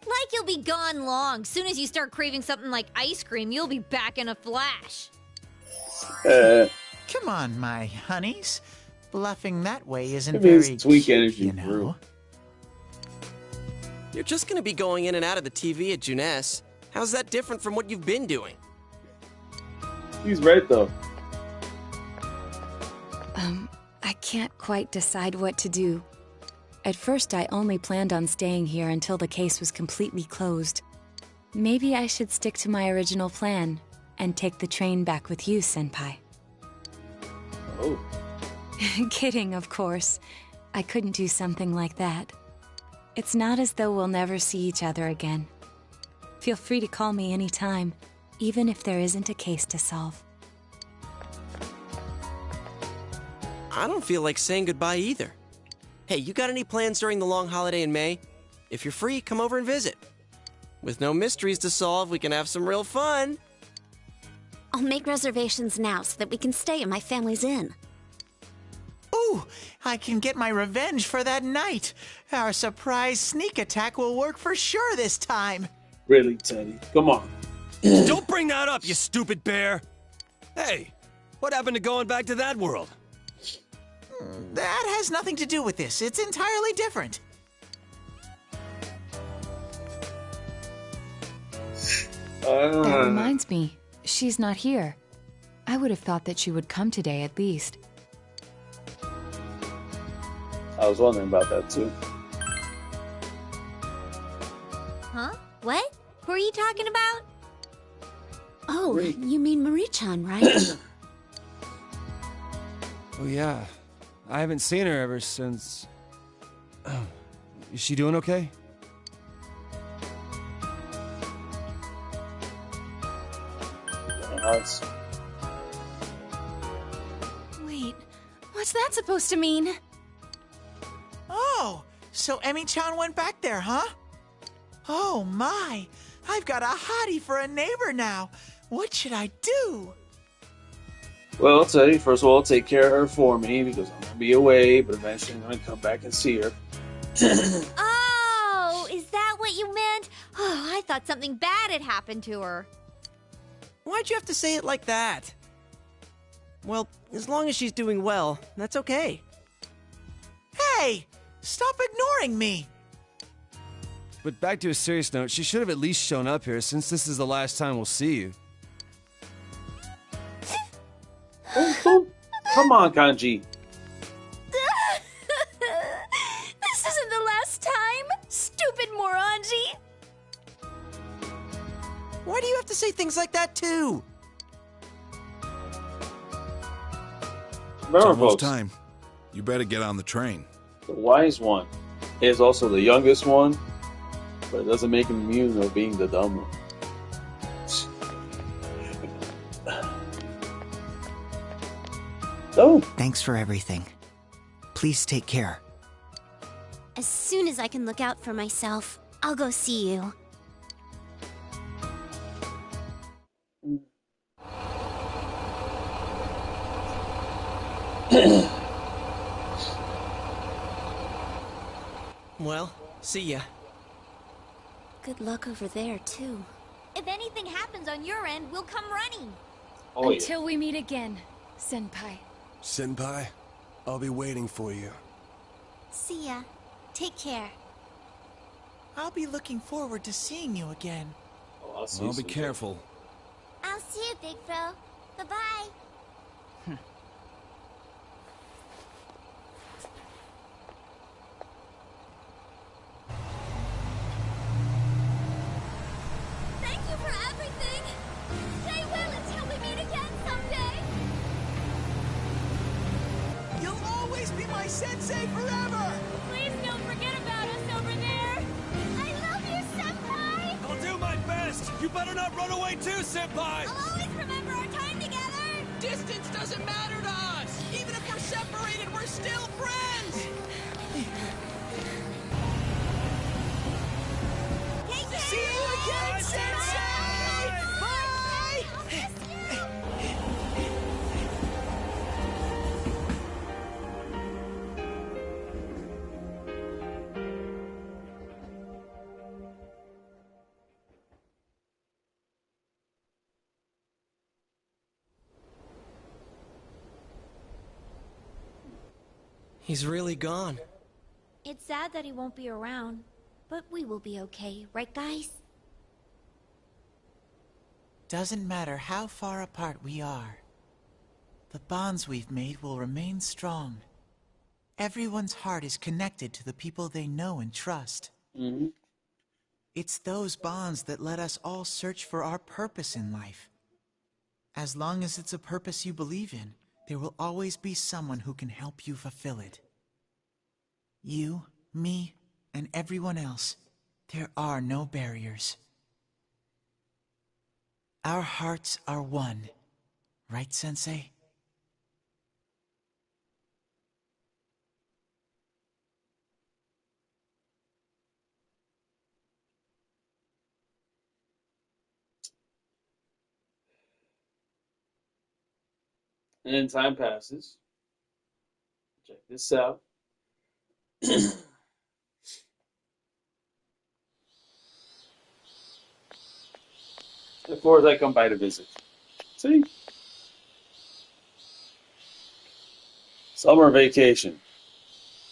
Like you'll be gone long. Soon as you start craving something like ice cream, you'll be back in a flash. Come on, my honeys. Bluffing that way isn't very weak energy, you know. You're just gonna be going in and out of the TV at Junes. How's that different from what you've been doing? He's right, though. I can't quite decide what to do. At first, I only planned on staying here until the case was completely closed. Maybe I should stick to my original plan and take the train back with you, Senpai. Oh. Kidding, of course. I couldn't do something like that. It's not as though we'll never see each other again. Feel free to call me anytime, even if there isn't a case to solve. I don't feel like saying goodbye either. Hey, you got any plans during the long holiday in May? If you're free, come over and visit. With no mysteries to solve, we can have some real fun. I'll make reservations now so that we can stay at my family's inn. Ooh, I can get my revenge for that night. Our surprise sneak attack will work for sure this time. Really, Teddy? Come on. Don't bring that up, you stupid bear! Hey, what happened to going back to that world? That has nothing to do with this. It's entirely different. That reminds me, she's not here. I would have thought that she would come today at least. I was wondering about that too. Huh? What? Who are you talking about? Oh, you mean Marie-chan, right? Oh, yeah. I haven't seen her ever since... Is she doing okay? Wait, what's that supposed to mean? Oh, so Emi-chan went back there, huh? Oh my, I've got a hottie for a neighbor now. What should I do? Well, I'll tell you, first of all, take care of her for me, because I'm going to be away, but eventually I'm going to come back and see her. Oh, is that what you meant? Oh, I thought something bad had happened to her. Why'd you have to say it like that? Well, as long as she's doing well, that's okay. Hey, stop ignoring me. But back to a serious note, she should have at least shown up here, since this is the last time we'll see you. Come on, Kanji. This isn't the last time, stupid moronji. Why do you have to say things like that, too? Remember, It's almost folks, time. You better get on the train. the wise one is also the youngest one, but it doesn't make him immune of being the dumb one. Oh. Thanks for everything. Please take care. As soon as I can look out for myself, I'll go see you. Well, see ya. Good luck over there, too. If anything happens on your end, we'll come running. Oh, yeah. Until we meet again, Senpai. Senpai, I'll be waiting for you. See ya. Take care. I'll be looking forward to seeing you again. Oh, I'll see you Well, be soon. careful. I'll see you, Big Bro. Bye-bye. Thank you for everything. Stay well until we meet again someday. You'll always be my sensei forever! Please don't forget about us over there. I love you, Senpai. I'll do my best! You better not run away too, Senpai! I'll always remember our time together. Distance doesn't matter to us! Even if we're separated, we're still friends! See you again, Sensei! Bye! He's really gone. It's sad that he won't be around, but we will be okay, right guys? Doesn't matter how far apart we are. The bonds we've made will remain strong. Everyone's heart is connected to the people they know and trust. Mm-hmm. It's those bonds that let us all search for our purpose in life. As long as it's a purpose you believe in, there will always be someone who can help you fulfill it. You, me, and everyone else, there are no barriers. Our hearts are one, right, Sensei? And then time passes. Check this out. Of course, I come by to visit. See? Summer vacation.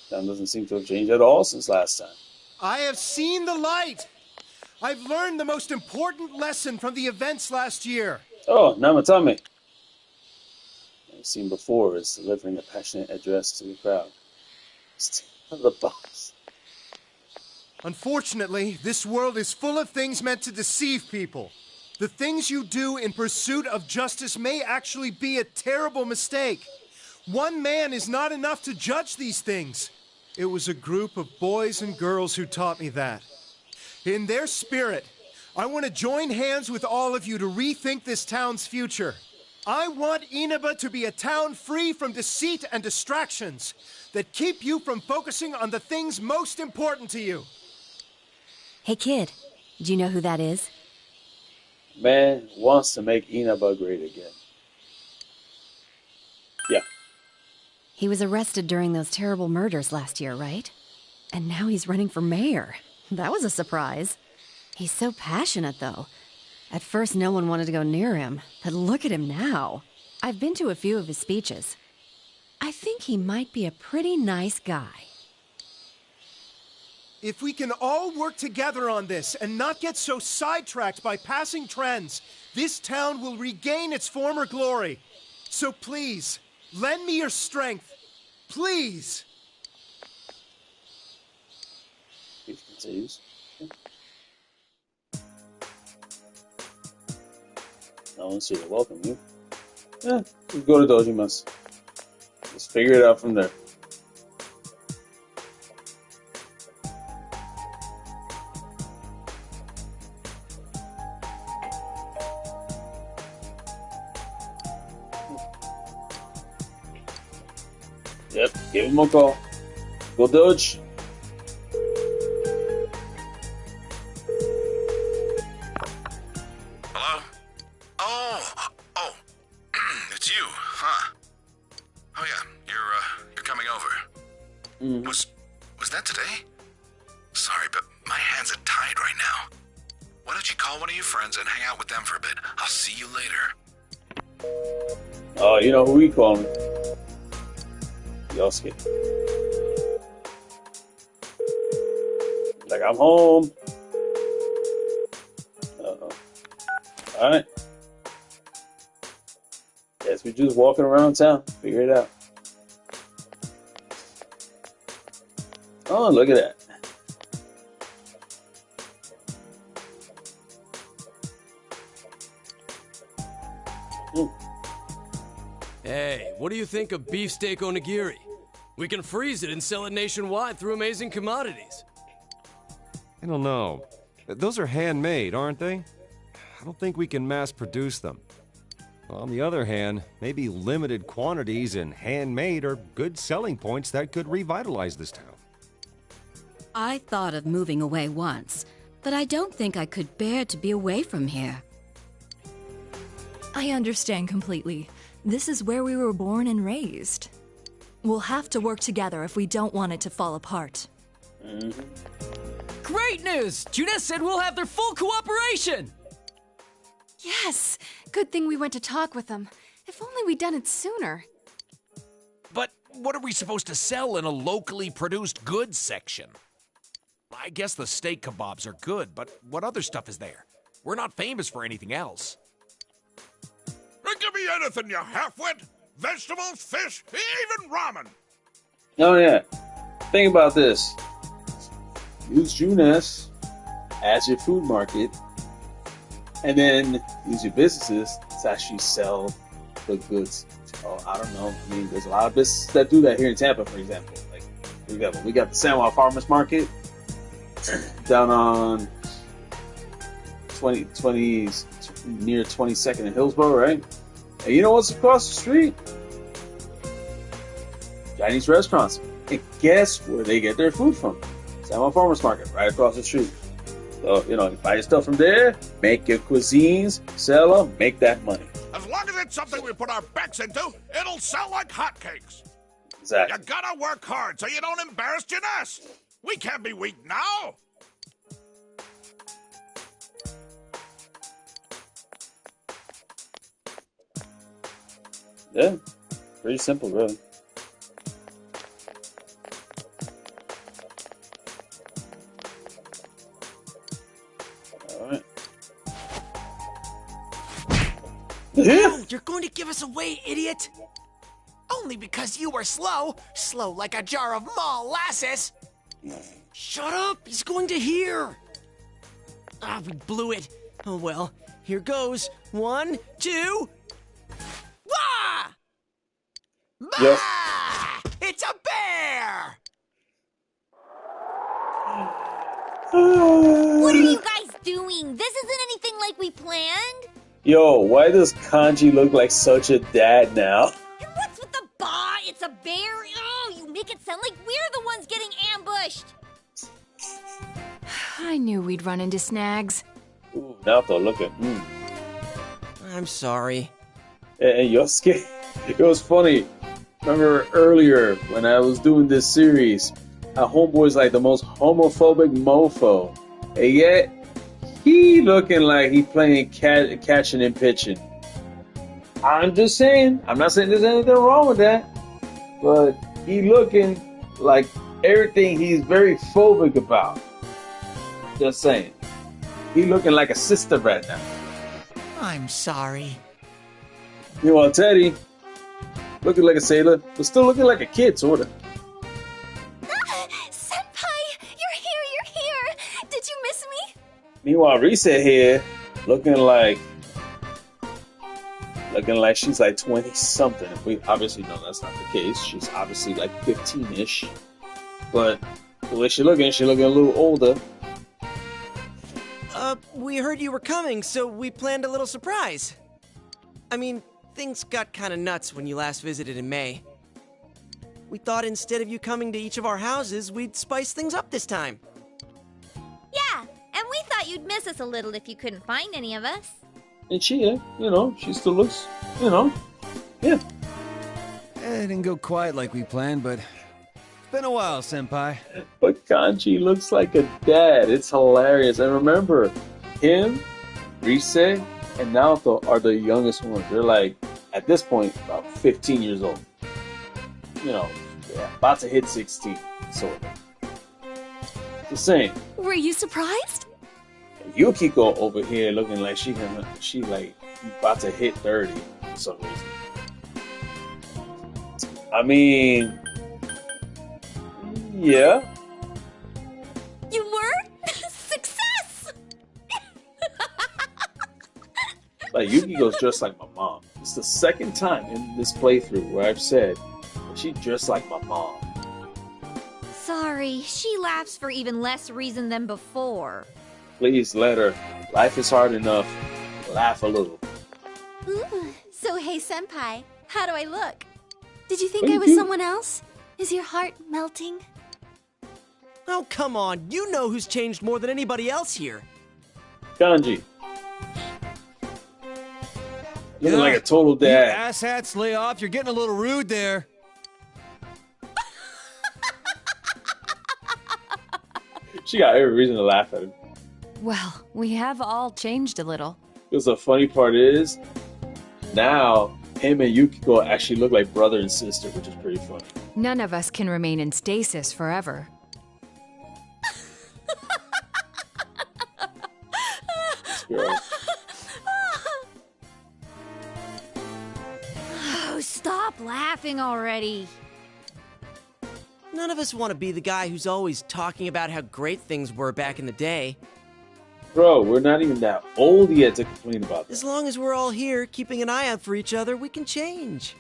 Town doesn't seem to have changed at all since last time. I have seen the light! I've learned the most important lesson from the events last year. Oh, Namatame. I've seen before is delivering a passionate address to the crowd. Still the boss. Unfortunately, this world is full of things meant to deceive people. The things you do in pursuit of justice may actually be a terrible mistake. One man is not enough to judge these things. It was a group of boys and girls who taught me that. In their spirit, I want to join hands with all of you to rethink this town's future. I want Inaba to be a town free from deceit and distractions that keep you from focusing on the things most important to you. Hey kid, do you know who that is? Man wants to make Inaba great again. Yeah. He was arrested during those terrible murders last year, right? And now he's running for mayor. That was a surprise. He's so passionate, though. At first, no one wanted to go near him, but look at him now. I've been to a few of his speeches. I think he might be a pretty nice guy. If we can all work together on this and not get so sidetracked by passing trends, this town will regain its former glory. So please, lend me your strength. Please! It continues. No one's here to welcome you. Yeah, you go to Dojima's. Just figure it out from there. Yep, give him a call. Go Doge. Hello? Oh, it's you, huh? Oh yeah, you're coming over. Was that today? Sorry, but my hands are tied right now. Why don't you call one of your friends and hang out with them for a bit? I'll see you later. Oh, you know who we call him? Yosuke. Like, I'm home. Uh-oh. Alright. Guess we're just walking around town. Figure it out. Oh, look at that. Hey, what do you think of beefsteak onigiri? We can freeze it and sell it nationwide through Amazing Commodities. I don't know. Those are handmade, aren't they? I don't think we can mass produce them. On the other hand, maybe limited quantities and handmade are good selling points that could revitalize this town. I thought of moving away once, but I don't think I could bear to be away from here. I understand completely. This is where we were born and raised. We'll have to work together if we don't want it to fall apart. Great news! Junes said we'll have their full cooperation! Yes! Good thing we went to talk with them. If only we'd done it sooner. But what are we supposed to sell in a locally produced goods section? I guess the steak kebabs are good, but what other stuff is there? We're not famous for anything else. Give me anything, you half-wit! Vegetables, fish, even ramen! Oh yeah. Think about this. Use Junes as your food market, and then use your businesses to actually sell the goods. Oh, I don't know. I mean, there's a lot of businesses that do that here in Tampa, for example. Like, for example, we got the San Juan Farmers Market down on 20 near 22nd and Hillsborough, right? And you know what's across the street? Chinese restaurants. And guess where they get their food from? San Juan Farmers Market, right across the street. So, you know, you buy your stuff from there, make your cuisines, sell them, make that money. As long as it's something we put our backs into, it'll sell like hotcakes. Exactly. You gotta work hard so you don't embarrass Junes. We can't be weak now. Yeah, pretty simple, really. Alright. Oh, you're going to give us away, idiot! Only because you were slow. Slow like a jar of molasses. Shut up, he's going to hear. Ah, we blew it. Oh well, here goes. 1, 2... Wah! Yep. It's a bear! What are you guys doing? This isn't anything like we planned. Yo, why does Kanji look like such a dad now? And what's with the bah? It's a bear? Oh, you make it sound like we're the ones getting ambushed. I knew we'd run into snags. Ooh, Naoto, look at I'm sorry. And Yosuke, it was funny. Remember earlier when I was doing this series, a homeboy's like the most homophobic mofo. And yet, he looking like he playing catching and pitching. I'm just saying, I'm not saying there's anything wrong with that. But he looking like everything he's very phobic about. Just saying. He looking like a sister right now. I'm sorry. You know, Teddy, looking like a sailor, but still looking like a kid, sorta. Senpai! You're here! Did you miss me? Meanwhile, Reset here, looking like she's like 20-something. We obviously know that's not the case. She's obviously like 15-ish. But the way she's looking a little older. We heard you were coming, so we planned a little surprise. I mean, things got kind of nuts when you last visited in May. We thought instead of you coming to each of our houses, we'd spice things up this time. Yeah, and we thought you'd miss us a little if you couldn't find any of us. And she, she still looks, yeah. It didn't go quite like we planned, but it's been a while, Senpai. But Kanji looks like a dad. It's hilarious. And remember, him, Rise, and Naoto are the youngest ones. They're like, at this point, about 15 years old. About to hit 16, sort of. Just saying. Were you surprised? Yukiko over here looking like she like about to hit 30 for some reason. I mean, yeah. You were? Success! Like, Yukiko's just like my mom. It's the second time in this playthrough where I've said that she's just like my mom. Sorry, she laughs for even less reason than before. Please let her. Life is hard enough. Laugh a little. Ooh, so hey, senpai, how do I look? Did you think I was someone else? Is your heart melting? Oh, come on. You know who's changed more than anybody else here. Kanji. Looking like a total dad. You asshats, lay off. You're getting a little rude there. She got every reason to laugh at him. Well, we have all changed a little. Because the funny part is, now him and Yukiko actually look like brother and sister, which is pretty funny. None of us can remain in stasis forever. This girl. Oh, stop laughing already. None of us want to be the guy who's always talking about how great things were back in the day. Bro, we're not even that old yet to complain about this. As long as we're all here, keeping an eye out for each other, we can change.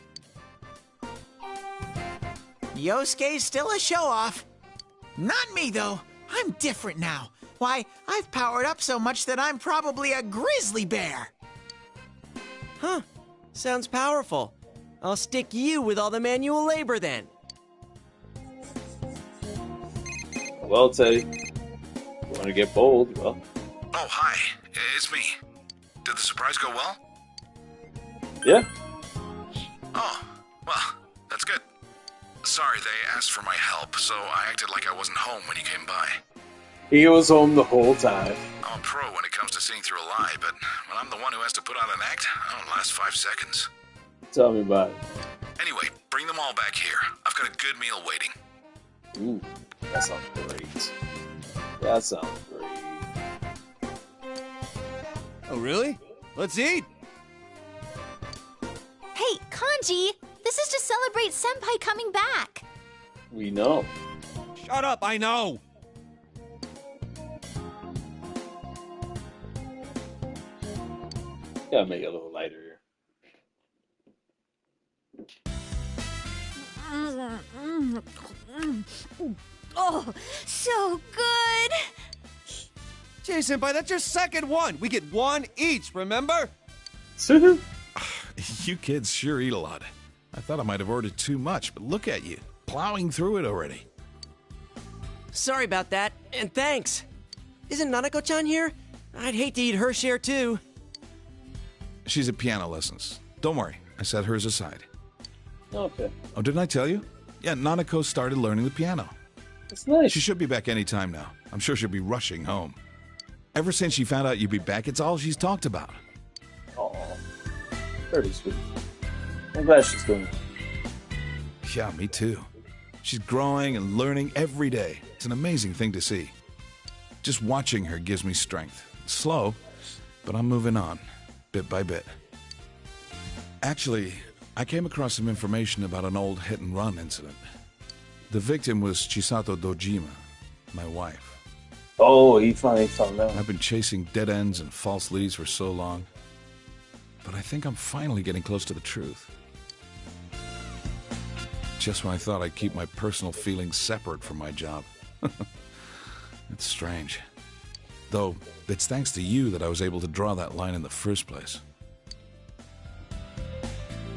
Yosuke's still a show-off. Not me, though. I'm different now. Why, I've powered up so much that I'm probably a grizzly bear. Huh. Sounds powerful. I'll stick you with all the manual labor then. Well, Teddy, you want to get bold, well. Oh, hi. It's me. Did the surprise go well? Yeah. Oh, well, that's good. Sorry, they asked for my help, so I acted like I wasn't home when you came by. He was home the whole time. I'm a pro when it comes to seeing through a lie, but when I'm the one who has to put on an act, I don't last 5 seconds. Tell me about it. Anyway, bring them all back here. I've got a good meal waiting. Ooh, that sounds great. That sounds great. Oh, really? Let's eat! Hey, Kanji, this is to celebrate senpai coming back. We know. Shut up, I know! Gotta make it a little lighter here. Oh, so good! Jay Senpai, that's your second one! We get one each, remember? You kids sure eat a lot. I thought I might have ordered too much, but look at you, plowing through it already. Sorry about that, and thanks. Isn't Nanako-chan here? I'd hate to eat her share too. She's at piano lessons. Don't worry, I set hers aside. Okay. Oh, didn't I tell you? Yeah, Nanako started learning the piano. That's nice. She should be back any time now. I'm sure she'll be rushing home. Ever since she found out you'd be back, it's all she's talked about. Aw, pretty sweet. I'm glad she's doing it. Yeah, me too. She's growing and learning every day. It's an amazing thing to see. Just watching her gives me strength. It's slow, but I'm moving on, bit by bit. Actually, I came across some information about an old hit-and-run incident. The victim was Chisato Dojima, my wife. Oh, he finally found out. I've been chasing dead ends and false leads for so long, but I think I'm finally getting close to the truth. Just when I thought I'd keep my personal feelings separate from my job. It's strange. Though, it's thanks to you that I was able to draw that line in the first place.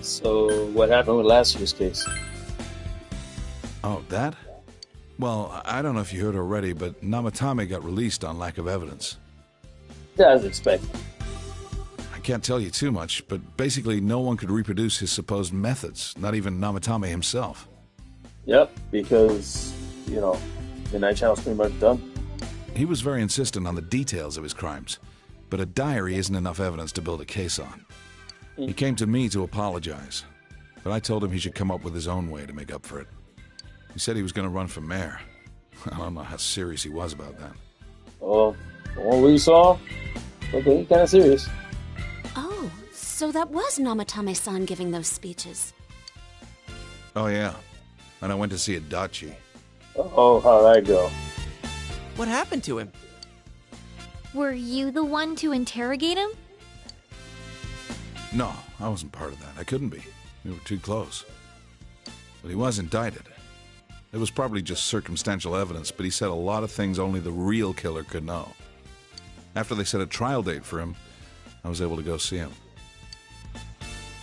So, what happened with last year's case? Oh, that? Well, I don't know if you heard already, but Namatame got released on lack of evidence. As expected. I can't tell you too much, but basically no one could reproduce his supposed methods, not even Namatame himself. Yep, because, you know, the Night Channel's pretty much done. He was very insistent on the details of his crimes, but a diary isn't enough evidence to build a case on. He came to me to apologize, but I told him he should come up with his own way to make up for it. He said he was going to run for mayor. I don't know how serious he was about that. Oh, the one we saw? Okay, kind of serious. Oh, so that was Namatame-san giving those speeches. Oh, yeah. And I went to see Adachi. Oh, how'd that go? What happened to him? Were you the one to interrogate him? No, I wasn't part of that. I couldn't be. We were too close. But he was indicted. It was probably just circumstantial evidence, but he said a lot of things only the real killer could know. After they set a trial date for him, I was able to go see him.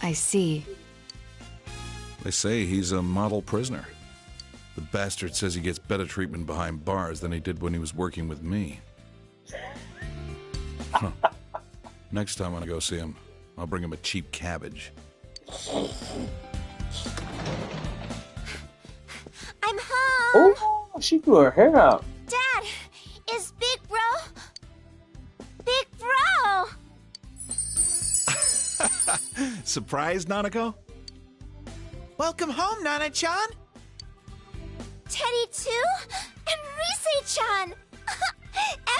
I see. They say he's a model prisoner. The bastard says he gets better treatment behind bars than he did when he was working with me. Huh. Next time when I go see him, I'll bring him a cheap cabbage. I'm home! Oh, she grew her hair out. Dad, is Big Bro... Big Bro! Surprised, Nanako? Welcome home, Nana-chan! Teddy too? And Rise-chan!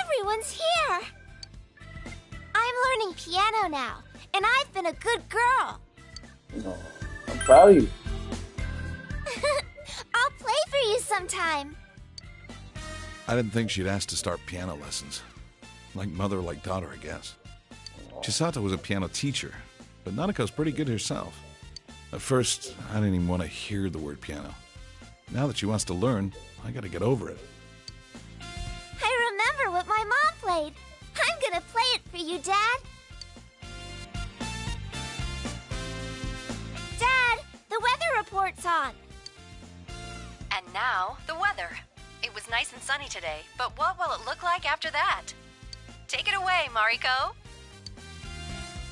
Everyone's here! I'm learning piano now, and I've been a good girl. Oh, I'm proud of you. I'll play for you sometime. I didn't think she'd ask to start piano lessons. Like mother, like daughter, I guess. Chisato was a piano teacher, but Nanako's pretty good herself. At first, I didn't even want to hear the word piano. Now that she wants to learn, I gotta get over it. I remember what my mom played. I'm gonna play it for you, Dad. Dad, the weather report's on. And now, the weather. It was nice and sunny today, but what will it look like after that? Take it away, Mariko.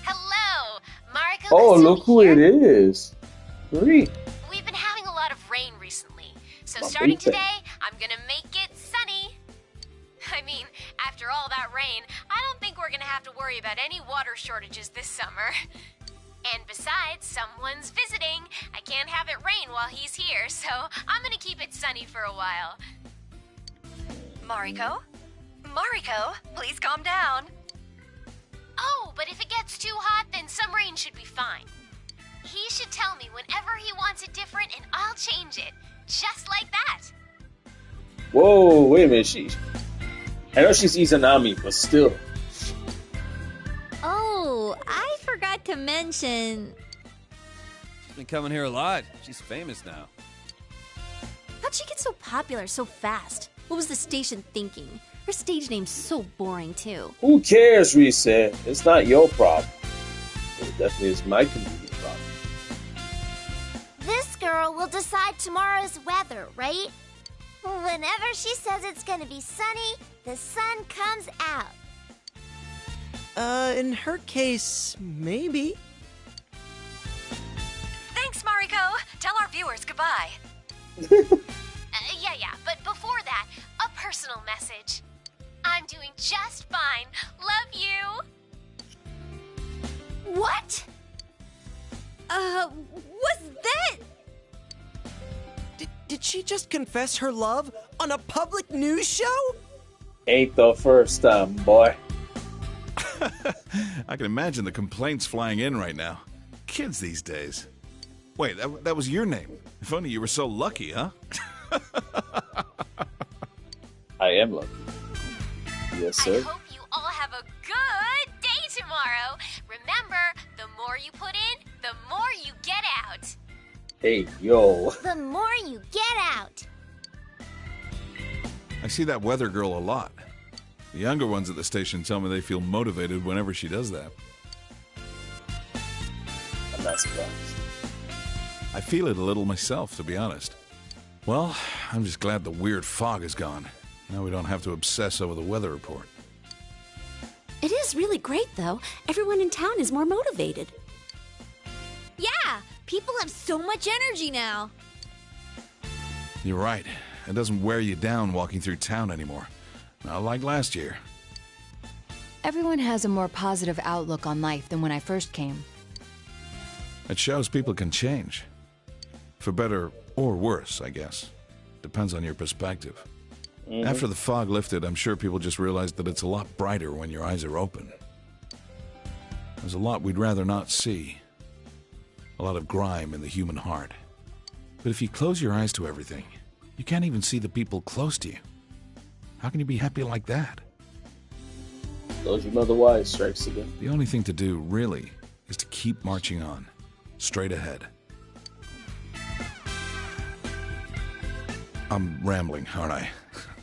Hello, Mariko. Oh, look who it is. Three. We've been having a lot of rain recently, so starting today, I'm gonna make it sunny. I mean, after all that rain, I don't think we're gonna have to worry about any water shortages this summer. And besides, someone's visiting. I can't have it rain while he's here, so I'm gonna keep it sunny for a while. Mariko? Mariko, please calm down. Oh, but if it gets too hot, then some rain should be fine. He should tell me whenever he wants it different, and I'll change it. Just like that. Whoa, wait a minute. I know she's Izanami, but still. Oh, I forgot to mention... She's been coming here a lot. She's famous now. How'd she get so popular so fast? What was the station thinking? Her stage name's so boring, too. Who cares, Reese? It's not your problem. It definitely is my comedian problem. This girl will decide tomorrow's weather, right? Whenever she says it's gonna be sunny, the sun comes out. In her case, maybe. Thanks, Mariko. Tell our viewers goodbye. Yeah, but before that, a personal message. I'm doing just fine. Love you. What? Was that... Did she just confess her love on a public news show? Ain't the first time, boy. I can imagine the complaints flying in right now. Kids these days. Wait, that was your name. If only you were so lucky, huh? I am lucky. Yes, sir. I hope you all have a good day tomorrow. Remember, the more you put in, the more you get out. Hey, yo. The more you get out. I see that weather girl a lot. The younger ones at the station tell me they feel motivated whenever she does that. I'm not surprised. I feel it a little myself, to be honest. Well, I'm just glad the weird fog is gone. Now we don't have to obsess over the weather report. It is really great, though. Everyone in town is more motivated. Yeah, people have so much energy now. You're right. It doesn't wear you down walking through town anymore. Not like last year. Everyone has a more positive outlook on life than when I first came. It shows people can change. For better or worse, I guess. Depends on your perspective. Mm-hmm. After the fog lifted, I'm sure people just realized that it's a lot brighter when your eyes are open. There's a lot we'd rather not see. A lot of grime in the human heart. But if you close your eyes to everything, you can't even see the people close to you. How can you be happy like that? Dojima the Wise strikes again. The only thing to do, really, is to keep marching on. Straight ahead. I'm rambling, aren't I?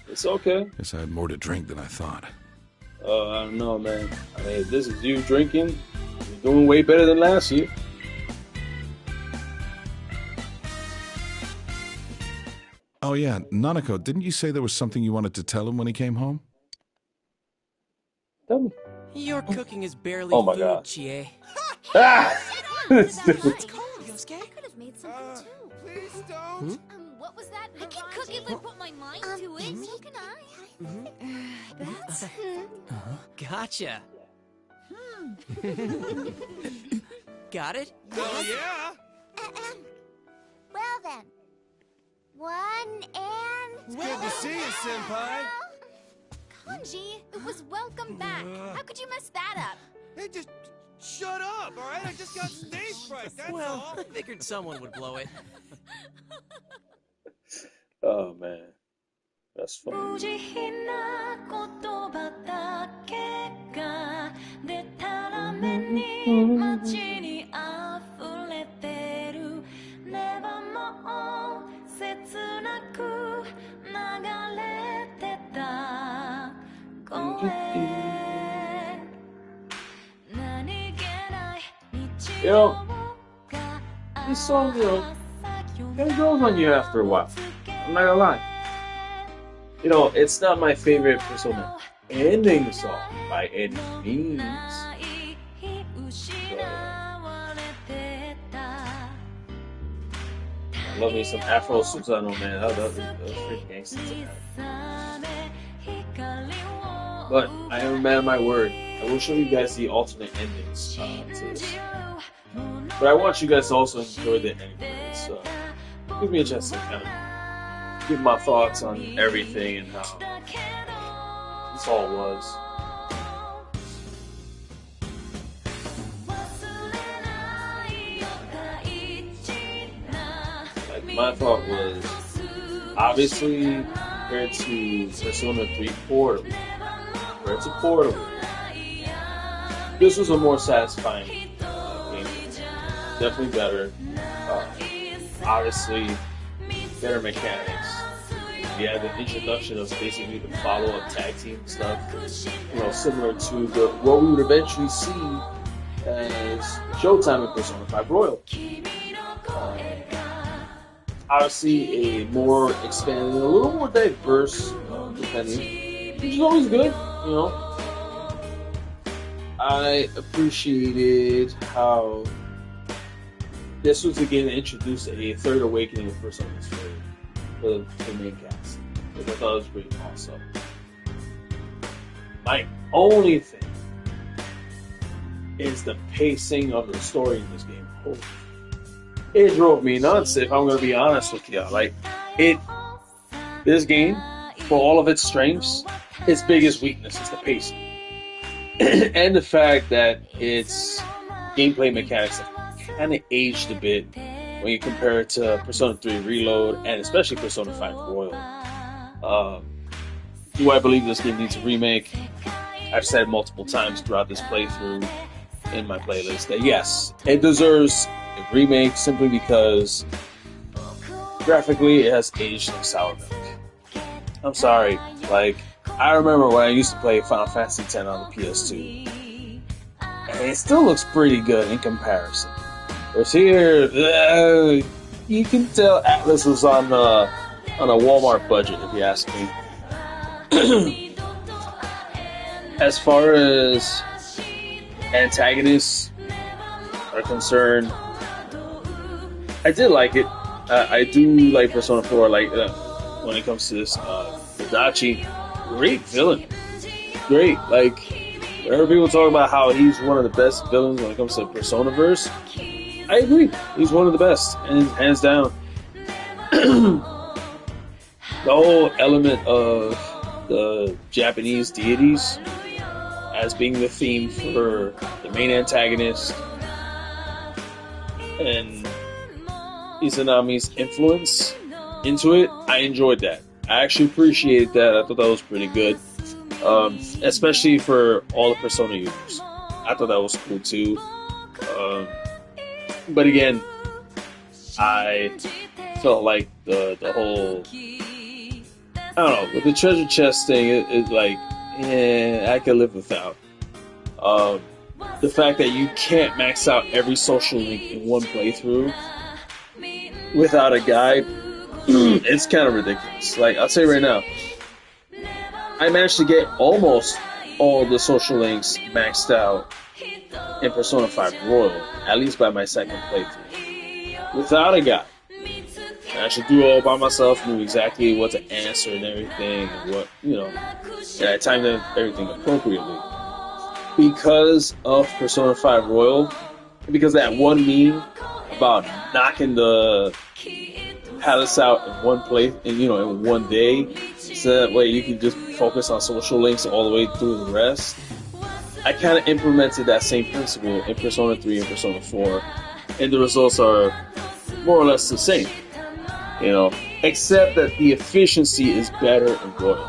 It's okay. Guess I had more to drink than I thought. I don't know, man. I mean, if this is you drinking, you're doing way better than last year. Oh yeah, Nanako, didn't you say there was something you wanted to tell him when he came home? Tell me. Your cooking is barely Oh my food, God. Chie. Ah! Let's cold, Yosuke. I could have made something too. Please don't. What was that? I can cook if I put my mind to it. So can I. That's... Gotcha. Got it? Oh yeah. Well then. 1 and... It's good to see you, Senpai. Kanji, it was welcome back. How could you mess that up? Hey, just shut up, all right? I just got stage fright, that's Well, all. I figured someone would blow it. Oh, man. That's funny. You know, this song, kind of grows on you after a while. I'm not gonna lie. You know, it's not my favorite Persona ending song by any means. I love me some Afro Susano, man. That was pretty gangster. But I am a man of my word. I will show you guys the alternate endings to this. But I want you guys to also enjoy the ending. So give me a chance to kind of give my thoughts on everything and how this all was. Like, my thought was, obviously, compared to Persona 3 Portable, compared to Portable, this was a more satisfying game. Definitely better. Obviously, better mechanics. We had the introduction of basically the follow-up tag team stuff, you know, similar to what we would eventually see as Showtime in Persona 5 Royal. Obviously, a more expanded, a little more diverse Compendium, which is always good, you know. I appreciated how this was again to introduce a third awakening of Personas for the main cast, which I thought was pretty awesome. My only thing is the pacing of the story in this game. It drove me nuts, if I'm going to be honest with you. Like, this game, for all of its strengths, its biggest weakness is the pacing. And the fact that its gameplay mechanics have kind of aged a bit when you compare it to Persona 3 Reload and especially Persona 5 Royal. Do I believe this game needs a remake? I've said multiple times throughout this playthrough in my playlist that yes, it deserves a remake simply because graphically it has aged like sour milk. I'm sorry, like, I remember when I used to play Final Fantasy X on the PS2, and it still looks pretty good in comparison. Whereas here, you can tell Atlus was on a Walmart budget, if you ask me. As far as antagonists are concerned, I did like it. I do like Persona 4, like when it comes to this Adachi. Great villain. Great. Like, whenever people talk about how he's one of the best villains when it comes to the Personaverse, I agree. He's one of the best, and hands down. The whole element of the Japanese deities as being the theme for the main antagonist, and Izanami's influence into it, I enjoyed that. I actually appreciated that. I thought that was pretty good, especially for all the Persona users. I thought that was cool too. But again, I felt like the whole, I don't know, with the treasure chest thing, it's like, I could live without. The fact that you can't max out every social link in one playthrough without a guide, it's kind of ridiculous. Like, I'll say right now, I managed to get almost all the social links maxed out in Persona 5 Royal, at least by my second playthrough, without a guide. I actually do it all by myself, knew exactly what to answer and everything, and what, and I timed everything appropriately. Because of Persona 5 Royal, because that one meme about knocking the palace out in one place, in one day, so that way you can just focus on social links all the way through the rest. I kind of implemented that same principle in Persona 3 and Persona 4, and the results are more or less the same, except that the efficiency is better in Royal.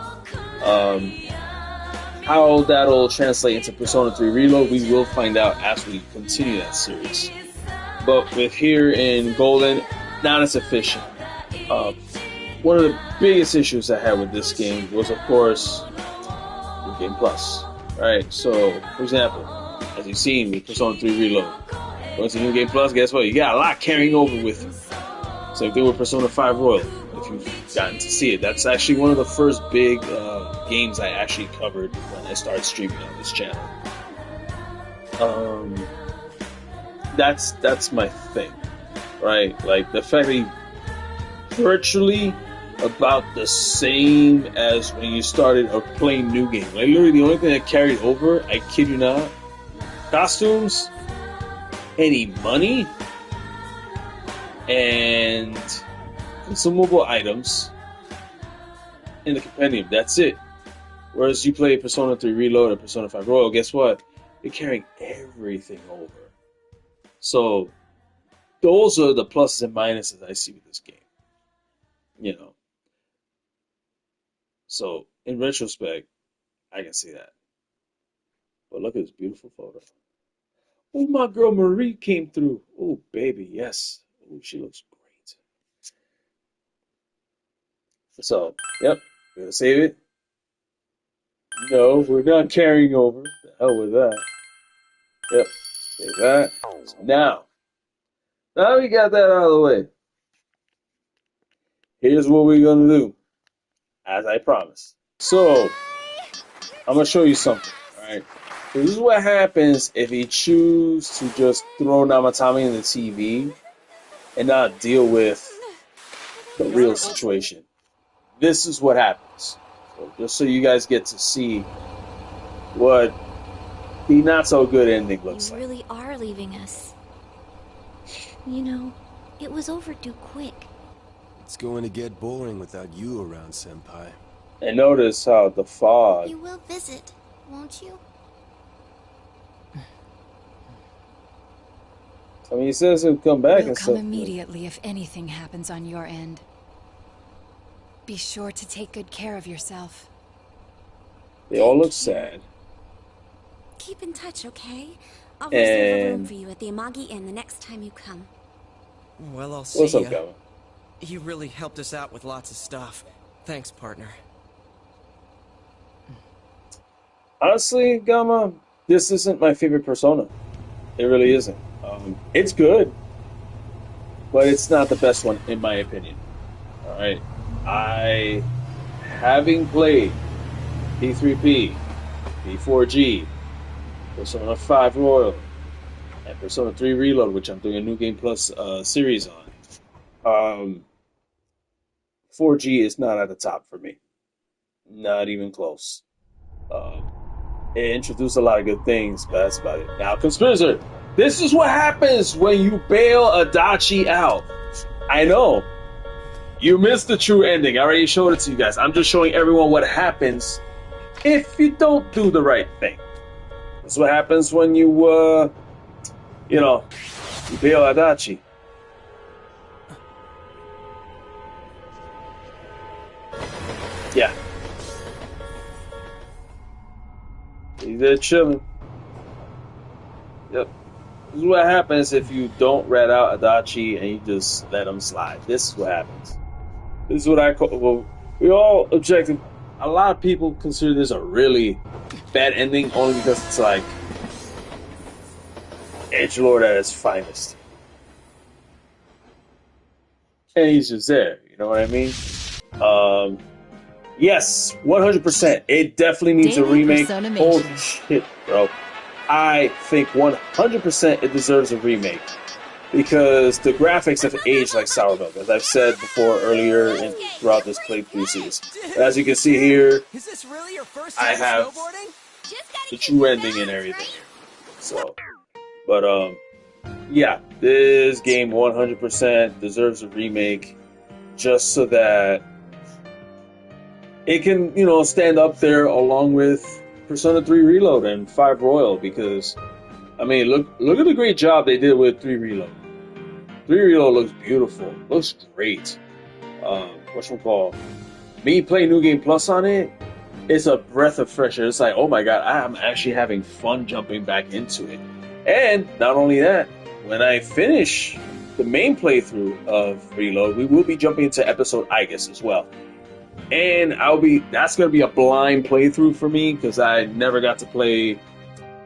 How that'll translate into Persona 3 Reload, we will find out as we continue that series. But with here in Golden, not as efficient. One of the biggest issues I had with this game was, of course, newgameplus. Right? So, for example, as you've seen with Persona 3 Reload, once a newgameplus, guess what? You got a lot carrying over with you. Same thing with Persona 5 Royal, if you've gotten to see it. That's actually one of the first big games I actually covered when I started streaming on this channel. That's my thing, right? Like, the fact that you virtually about the same as when you started a plain new game. Like, literally the only thing that carried over, I kid you not, costumes, any money, and consumable items in the Compendium. That's it. Whereas you play Persona 3 Reload or Persona 5 Royal, guess what? You're carrying everything over. So, those are the pluses and minuses I see with this game. So, in retrospect, I can see that. But look at this beautiful photo. Oh, my girl Marie came through. Oh, baby, yes. Oh, she looks great. So, yep, we're gonna save it. No, we're not carrying over. The hell with that. Yep, save that. So now we got that out of the way. Here's what we're gonna do, as I promised. So, I'm gonna show you something, alright? So this is what happens if you choose to just throw Namatami in the TV and not deal with the real situation. This is what happens. So just so you guys get to see what the not so good ending looks like. You really are leaving us. It was overdue quick. It's going to get boring without you around, Senpai. And notice how the fog... You will visit, won't you? I mean, he says he'll come back We'll and come stuff. immediately if anything happens on your end. Be sure to take good care of yourself. They all look sad. Keep in touch, okay? I'll reserve a room for you at the Amagi Inn the next time you come. Well, I'll see What's up, ya. Gama? You really helped us out with lots of stuff. Thanks, partner. Honestly, Gama, this isn't my favorite Persona. It really isn't. It's good, but it's not the best one, in my opinion. Alright? Having played P3P, P4G, Persona 5 Royal, and Persona 3 Reload, which I'm doing a newgameplus series on, 4G is not at the top for me. Not even close. It introduced a lot of good things, but that's about it. Now, Conspirator, this is what happens when you bail Adachi out. I know. You missed the true ending. I already showed it to you guys. I'm just showing everyone what happens if you don't do the right thing. That's what happens when you bail Adachi. Yeah. He's there chilling. Yep. This is what happens if you don't rat out Adachi and you just let him slide. This is what happens. This is what I call. Well, we all objected. A lot of people consider this a really bad ending only because it's like edgelord at its finest. And he's just there. You know what I mean? Yes, 100%. It definitely needs a remake. Holy shit, bro. I think 100% it deserves a remake. Because the graphics have aged like sour milk, as I've said before earlier and throughout this playthrough series. As you can see here, I have the true ending and everything. So, but yeah, this game 100% deserves a remake, just so that it can, you know, stand up there along with Persona 3 Reload and 5 Royal. Because, I mean, look at the great job they did with 3 Reload. 3 Reload looks beautiful, looks great. Whatchamacallit? Me playing New Game Plus on it, it's a breath of fresh air. It's like, oh my god, I'm actually having fun jumping back into it. And not only that, when I finish the main playthrough of Reload, we will be jumping into episode Igus as well. And that's gonna be a blind playthrough for me because I never got to play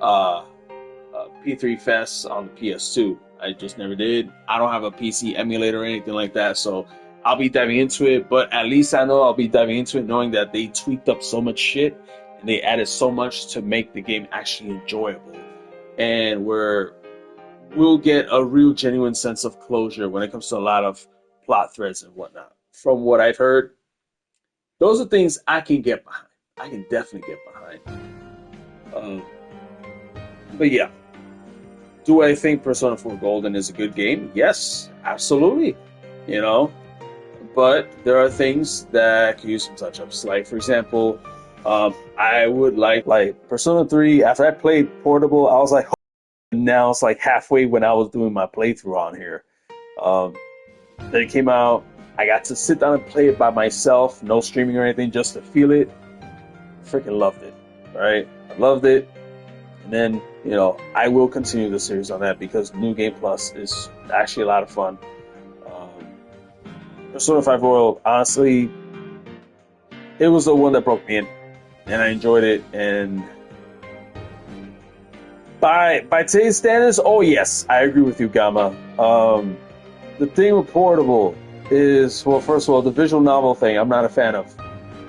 P3 Fest on the PS2. I just never did. I don't have a PC emulator or anything like that, so I'll be diving into it. But at least I know I'll be diving into it knowing that they tweaked up so much shit and they added so much to make the game actually enjoyable. And we'll get a real genuine sense of closure when it comes to a lot of plot threads and whatnot. From what I've heard, those are things I can get behind. I can definitely get behind. But yeah. Do I think Persona 4 Golden is a good game? Yes, absolutely. You know, but there are things that could use some touch-ups. Like, for example, I would like Persona 3. After I played Portable, I was like, now it's like halfway when I was doing my playthrough on here. Then it came out. I got to sit down and play it by myself, no streaming or anything, just to feel it. Freaking loved it, right? I loved it. And then, you know, I will continue the series on that because New Game Plus is actually a lot of fun. Persona 5 Royal, honestly, it was the one that broke me in, and I enjoyed it. And by today's standards, oh yes, I agree with you, Gamma. The thing with Portable is, well, first of all, the visual novel thing, I'm not a fan of.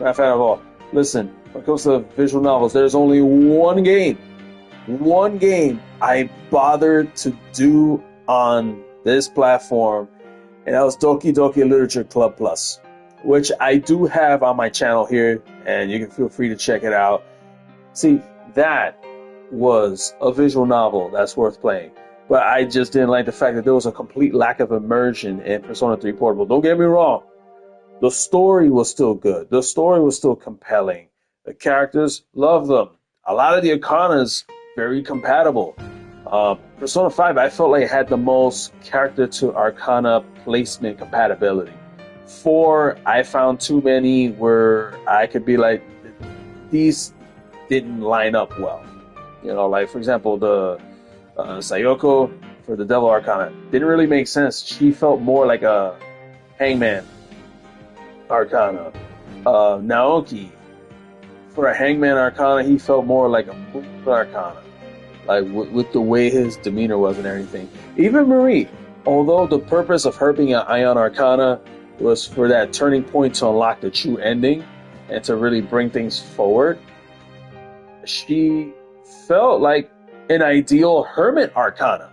Not a fan of all. Listen, when it comes to visual novels, there's only one game I bothered to do on this platform, and that was Doki Doki Literature Club Plus, which I do have on my channel here, and you can feel free to check it out. See, that was a visual novel that's worth playing, but I just didn't like the fact that there was a complete lack of immersion in Persona 3 Portable. Don't get me wrong, the story was still good. The story was still compelling. The characters, love them. A lot of the Arcanas, very compatible. Persona 5, I felt like it had the most character to Arcana placement compatibility. 4, I found too many where I could be like, these didn't line up well. You know, like for example, the Sayoko for the Devil Arcana didn't really make sense. She felt more like a Hangman Arcana. Naoki, for a Hangman Arcana, he felt more like a Moon Arcana. Like with the way his demeanor was and everything. Even Marie, although the purpose of her being an Aeon Arcana was for that turning point to unlock the true ending and to really bring things forward, she felt like an ideal Hermit Arcana.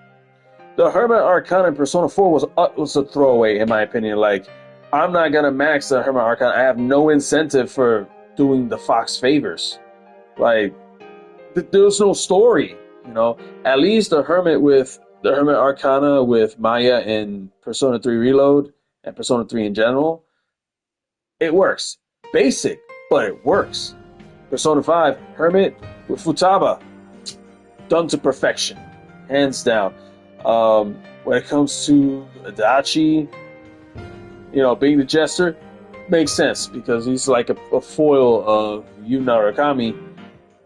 The Hermit Arcana in Persona 4 was a throwaway, in my opinion. Like, I'm not gonna max the Hermit Arcana. I have no incentive for doing the Fox favors. Like, there's no story. You know, at least the Hermit Arcana with Maya in Persona 3 Reload and Persona 3 in general, it works. Basic, but it works. Persona 5 Hermit with Futaba, done to perfection, hands down. When it comes to Adachi, you know, being the jester, makes sense because he's like a foil of Yu-No-Okami,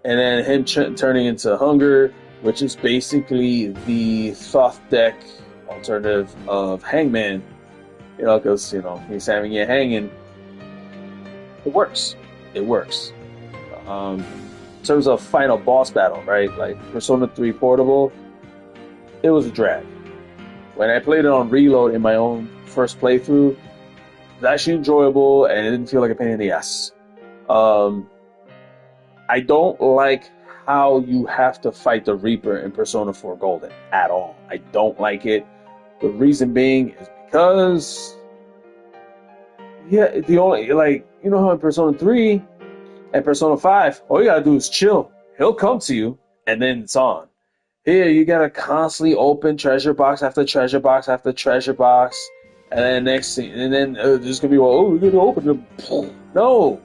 and then him turning into Hunger, which is basically the Thoth deck alternative of Hangman. You know, because he's having you hanging. It works. It works. In terms of final boss battle, right? Like Persona 3 Portable, it was a drag. When I played it on Reload in my own first playthrough, it was actually enjoyable and it didn't feel like a pain in the ass. I don't like how you have to fight the Reaper in Persona 4 Golden at all. I don't like it. The reason being is because, the only, how in Persona 3 and Persona 5, all you gotta do is chill. He'll come to you, and then it's on. Here, you gotta constantly open treasure box after treasure box after treasure box, and then next thing, and then there's gonna be, we're gonna open them. No!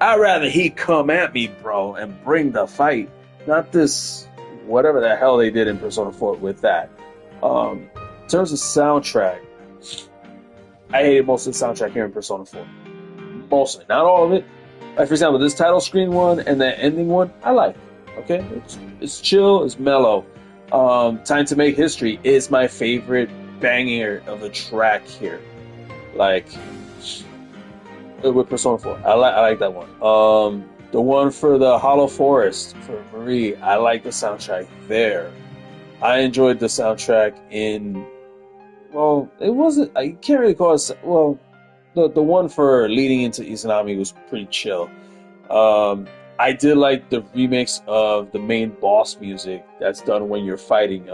I'd rather he come at me, bro, and bring the fight. Not this, whatever the hell they did in Persona 4 with that. In terms of soundtrack, I hated most of the soundtrack here in Persona 4. Mostly, not all of it. Like, for example, this title screen one and the ending one, I like. Okay? It's chill, it's mellow. Time to Make History is my favorite banger of a track here. Like, with Persona 4. I like that one. The one for the Hollow Forest, for Marie, I like the soundtrack there. I enjoyed the soundtrack in... Well, it wasn't... I can't really call it... Well... The one for leading into Izanami was pretty chill. I did like the remix of the main boss music that's done when you're fighting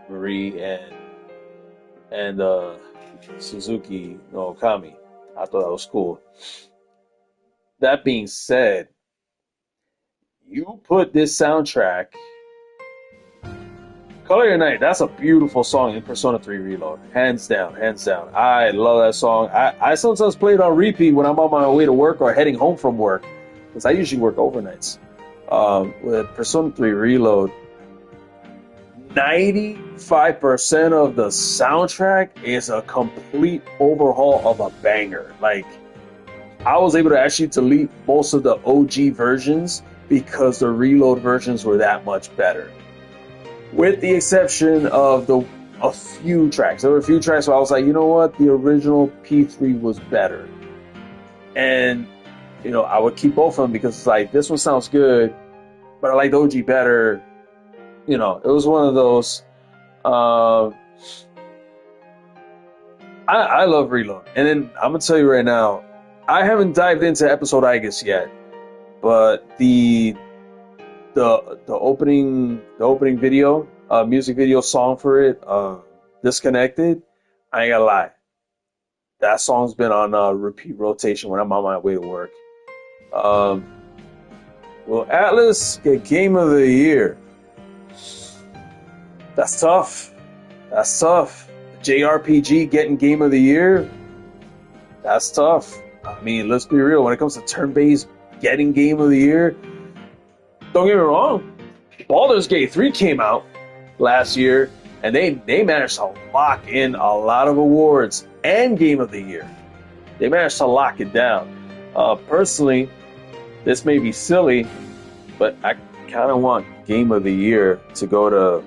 Marie and Suzuki-no-Okami. I thought that was cool. That being said, you put this soundtrack... Color Your Night, that's a beautiful song in Persona 3 Reload. Hands down, hands down. I love that song. I sometimes play it on repeat when I'm on my way to work or heading home from work, because I usually work overnights. With Persona 3 Reload, 95% of the soundtrack is a complete overhaul of a banger. Like, I was able to actually delete most of the OG versions because the Reload versions were that much better. With the exception of a few tracks. There were a few tracks where I was like, you know what? The original P3 was better. And, I would keep both of them because it's like, this one sounds good, but I like the OG better. It was one of those. I love Reload. And then I'm going to tell you right now, I haven't dived into Episode Igus yet, but the opening video, music video song for it, Disconnected, I ain't gonna lie. That song's been on repeat rotation when I'm on my way to work. Will Atlus get Game of the Year? That's tough. That's tough. JRPG getting Game of the Year? That's tough. I mean, let's be real. When it comes to turn-based getting Game of the Year, don't get me wrong, Baldur's Gate 3 came out last year, and they managed to lock in a lot of awards and Game of the Year. They managed to lock it down. Personally, this may be silly, but I kind of want Game of the Year to go to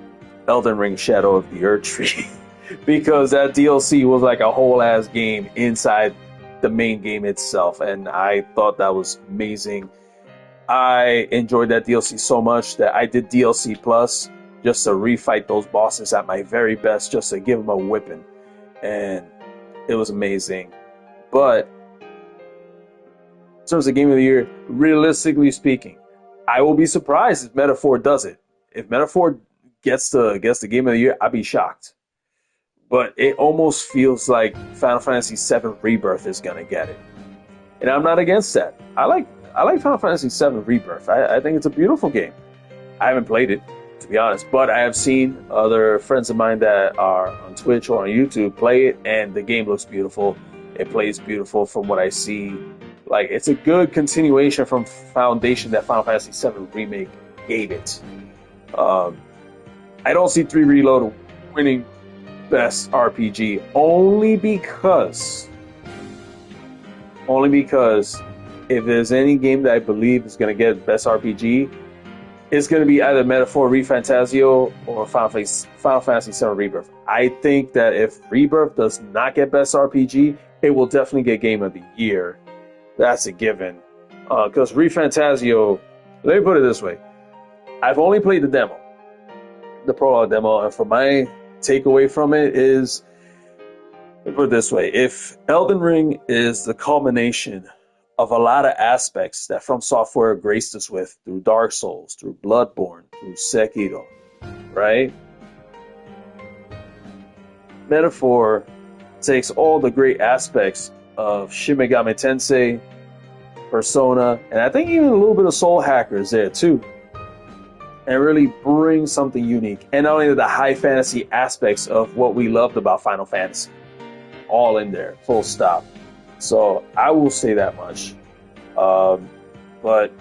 Elden Ring Shadow of the Erdtree because that DLC was like a whole ass game inside the main game itself, and I thought that was amazing. I enjoyed that DLC so much that I did DLC Plus just to refight those bosses at my very best, just to give them a whipping. And it was amazing. But in terms of Game of the Year, realistically speaking, I will be surprised if Metaphor does it. If Metaphor gets the Game of the Year, I'd be shocked. But it almost feels like Final Fantasy VII Rebirth is going to get it. And I'm not against that. I like Final Fantasy VII Rebirth. I think it's a beautiful game. I haven't played it, to be honest, but I have seen other friends of mine that are on Twitch or on YouTube play it, and the game looks beautiful. It plays beautiful from what I see. Like, it's a good continuation from Foundation that Final Fantasy VII Remake gave it. I don't see 3 Reload winning Best RPG only because only because if there's any game that I believe is going to get best RPG, it's going to be either Metaphor ReFantazio or Final Fantasy VII Rebirth. I think that if Rebirth does not get best RPG, it will definitely get Game of the Year. That's a given. Because ReFantazio, let me put it this way. I've only played the demo, the prologue demo, and for my takeaway from it is, let me put it this way. If Elden Ring is the culmination of a lot of aspects that From Software graced us with through Dark Souls, through Bloodborne, through Sekiro, right? Metaphor takes all the great aspects of Shin Megami Tensei, Persona, and I think even a little bit of Soul Hackers there too, and really brings something unique. And not only the high fantasy aspects of what we loved about Final Fantasy, all in there, full stop. So I will say that much. But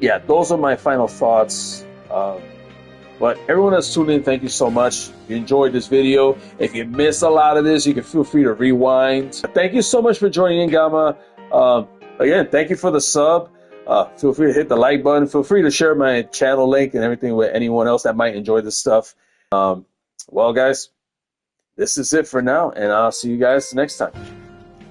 yeah, those are my final thoughts. But everyone that's tuned in, thank you so much. If you enjoyed this video, if you missed a lot of this, you can feel free to rewind. Thank you so much for joining in, Gamma. Again, thank you for the sub. Feel free to hit the like button. Feel free to share my channel link and everything with anyone else that might enjoy this stuff. Well, guys, this is it for now, and I'll see you guys next time.